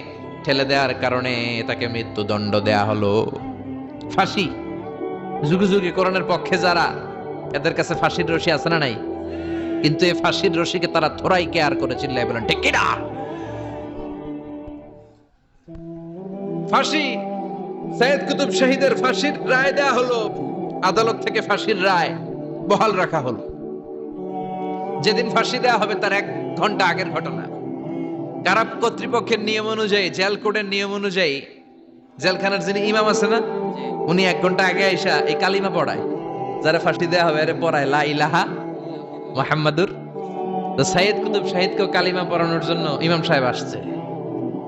ঠেলে দেওয়ার কারণে তাকে মৃত্যুদণ্ড দেয়া হলো, ফাঁসি। যুগে যুগে কোরআনের পক্ষে যারা, এদের কাছে ফাঁসির রশি আছে না নাই? কিন্তু এই ফাঁসির রশিকে তারা থোড়াই কেয়ার করে চিল্লায় বলেন ঠিক কিনা? ফাঁসি, সৈয়দ কুতুব শহীদের ফাঁসির রায় দেয়া হলো। আদালত থেকে ফাঁসির রায় বহাল রাখা হলো। যেদিন ফাঁসি দেয়া হবে তার 1 ঘন্টা আগের ঘটনা। কারাপ কর্তৃপক্ষের নিয়ম অনুযায়ী, জেল কোডের নিয়ম অনুযায়ী, জেলখানার যিনি ইমাম আছে না, উনি 1 ঘন্টা আগে আইসা এই কালিমা পড়ায়, যারা ফাঁসি দেয়া হবে আরে পড়ায় লা ইলাহা মুহাম্মাদুর। তো সৈয়দ কুতুব শহীদকে কালিমা পড়ানোর জন্য ইমাম সাহেব আসছে।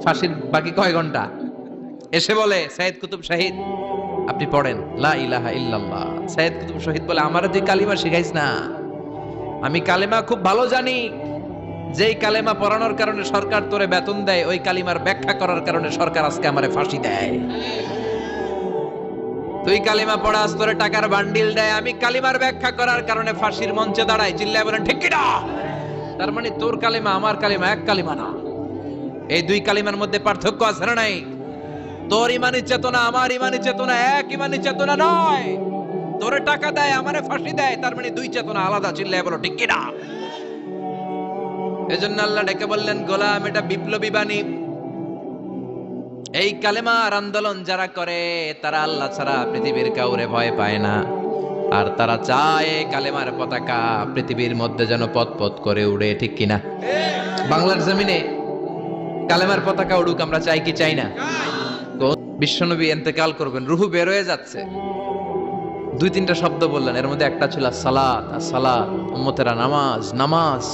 ফাঁসির বাকি কয় ঘন্টা, এসে বলে সৈয়দ কুতুব শহীদ আপনি পড়েন লা ইলাহা ইল্লাল্লাহ। সৈয়দ কুতুব শহীদ বলে আমারে তুই কালিমা শিখাইস না, আমি কালিমা খুব ভালো জানি। যেই কালিমা পড়ানোর কারণে সরকার তোরে বেতন দেয়, ওই কালিমার ব্যাখ্যা করার কারণে সরকার আজকে আমারে ফাঁসি দেয়। তুই কালিমা পড়াস, তোরে টাকার বান্ডিল দেয়, আমি কালিমার ব্যাখ্যা করার কারণে ফাঁসির মঞ্চে দাঁড়াই, চিল্লায় বলেন ঠিক কি না? তার মানে তোর কালিমা আমার কালিমা এক কালিমা না, এই 2 কালিমার মধ্যে পার্থক্য আছে না নাই? তোর ইমানি চেতনা আমার ইমানি চেতনা এক ইমানি চেতনা নয়। তোরে টাকা দেয়, আমারে ফাঁসি দেয়, তার মানে 2 চেতনা আলাদা, চিল্লায় বলো ঠিক কি না? এজন্য আল্লাহ ডেকে বললেন গোলাম এটা বিপ্লবী বাণী। এই কালেমার আন্দোলন যারা করে তারা আল্লাহ ছাড়া পৃথিবীর কাউরে ভয় পায় না, আর তারা চায় কালেমার পতাকা পৃথিবীর মধ্যে যেন পথ পথ করে উড়ে, ঠিক কিনা? বাংলার জমিনে কালেমার পতাকা উড়ুক, আমরা চাই কি চাই না? বিশ্বনবী ইন্তেকাল করবেন, রুহু বের হয়ে যাচ্ছে, 2-3টা শব্দ বললেন, এর মধ্যে একটা ছিল সালাত। আর সালাত উম্মতেরা নামাজ, নামাজ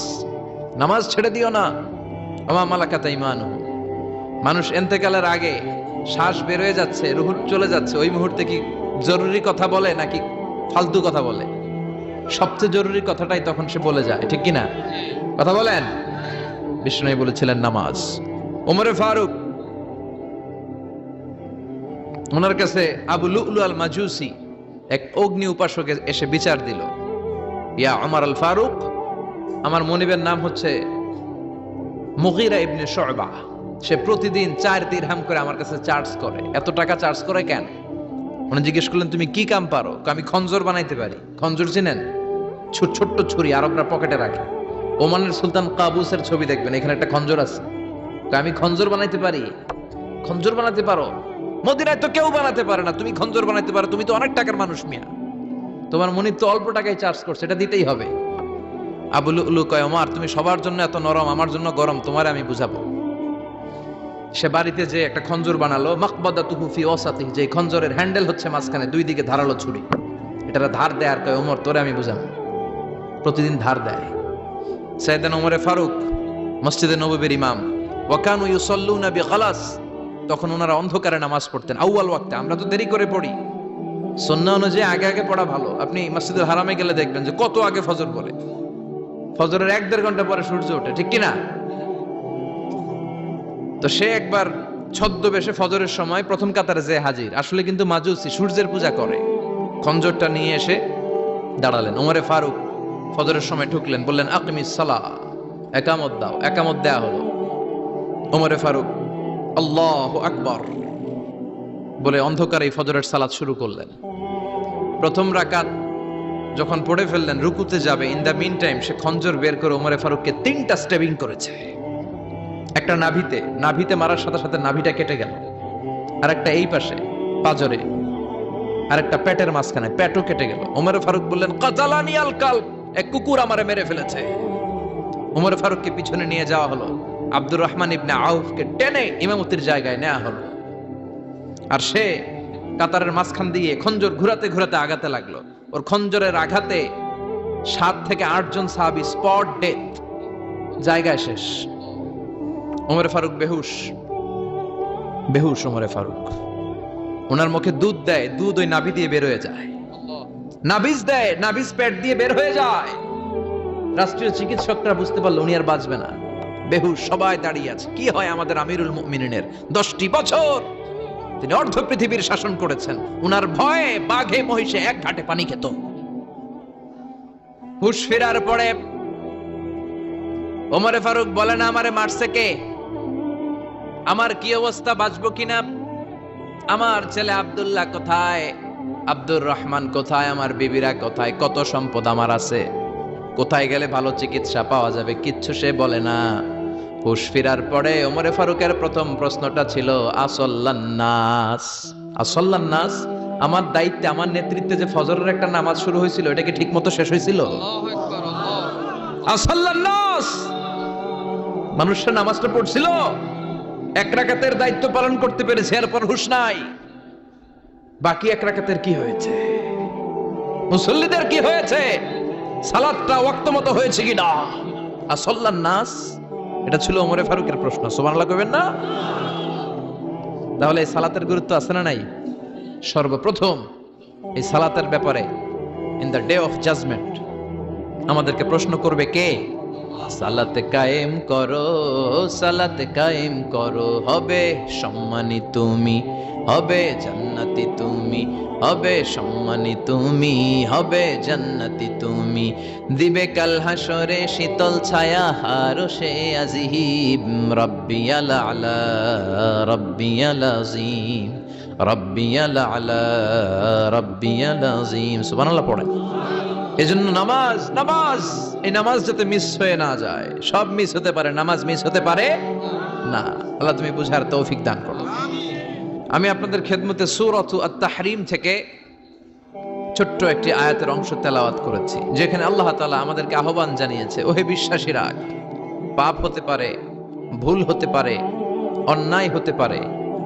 নামাজ ছেড়ে দিও না, আমা মালাকাত ঈমানুহুম। মানুষ ইন্তেকালের আগে শ্বাস বের হয়ে যাচ্ছে, রুহ চলে যাচ্ছে, ওই মুহূর্তে কি জরুরি কথা বলে নাকি ফালতু কথা বলে? সবচেয়ে জরুরি কথাটাই তখন সে বলে যায়, ঠিক কিনা? কথা বলেন। বিষ্ণু বলেছিলেন নামাজ। ওমরে ফারুক, ওনার কাছে আবু লুলু আল মাজুসি এক অগ্নি উপাসক এসে বিচার দিল, ইয়া ওমর আল ফারুক, আমার মনিবের নাম হচ্ছে মুগীরা ইবনে শুবা, সে প্রতিদিন 4 দিরহাম করে আমার কাছে চার্জ করে। এত টাকা চার্জ করে কেন? উনি জিজ্ঞেস করলেন তুমি কি কাম পারো? আমি খঞ্জর বানাইতে পারি। খঞ্জর চিনেন? ছোট্ট ছুরি আরবরা পকেটে রাখে। ওমানের সুলতান কাবুসের ছবি দেখবেন, এখানে একটা খঞ্জর আছে। আমি খঞ্জর বানাইতে পারি। খঞ্জর বানাতে পারো? মদিনায় তো কেউ বানাতে পারে না, তুমি খঞ্জর বানাইতে পারো? তুমি তো অনেক টাকার মানুষ মিয়া, তোমার মনিব তো অল্প টাকায় চার্জ করছে, এটা দিতেই হবে। আবু লুলু কয় ওমর তুমি সবার জন্য এত নরম, আমার জন্য গরম, তোমারে আমি বুঝাবো। সে বাড়িতে যে একটা খঞ্জর বানালো, মাকবাদাতুহু ফি ওয়াসাতিহি, যে খঞ্জরের হ্যান্ডেল হচ্ছে মাঝখানে, 2 দিকে ধারালো ছুরি, এটা ধার দেয়। আর কয় ওমর তোরে আমি বুঝাবো। প্রতিদিন ধার দেয়। সাইয়েদনা ওমরে ফারুক মসজিদে নববীর ইমাম, ওয়া কানু ইউসাল্লুনা বিগালাস, তখন ওনারা অন্ধকারে নামাজ পড়তেন আউয়াল ওয়াক্তে। আমরা তো দেরি করে পড়ি, সুন্নাহ অনুযায়ী আগে আগে পড়া ভালো। আপনি মসজিদুল হারামে গেলে দেখবেন যে কত আগে ফজর পড়ে, ফজরের 1-1.5 ঘন্টা পরে সূর্য ওঠে, ঠিক কিনা? তো সে একবার ছদ্মবেশে ফজরের সময় প্রথম কাতারে যে হাজির, আসলে কিন্তু মাজুসি, সূর্যের পূজা করে। খঞ্জরটা নিয়ে এসে দাঁড়ালেন। ওমরে ফারুক ফজরের সময় ঢুকলেন, বললেন আকিমিস সালাহ, একামত দাও। একামত দেয়া হলো। ওমরে ফারুক আল্লাহু আকবার বলে অন্ধকারে ফজরের সালাত শুরু করলেন। প্রথম রাকাত যখন পড়ে ফেললেন, রুকুতে যাবে, ইন দ্য মিন টাইম সে খঞ্জর বের করে ওমরে ফারুককে 3টা স্টেবিং করেছে। একটা নাভিতে মারার সাথে সাথে নাভিটা কেটে গেল, আর একটা এই পাশে পাজরে, আর একটা পেটের মাঝখানে, পেটও কেটে গেল। ওমরে ফারুক বললেন কাতালানি আল কালব, এক কুকুর আমারে মেরে ফেলেছে। ওমরে ফারুককে পিছনে নিয়ে যাওয়া হলো। আব্দুর রহমান ইবনে আউফকে টেনে ইমামতির জায়গায় নেওয়া হলো। আর সে কাতারের মাঝখান দিয়ে খঞ্জর ঘুরাতে ঘুরাতে আগাতে লাগলো। ওর খঞ্জরের আঘাতে 7 থেকে 8 জন সাহাবী স্পট ডেথ, জায়গায় শেষ। ওমরে ফারুক বেহুশ ওমরে ফারুক। ওনার মুখে দুধ দেয়, দুধ ওই নাভি দিয়ে বের হয়ে যায়। নাভিজ দেয়, নাভিজ পেট দিয়ে বের হয়ে যায়। রাষ্ট্রীয় চিকিৎসকরা বুঝতে পারলো উনি আর বাঁচবে না, বেহুশ। সবাই দাঁড়িয়ে আছে। কি হয় আমাদের আমিরুল মুমিনিনের? 10টি বছর তিনি অর্ধ পৃথিবীর শাসন করেছেন, উনার ভয়ে বাঘে মহিষে এক ঘাটে পানি খেত। হুশ ফেরার পরে ওমরে ফারুক বলেন আমারে মারছে কে? আমার কি অবস্থা, বাঁচবো কিনা? আমার ছেলে আব্দুল্লাহ কোথায়? আব্দুর রহমান কোথায়? আমার বিবিরা কোথায়? কত সম্পদ আমার আছে, কোথায় গেলে ভালো চিকিৎসা পাওয়া যাবে? কিচ্ছু সে বলে না। হুশ ফিরার পরে ওমরে ফারুকের প্রথম প্রশ্নটা ছিল আসল্লান্নাস, আসল্লান্নাস, আমার দায়িত্বে আমার নেতৃত্বে যে ফজরের একটা নামাজ শুরু হয়েছিল এটা কি ঠিক মতো শেষ হয়েছিল? আসল্লান্নাস, মানুষরা নামাজটা পড়ছিল, এক রাকাতের দায়িত্ব পালন করতে পেরেছে, এরপর হুশ নাই। বাকি এক রাকাতের কি হয়েছে? মুসল্লিদের কি হয়েছে? সালাতটা ওয়াক্ত মতো হয়েছে কিনা? আসল্লান্নাস, এটা ছিল ওমরে ফারুকের প্রশ্ন। সুবহানাল্লাহ কইবেন না? তাহলে এই সালাতের গুরুত্ব আছে না নাই? সর্বপ্রথম এই সালাতের ব্যাপারে in the day of judgement আমাদেরকে প্রশ্ন করবে কে? সালাতে কায়েম করো, সালাতে কায়েম করো, হবে সম্মানী তুমি, হবে জান্নাতি তুমি, হবে সম্মানী তুমি, হবে জান্নাতি তুমি, দিবে কাল হাসরে শীতল ছায়া হারশে আজিম, রব্বিয়াল আলা, রব্বিয়াল আযীম, রব্বিয়াল আলা, রব্বিয়াল আযীম। সুবহানাল্লাহ পড়েন। এজন্য নামাজ, নামাজ, এই নামাজ যাতে মিস হয়ে না যায়। সব মিস হতে পারে, নামাজ মিস হতে পারে না। আল্লাহ তুমি বুঝার তৌফিক দান করো। আমি আপনাদের খেদমতে সূরাতু আত-তাহরীম থেকে ছোট্ট একটি আয়াতের অংশ তেলাওয়াত করেছি, যেখানে আল্লাহ তাআলা আমাদেরকে আহ্বান জানিয়েছে, ওহে বিশ্বাসীরা, পাপ হতে পারে, ভুল হতে পারে, অন্যায় হতে পারে,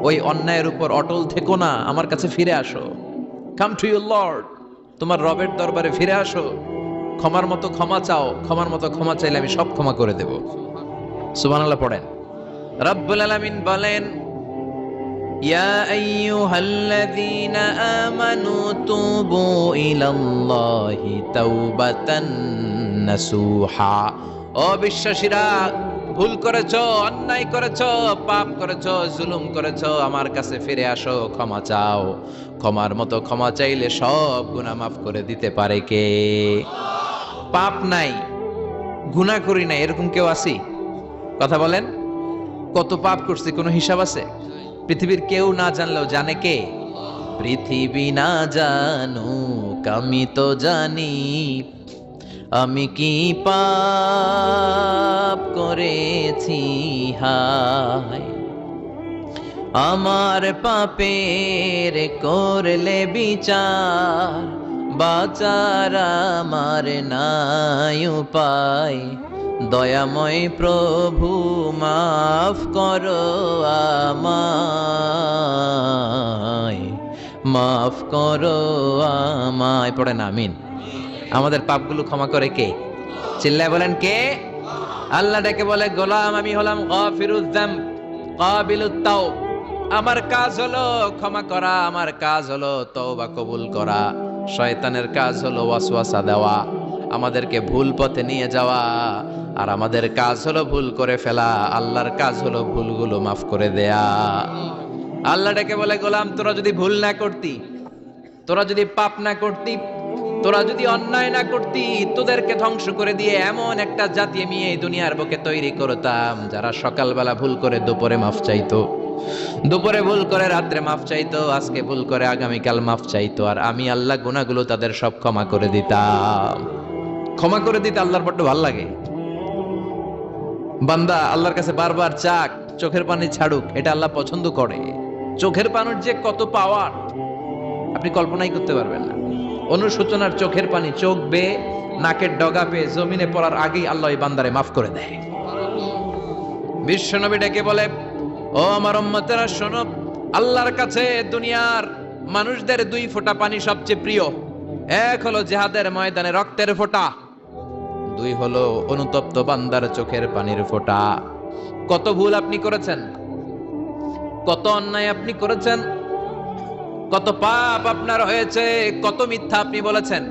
ওই অন্যায়ের উপর অটল থেকো না, আমার কাছে ফিরে আসো। কাম টু ইউর লর্ড, তোমার রবের দরবারে ফিরে আসো, ক্ষমার মতো ক্ষমা চাও, ক্ষমার মতো ক্ষমা চাইলে আমি সব ক্ষমা করে দেব। সুবহানাল্লাহ পড়েন। রব্বুল আলামিন বলেন, ইয়া আইয়ুহাল্লাযীনা আমানু তুবু ইলাল্লাহি তাওবাতান নাসুহা। ও বিশ্বাসীরা, ভুল করেছো, অন্যায় করেছো, পাপ করেছো, জুলুম করেছো, আমার কাছে ফিরে আসো, ক্ষমা চাও। ক্ষমার মতো ক্ষমা চাইলে সব গুনাহ মাফ করে দিতে পারে কে? পাপ নাই, গুনাহ করি নাই, এরকম কেউ আছি? কথা বলেন। কত পাপ করছি কোনো হিসাব আছে? পৃথিবীর কেউ না জানলেও জানে কে? পৃথিবী না জানুক আমি তো জানি, আমি কি পাপ করেছি হায়, আমার পাপের করলে বিচার, বাঁচার আমার নাই উপায়, দয়াময় প্রভু মাফ করো আমায়, মাফ করো আমায়। পড়েন আমিন। আমাদের পাপগুলো ক্ষমা করে কে? চিল্লায় বলেন কে? আল্লাহ ডেকে বলে, গোলাম আমি হলাম গাফিরুয যামব কাবিলুত তাওব। আমার কাজ হলো ক্ষমা করা, আমার কাজ হলো তওবা কবুল করা। শয়তানের কাজ হলো ওয়াসওয়াসা দেওয়া, আমাদেরকে ভুল পথে নিয়ে যাওয়া, আর আমাদের কাজ হলো ভুল করে ফেলা। আল্লাহর কাজ হলো ভুলগুলো মাফ করে দেয়া। আল্লাহ ডেকে বলে, গোলাম তোরা যদি ভুল না করতি, তোরা যদি পাপ না করতি, তোরা যদি অন্যায় না করতি, তোদেরকে ধ্বংস করে দিয়ে এমন একটা জাতি আমি এই দুনিয়ার বুকে তৈরি করতাম, যারা সকালবেলা ভুল করে দুপুরে মাফ চাইতো, দুপুরে ভুল করে রাত্রে মাফ চাইতো, আজকে ভুল করে আগামীকাল মাফ চাইতো, আর আমি আল্লাহ গুনাহগুলো তাদের সব ক্ষমা করে দিতাম। ক্ষমা করে দিতে আল্লাহর বড্ড ভালো লাগে। বান্দা আল্লাহর কাছে বারবার চাক, চোখের পানি ছাড়ুক, এটা আল্লাহ পছন্দ করে। চোখের পানির যে কত পাওয়ার আপনি কল্পনাই করতে পারবেন না। অনুশোচনার চোখের পানি চোখ বেয়ে নাকের ডগা পেয়ে জমিনে পড়ার আগেই আল্লাহ এই বান্দারে মাফ করে দেয়। বিশ্বনবী ডেকে বলে, ও আমার উম্মতেরা শোনো, আল্লাহর কাছে দুনিয়ার মানুষদের দুই ফোঁটা পানি সবচেয়ে প্রিয়। এক হলো জিহাদের ময়দানে রক্তের ফোঁটা, দুই হলো অনুতপ্ত বান্দার চোখের পানির ফোঁটা। কত ভুল আপনি করেছেন, কত অন্যায় আপনি করেছেন, কত পাপ আপনার হয়েছে, কত মিথ্যা আপনি বলেছেন,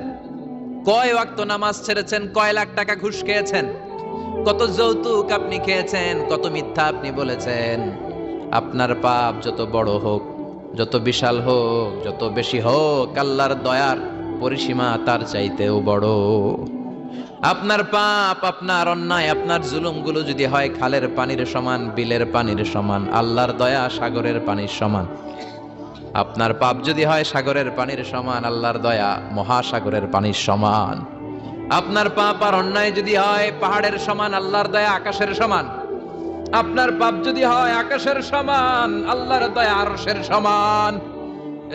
কয় ওয়াক্ত নামাজ ছেড়েছেন, কয় লাখ টাকা ঘুষ খেয়েছেন, কত যৌতুক আপনি খেয়েছেন, কত মিথ্যা আপনি বলেছেন। আপনার পাপ যত বড় হোক, যত বিশাল হোক, যত বেশি হোক, আল্লাহর দয়ার পরিসীমা তার চাইতেও বড়। আপনার পাপ, আপনার অন্যায়, আপনার জুলুমগুলো যদি হয় খালের পানির সমান, বিলের পানির সমান, আল্লাহর দয়া সাগরের পানির সমান। আপনার পাপ যদি হয় সাগরের পানির সমান, আল্লাহর দয়া মহাসাগরের পানির সমান। আপনার পাপ আর অন্যায় যদি হয় পাহাড়ের সমান, আল্লাহর দয়া আকাশের সমান। আপনার পাপ যদি হয় আকাশের সমান, আল্লাহর দয়া আরশের সমান।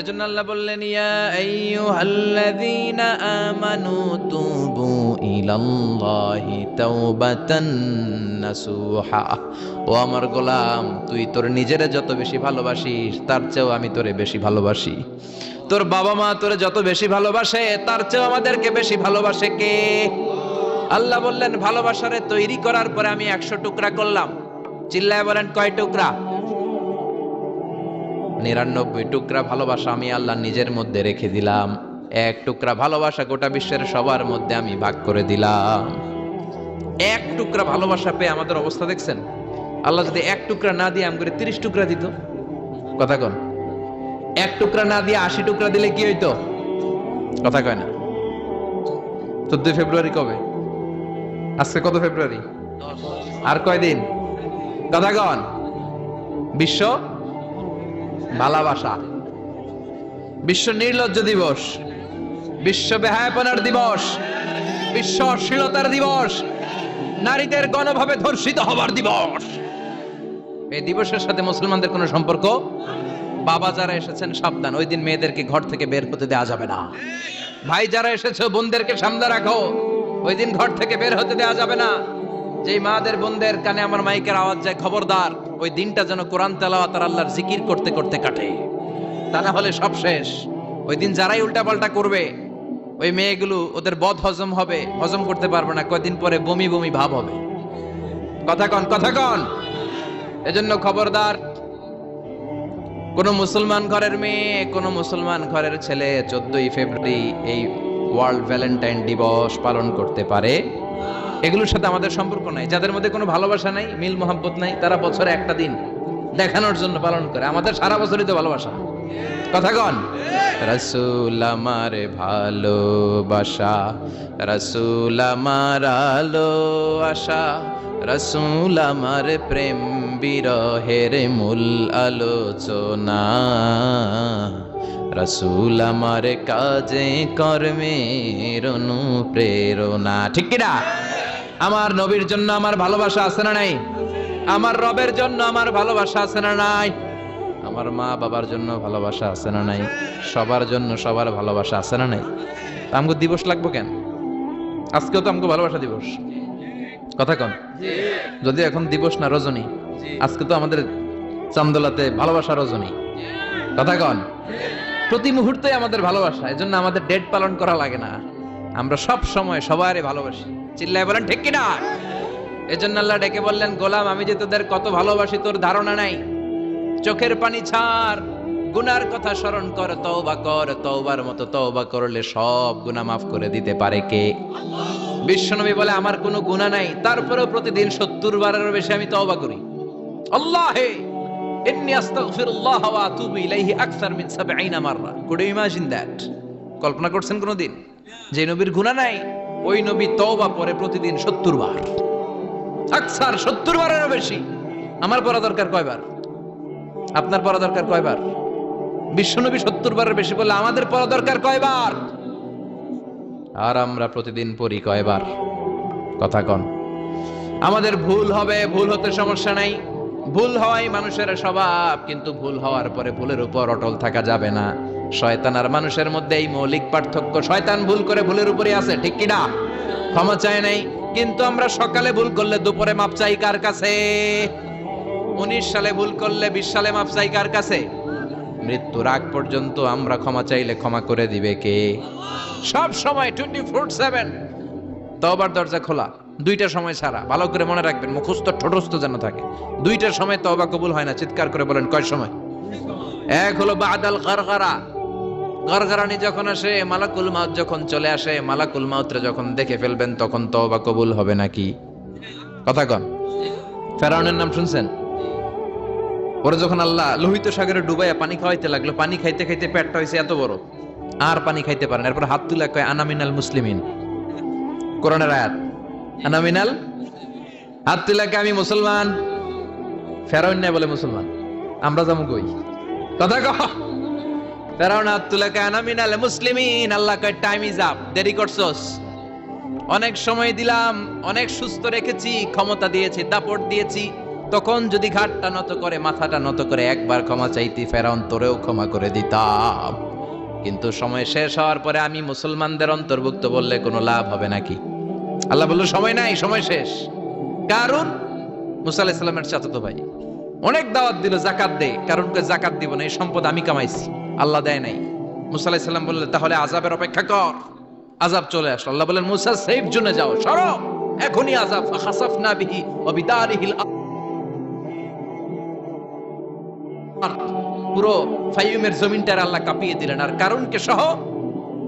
এজন্য আল্লাহ বললেন, ইয়া আইয়ুহাল্লাযীনা আমানু তুবু ইলাল্লাহি তাওবাতান নাসুহা। ও আমার গোলাম, তুই তোর নিজেরে যত বেশি ভালোবাসিস তার চেয়েও আমি তোরে বেশি ভালোবাসি। তোর বাবা মা তোরে যত বেশি ভালোবাসে তার চেয়েও আমাদেরকে বেশি ভালোবাসে কে? আল্লাহ বললেন, ভালোবাসারে তৈরি করার পরে আমি 100 টুকরা করলাম। চিল্লায় বলেন, কয় টুকরা? 99 টুকরা ভালোবাসা আমি আল্লাহ নিজের মধ্যে রেখে দিলাম। 1 টুকরা ভালোবাসা গোটা বিশ্বের সবার মধ্যে আমি ভাগ করে দিলাম। 1 টুকরা ভালোবাসা পেয়ে আমাদের অবস্থা দেখছেন? আল্লাহ যদি 1 টুকরা না দিয়ে আমাকে 30 টুকরা দিত, কথা কন, 1 টুকরা না দিয়ে 80 টুকরা দিলে কি হইতো? কথা কয় না। 14 ফেব্রুয়ারি কবে? আজকে কত ফেব্রুয়ারি? আর কয়দিন? কথা কন। বিশ্ব ভালোবাসা, বিশ্ব নির্লজ্জ দিবস, বিশ্ব বেহায়াপনার দিবস, বিশ্ব অশ্লীলতার দিবস, নারীদের গণভাবে ধর্ষিত হবার দিবস। এই দিবসের সাথে মুসলমানদের কোনো সম্পর্ক? বাবা যারা এসেছেন সাবধান, ওই দিন মেয়েদেরকে ঘর থেকে বের হতে দেওয়া যাবে না। ভাই যারা এসেছো বোনদেরকে সামনে রাখো, ওই দিন ঘর থেকে বের হতে দেওয়া যাবে না। যেই মাদের বোনদের কানে আমার মাইকের আওয়াজ যায়, খবরদার, ওই দিনটা যেন কোরআন তেলাওয়াত আর আল্লাহর জিকির করতে করতে কাটে, তা না হলে সব শেষ। ওই দিন যারাই উল্টাপাল্টা করবে, ওই মেয়েগুলো ওদের বদ হজম হবে, হজম করতে পারবে না, কয়দিন পরে বমি বমি ভাব হবে। কথা কন, কথা কন। এজন্য খবরদার, কোন মুসলমান ঘরের মেয়ে, কোন মুসলমান ঘরের ছেলে 14ই ফেব্রুয়ারি এই ওয়ার্ল্ড ভ্যালেন্টাইন দিবস পালন করতে পারে? এগুলোর সাথে আমাদের সম্পর্ক নাই। যাদের মধ্যে কোনো ভালোবাসা নাই, মিল মোহাব্বত নাই, তারা বছরে একটা দিন দেখানোর জন্য পালন করে। আমাদের সারা বছরই তো ভালোবাসা। কথা কন। রাসূল আমার ভালোবাসা, রাসূল আমার আলো আশা, রাসূল আমার প্রেম বিরহের মূল আলোচনা, রাসূল আমার কাজে কর্মের অনুপ্রেরণা। ঠিক কিনা? আমার নবীর জন্য আমার ভালোবাসা আছে না নাই? আমার রবের জন্য আমার ভালোবাসা আছে না নাই? আমার মা বাবার জন্য ভালোবাসা আছে না নাই? সবার জন্য সবার ভালোবাসা আছে না নাই? আমগো দিবস লাগবো কেন? আজকেও তো আমগো ভালোবাসা দিবস। কথা কন। যদি এখন দিবস না, রজনী। আজকে তো আমাদের চান্দোলাতে ভালোবাসা রজনী। কথা কন। প্রতি মুহূর্তে আমাদের ভালোবাসা, এজন্য আমাদের ডেট পালন করা লাগে না। আমরা সব সময় সবারই ভালোবাসি। চিল্লায় বলেন ঠিক কিনা? এজন্য আল্লাহ ডেকে বললেন, গোলাম আমি যে তোদের কত ভালোবাসি তোর ধারণা নাই। চোখের পানি ছাড়, গুনার কথা স্মরণ কর, তওবা কর। তওবার মতো তওবা করলে সব গুনাহ মাফ করে দিতে পারে কে? বিশ্বনবী বলে, আমার কোনো গুনাহ নাই, তারপরেও প্রতিদিন 70 বারেরও বেশি আমি তওবা করি। আল্লাহে ইন্নী আস্তাগফিরুল্লাহ ওয়া আতুবু ইলাইহি আকসার মিন 70 মাররা। Could you imagine that? কল্পনা করছেন কোনদিন যে নবীর গুনাহ নাই, ওই নবী তওবা পড়ে প্রতিদিন 70 বার, আকসার 70 বারেরও বেশি। আমার পড়া দরকার কয়বার? আপনার পড়া দরকার কয়বার? বিশ্বনবী 70 বারের বেশি বলে আমাদের পড়া দরকার কয়বার? আর আমরা প্রতিদিন পড়ি কয়বার? কথা কন। আমাদের ভুল হবে, ভুল হতে সমস্যা নাই, ভুল হওয়াই মানুষের স্বভাব, কিন্তু ভুল হওয়ার পরে ভুলের উপর অটল থাকা যাবে না। শয়তান আর মানুষের মধ্যে এই মৌলিক পার্থক্য। শয়তান ভুল করে ভুলের উপরই আছে, ঠিক কিনা? ক্ষমা চায় নাই, কিন্তু আমরা সকালে ভুল করলে দুপুরে মাপ চাই কার কাছে? 19 সালে ভুল করলে 20 সালে মাপ চাই কার কাছে? মৃত্যুর আগ পর্যন্ত আমরা ক্ষমা চাইলে ক্ষমা করে দিবে কে? সব সময় 24/7 তওবার দরজা খোলা, 2টার সময় ছাড়া। ভালো করে মনে রাখবেন, মুখস্থ ঠোঁটস্থ যেন থাকে। 2টার সময় তওবা কবুল হয় না। চিৎকার করে বলেন, কয় সময়? এক হলো বাদাল গারগারা, গারগারানি যখন আসে, মালাকুল মাউত যখন চলে আসে, মালাকুল মাউতরে যখন দেখে ফেলবেন তখন তওবা কবুল হবে নাকি? কথা কন। ফেরাউনের নাম শুনছেন? ওরা যখন আল্লাহ লোহিত সাগরে ডুবাইয়া পানি খাওয়াইতে লাগলো, পানি খাইতে খাইতে পেটটা হয়েছে এত বড়, আর পানি খাইতে পারেন। এরপর হাত তুলে কয়, আনা মিনাল মুসলিমিন। কোরআনের আয়াত, আনা মিনাল, হাত তুলে কয় আমি মুসলমান। ফেরাউন না বলে মুসলমান, আমরা যাবো কই? কথা কহ। ফেরাউন হাত তুলে কয় আনা মিনাল মুসলিমিন। আল্লাহ কয় টাইম ইজ আপ, দেরি করছস। অনেক সময় দিলাম, অনেক সুস্থ রেখেছি, ক্ষমতা দিয়েছি, দাপট দিয়েছি, তখন যদি ঘাটটা নত করে, মাথাটা নত করে একবার ক্ষমা চাইতি, ফেরাউন তোরেও ক্ষমা করে দিতাম। কিন্তু সময় শেষ হওয়ার পরে আমি মুসলমানদের অন্তর্ভুক্ত বললে কোনো লাভ হবে নাকি? আল্লাহ বলল সময় নাই, সময় শেষ। কারণ মুসা আলাইহিস সালামের চাচাতো ভাই অনেক দাওয়াত দিল জাকাত দে, কারণ জাকাত দিব না, এই সম্পদ আমি কামাইছি, আল্লাহ দেয় নাই। মুসা আলাইহিস সালাম বললেন তাহলে আযাবের অপেক্ষা কর। আযাব চলে আসলো। আল্লাহ বলেন মুসা সেফ জোনে যাও, সরো, এখনই আযাব। ফাখাসাফনা বিহি ওয়া বিদারিহিল আরদ, পুরো ফাইয়ুমের জমিনটার আল্লাহ কাঁপিয়ে দিলেন, আর কারুনকে সহ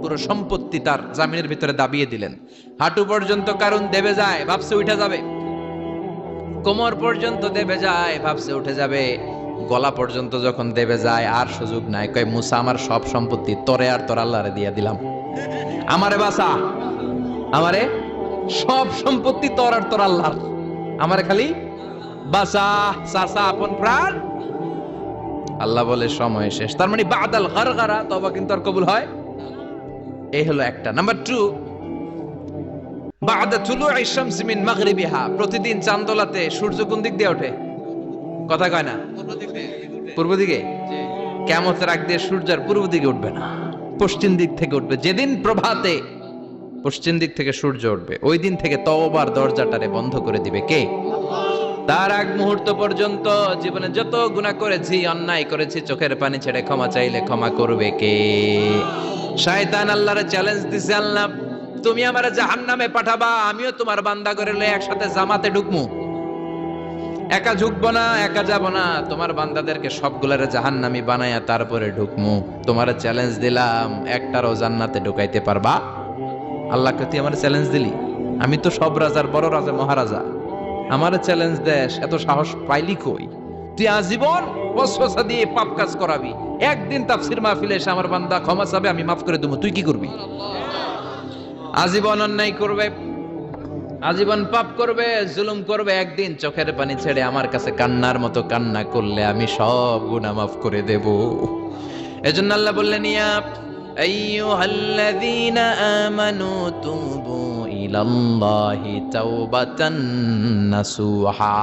পুরো সম্পত্তি তার জামিনের ভিতরে দাবিয়ে দিলেন। হাঁটু পর্যন্ত কারুন দেবে যায়, ভাবছে উঠে যাবে, কোমর পর্যন্ত দেবে যায়, ভাবছে উঠে যাবে, গলা পর্যন্ত যখন দেবে যায় আর সুযোগ নাই। কয় মুসা আমার সব সম্পত্তি তোরে আর তোর আল্লাহরে দিয়ে দিলাম, আমারে বাঁচা, আমারে সব সম্পত্তি তোর আর তোর আল্লাহর, আমারে খালি বাঁচা, চাচা আপন প্রাণ। আল্লাহ বলে সময় শেষ। তার মানে বাদাল গারগারা তওবা কিন্তু আর কবুল হয়। এই হলো একটা। নাম্বার 2, বাদা তুলুই শামসি মিন মাগরিবিহা, প্রতিদিন চাঁদোলাতে সূর্য কোন দিক দিয়ে ওঠে? কথা কয় না? পূর্ব দিকে। কিয়ামতের আগ দিয়ে সূর্যের পূর্ব দিকে উঠবে না, পশ্চিম দিক থেকে উঠবে। যেদিন প্রভাতে পশ্চিম দিক থেকে সূর্য উঠবে, ওই দিন থেকে তওবার দরজাটারে বন্ধ করে দিবে কে? তার আগ মুহূর্ত পর্যন্ত জীবনে যত গুনাহ করেছি, অন্যায় করেছি, চোখের পানি ছেড়ে ক্ষমা চাইলে ক্ষমা করবে কে? শয়তান আল্লাহরে চ্যালেঞ্জ দিছে, আল্লাহ তুমি আমারে জাহান্নামে পাঠাবা, আমিও তোমার বান্দা করে লয়ে একসাথে জামাতে ঢুকমু, একা ঢুকবো না, একা যাব না, তোমার বান্দাদেরকে সবগুলারে জাহান্নামী বানায়া তারপরে ঢুকমু। তোমারে চ্যালেঞ্জ দিলাম, একটারও জান্নাতে ঢুকাইতে পারবা? আল্লাহকে তুই আমার চ্যালেঞ্জ দিলি? আমি তো সব রাজার বড় রাজা, মহারাজা, আমার চ্যালেঞ্জ দেশ, এত সাহস পাইলি কই? তুই আজীবন ওয়াসওয়াসা দিয়ে পাপ কাজ করাবি, একদিন তাফসীর মাহফিলে এসে আমার বান্দা ক্ষমা চাবে, আমি মাফ করে দেবো, তুই কি করবি? আজীবন অন্যায় করবে, আজীবন পাপ করবে, জুলুম করবে, একদিন চোখের পানি ছেড়ে আমার কাছে কান্নার মতো কান্না করলে আমি সব গুনাহ মাফ করে দেব। এজন্য আল্লাহ বললেন ইয়া আইয়ুহাল্লাযীনা আমানু তুবু ইলাল্লাহি তাওবাতান নাসুহা,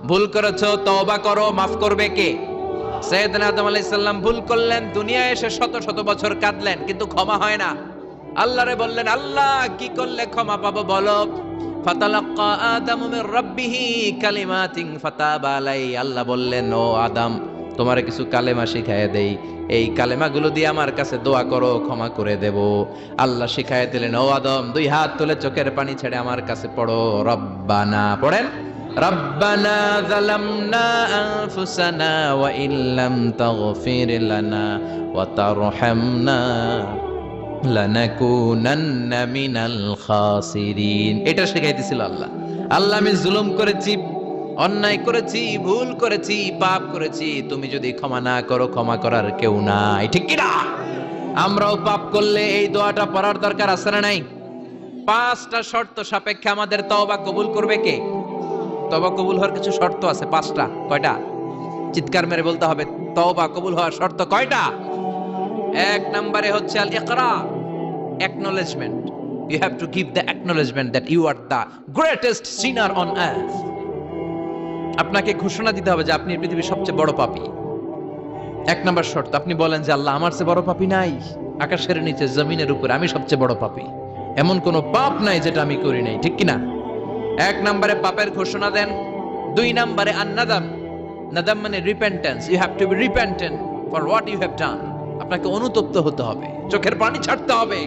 ভুল করেছো তওবা করো, মাফ করবে কে? সাইয়েদনা আদম আলাইহিস সালাম ভুল করলেন, দুনিয়ায় এসে শত শত বছর কাঁদলেন, কিন্তু ক্ষমা হয় না। আল্লাহরে বললেন আল্লাহ কি করলে ক্ষমা পাবো বলো? ফাতালাক্কা আদামু মির রাব্বিহি কালিমাতিন ফাতাবা আলাই, আল্লাহ বললেন ও আদম তোমারে কিছু কালেমা শিখায়ে দেই, এই কালেমাগুলো দিয়ে আমার কাছে দোয়া করো, ক্ষমা করে দেব। আল্লাহ শিখায়ে দিলেন ও আদম দুই হাত তুলে চোখের পানি ছেড়ে আমার কাছে পড়ো, রব্বানা, পড়েন রব্বানা যালামনা আনফুসানা ওয়া ইল্লাম তাগফির লানা ওয়া তারহামনা লানাকুনান্না মিনাল খাসিরিন। এটা শিখাইতেছিল আল্লাহ। আল্লাহ আমি জুলুম করেছি, অন্যায় করেছি, ভুল করেছি, পাপ করেছি, তুমি যদি ক্ষমা না করো ক্ষমা করার কেউ নাই, ঠিক কি না? আমরাও পাপ করলে এই দোয়াটা পড়ার দরকার আছে না নাই? 5টা শর্ত সাপেক্ষে আমাদের তওবা কবুল করবে কে? তওবা কবুল হওয়ার কিছু শর্ত আছে 5টা। কয়টা? চিৎকার মেরে বলতে হবে, তওবা কবুল হওয়ার শর্ত কয়টা? 1 নম্বরে হচ্ছে আল ইকরা, acknowledgement. You have to give the acknowledgement that you are the greatest sinner on earth. আপনাকে ঘোষণা দিতে হবে যে আপনি পৃথিবীর সবচেয়ে বড় পাপী। 1 নম্বর শর্ত, আপনি বলেন যে আল্লাহ আমার চেয়ে বড় পাপী নাই, আকাশের নিচে জমিনের উপরে আমি সবচেয়ে বড় পাপী, এমন কোন পাপ নাই যেটা আমি করি নাই, ঠিক কি না? 1 নম্বরে পাপের ঘোষণা দেন। 2 নম্বরে আন-নাদাম, নাদাম মানে repentance, you have to be repentant for what you have done. আপনাকে অনুতপ্ত হতে হবে, চোখের পানি ছাড়তে হবে,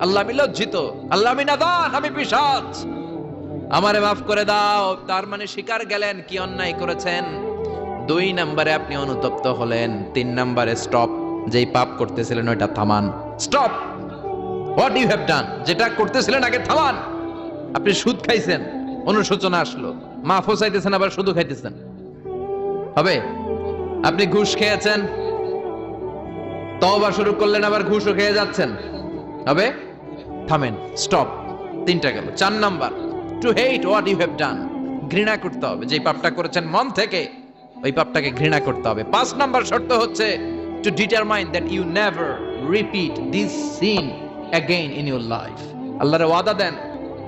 আল্লাহ আমি লজ্জিত, আল্লাহ আমি নাদান, আমি পিশাচ, আমারে মাফ করে দাও। তার মানে স্বীকার গেলেন কি অন্যায় করেছেন। 2 নম্বরে আপনি অনুতপ্ত হলেন। 3 নম্বরে স্টপ, যেই পাপ করতেছিলেন ওইটা থামান, stop what you have done, যেটা করতেছিলেন আগে থামান। আপনি সুদ খাইছেন, অনুশোচনা আসলো, মাফও চাইতেছেন আবার সুদও খাইতেছেন, হবে? আপনি ঘুষ খেয়েছেন, তওবা শুরু করলেন, আবার ঘুষও খেয়ে যাচ্ছেন, হবে? থামেন, স্টপ। 3টা গেল। 4 number, to hate what you have done, ঘৃণা করতে হবে, যে পাপটা করেছেন মন থেকে ওই পাপটাকে ঘৃণা করতে হবে। 5 নাম্বার শর্ত হচ্ছে to determine that you never repeat this sin again in your life. আল্লাহর ওয়াদা দেন,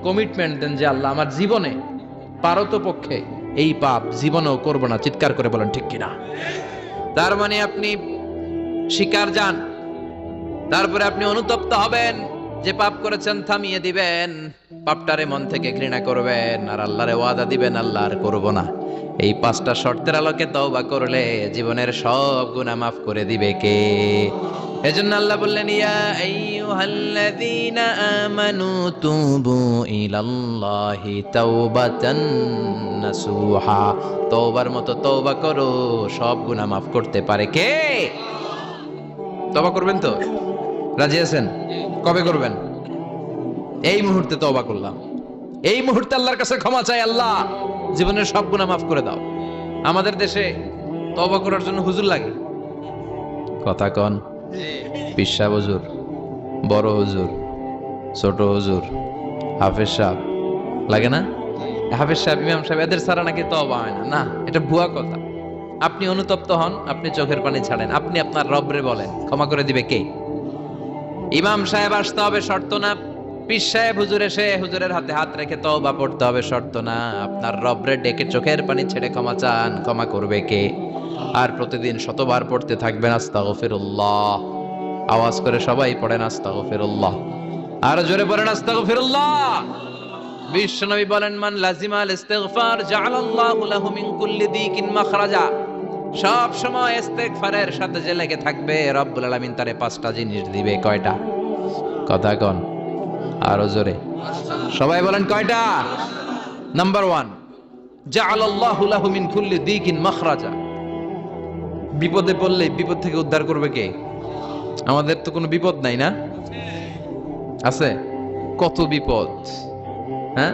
কমিটমেন্ট দেন যে আল্লাহ আমার জীবনে পারতপক্ষে এই পাপ জীবনেও করব না, চিৎকার করে বলেন ঠিক কিনা। তার মানে আপনি শিকার যান, তারপরে আপনি অনুতপ্ত হবেন, যে পাপ করেছেন থামিয়ে দিবেন, পাপটারে মন থেকে ঘৃণা করবেন, আর আল্লাহরে ওয়াদা দিবেন আল্লাহ আর করব না। এই 5টা শর্তের আলোকে তওবা করলে জীবনের সব গুনাহ মাফ করে দিবে কে? এজন্য আল্লাহ বললেন, ইয়া আইয়ুহাল্লাযীনা আমানু তুবু ইলাল্লাহি তাওবাতান নাসুহা। তওবার মতো তওবা করো, সব গুনাহ মাফ করতে পারে কে? তওবা করবেন তো? রাজি আছেন? কবে করবেন? এই মুহূর্তে তওবা করলাম, এই মুহূর্তে আল্লাহর কাছে ক্ষমা চাই, আল্লাহ জীবনের সব গুনাহ মাফ করে দাও। আমাদের দেশে তওবা করার জন্য হুজুর লাগে, কথা কন। পিসা হুজুর, বড় হুজুর, ছোট হুজুর, হাফেজ সাহেব লাগে না? হাফেজ সাহেব, ইমাম সাহেব, এদের ছাড়া নাকি তওবা হয় না। না, এটা ভুয়া কথা। আপনি অনুতপ্ত হন, আপনি চোখের পানি ছাড়েন, আপনি আপনার রবরে বলেন, ক্ষমা করে দিবে কে? ইমাম সাহেব আসতে হবে শর্ত না, পীর সাহেব হুজুর এসে হুজুরের হাতে হাত রেখে তওবা পড়তে হবে শর্ত না। আপনার রবরে ডেকে চোখের পানি ছেড়ে ক্ষমা চান, ক্ষমা করবে কে? আর প্রতিদিন শতবার পড়তে থাকবেন আস্তাগফিরুল্লাহ। আওয়াজ করে সবাই পড়েন আস্তাগফিরুল্লাহ, আর জোরে পড়েন আস্তাগফিরুল্লাহ। বিশ্বনবী বলেন, মান লাজিমাল ইস্তিগফার জাআলাল্লাহু লাহু মিন কুল্লি দিকিন মাখরাজা। সব সময় ইস্তেগফারের সাথে যে লেগে থাকবে, রব্বুল আলামিন তারে 5টা জিনিস দিবে। কয়টা? কথা কন আরো জোরে, সবাই বলেন কয়টা? নাম্বার 1, জাআলাল্লাহু লাহু মিন কুল্লি দিকিন মাখরাজা। বিপদে পড়লে বিপদ থেকে উদ্ধার করবে কে? আমাদের তো কোনো বিপদ নাই না? আছে? কত বিপদ, হ্যাঁ?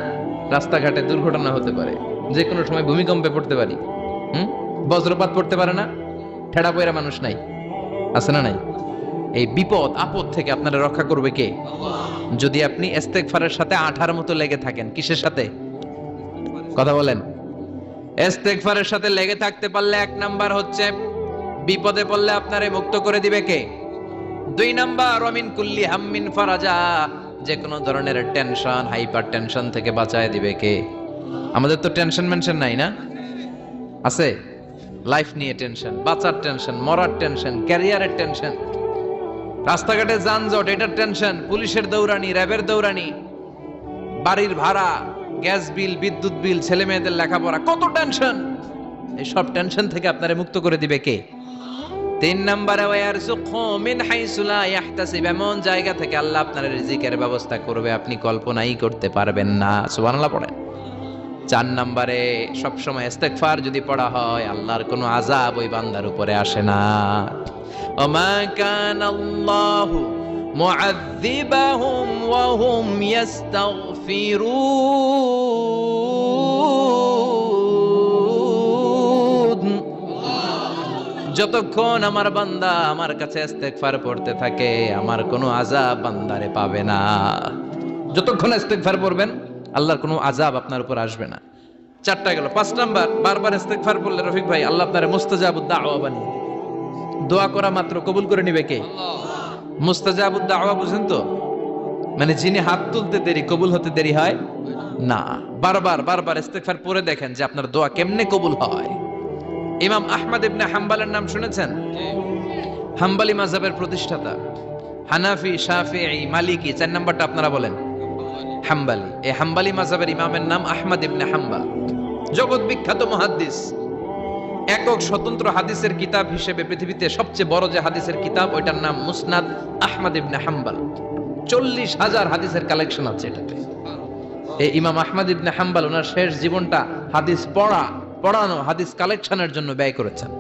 রাস্তাঘাটে দুর্ঘটনা হতে পারে, যে কোনো সময় ভূমিকম্পে পড়তে পারি, বজ্রপাত পড়তে পারে না, ঠেড়া পয়রা মানুষ নাই, আছে না নাই? এই বিপদ আপদ থেকে আপনারা রক্ষা করবে কে? যদি আপনি ইস্তেগফারের সাথে আঠার মতো লেগে থাকেন। কিসের সাথে? কথা বলেন। ইস্তেগফারের সাথে লেগে থাকতে পারলে 1 নাম্বার হচ্ছে বিপদে পড়লে আপনারে মুক্ত করে দিবে কে? 2 নাম্বার, ওয়ামিন কুল্লি হাম্মিন ফারাজা। যে কোনো ধরনের টেনশন, হাইপার টেনশন থেকে বাঁচায় দিবে কে? আমাদের তো টেনশন মেনশন নাই না? আছে? লাইফ নিয়ে টেনশন, বাঁচার টেনশন, মরার টেনশন, ক্যারিয়ারের টেনশন, রাস্তাঘাটে যানজট এটার টেনশন, পুলিশের দৌড়ানি, র্যাবের দৌড়ানি, বাড়ির ভাড়া, গ্যাস বিল, বিদ্যুৎ বিল, ছেলে মেয়েদের লেখাপড়া, কত টেনশন। এই সব টেনশন থেকে আপনারে মুক্ত করে দিবে কে? 3 নাম্বারে, ওয়ারযুকহু মিন হাইসু লা ইয়াহতাসিব। এমন জায়গা থেকে আল্লাহ আপনার রিজিকের ব্যবস্থা করবে আপনি কল্পনাই করতে পারবেন না। সুবহানাল্লাহ পড়েন। 4 নাম্বারে, সবসময় ইস্তেগফার যদি পড়া হয়, আল্লাহর কোনো আযাব ওই বান্দার উপরে আসে না। ওমা কানাল্লাহু মুআযযিবাহুম ওয়া হুম ইস্তাগফিরুন। যতক্ষণ আমার বান্দা আমার কাছে ইস্তেগফার পড়তে থাকে, আমার কোনো আযাব বান্দারে পাবে না। যতক্ষণ ইস্তেগফার পড়বেন, আল্লাহর কোনো আযাব আপনার উপর আসবে না। 4টা গেল। 5 নাম্বার, বারবার ইস্তেগফার পড়লে রফিক ভাই আল্লাহ আপনারে মুস্তাজাবুদ দাওয়া বানিয়ে দিবে। দোয়া করা মাত্র কবুল করে নিবে কে? মুস্তাজাবুদ দাওয়া বুঝেন তো? মানে যিনি হাত তুলতে দেরি, কবুল হতে দেরি হয় না। বারবার বারবার ইস্তেগফার পড়ে দেখেন যে আপনার দোয়া কেমনে কবুল হয়। ইমাম আহমদ ইবনে হাম্বলের নাম শুনেছেন? হাম্বলি মাযহাবের প্রতিষ্ঠাতা। হানাফি, শাফিঈ, মালিকি, 4 নাম্বারটা আপনারা বলেন হাম্বলি। এই হাম্বলি মাযহাবের ইমামের নাম আহমদ ইবনে হাম্বল। জগৎ বিখ্যাত মুহাদ্দিস। একক স্বতন্ত্র হাদিসের কিতাব হিসেবে পৃথিবীতে সবচেয়ে বড় যে হাদিসের কিতাব, ওইটার নাম মুসনাদ আহমদ ইবনে হাম্বল। 40,000 হাদিসের কালেকশন আছে এটাতে। এই ইমাম আহমদ ইবনে হাম্বল ওনার শেষ জীবনটা হাদিস পড়ানো, হাদিস কালেকশনের জন্য ব্যয় করেছেন।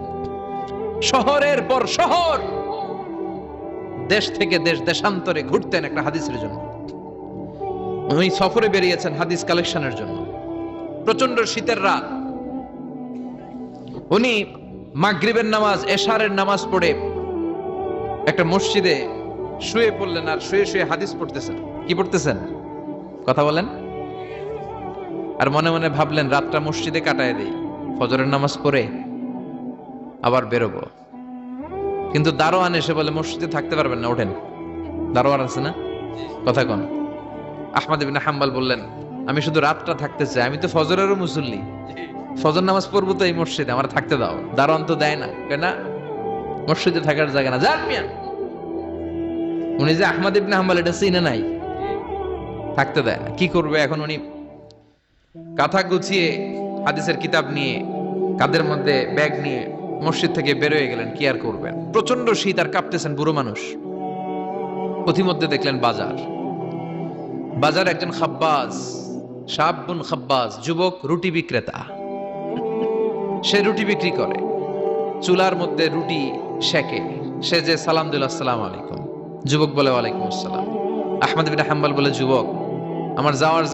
শহরের পর শহর, দেশ থেকে দেশ, দেশান্তরে ঘুরতেন একটা হাদিসের জন্য। উনি সফরে বেরিয়েছেন হাদিস কালেকশনের জন্য। প্রচন্ড শীতের রাত, উনি মাগরিবের নামাজ, এশারের নামাজ পড়ে একটা মসজিদে শুয়ে পড়লেন, আর শুয়ে শুয়ে হাদিস পড়তেছেন। কি পড়তেছেন? কথা বলেন। আর মনে মনে ভাবলেন রাতটা মসজিদে কাটায় দেই, ফজরের নামাজ পড়ে আবার বেরোবো। কিন্তু দারোয়ান এসে বলে মসজিদে থাকতে পারবেন না, ওঠেন। দারোয়ান আছে না? কথা কন। আহমদ ইবনে হাম্বল বললেন, আমি শুধু রাতটা থাকতে চাই, আমি তো ফজরেরও মুসল্লি, ফজর নামাজ পড়বো তো এই মসজিদে, আমার থাকতে দাও। দারোয়ান তো দেয় না, কেন? মসজিদে থাকার জায়গা না, যান মিয়া। উনি যে আহমদ ইবনে হাম্বল এটা চিনে নাই, থাকতে দেয় না। কি করবে এখন? উনি কাঁথা গুছিয়ে হাদিসের কিতাব নিয়ে কাঁধের মধ্যে ব্যাগ নিয়ে মসজিদ থেকে বেরোয় গেলেন। কি আর করবেন, প্রচন্ড শীত, আর কাঁপতেছেন, বুড়ো মানুষ। পথিমধ্যে দেখলেন বাজার। বাজার একজন খাব্বাজ, শাবুন খাব্বাজ, যুবক রুটি বিক্রেতা। সে রুটি বিক্রি করে, চুলার মধ্যে রুটি সেকে। সে যে সালাম দিল, আসসালামু আলাইকুম। যুবক বলে ওয়ালাইকুম আসসালাম। আহমদ বিন হাম্বল বলে, যুবক, আমার যাওয়ার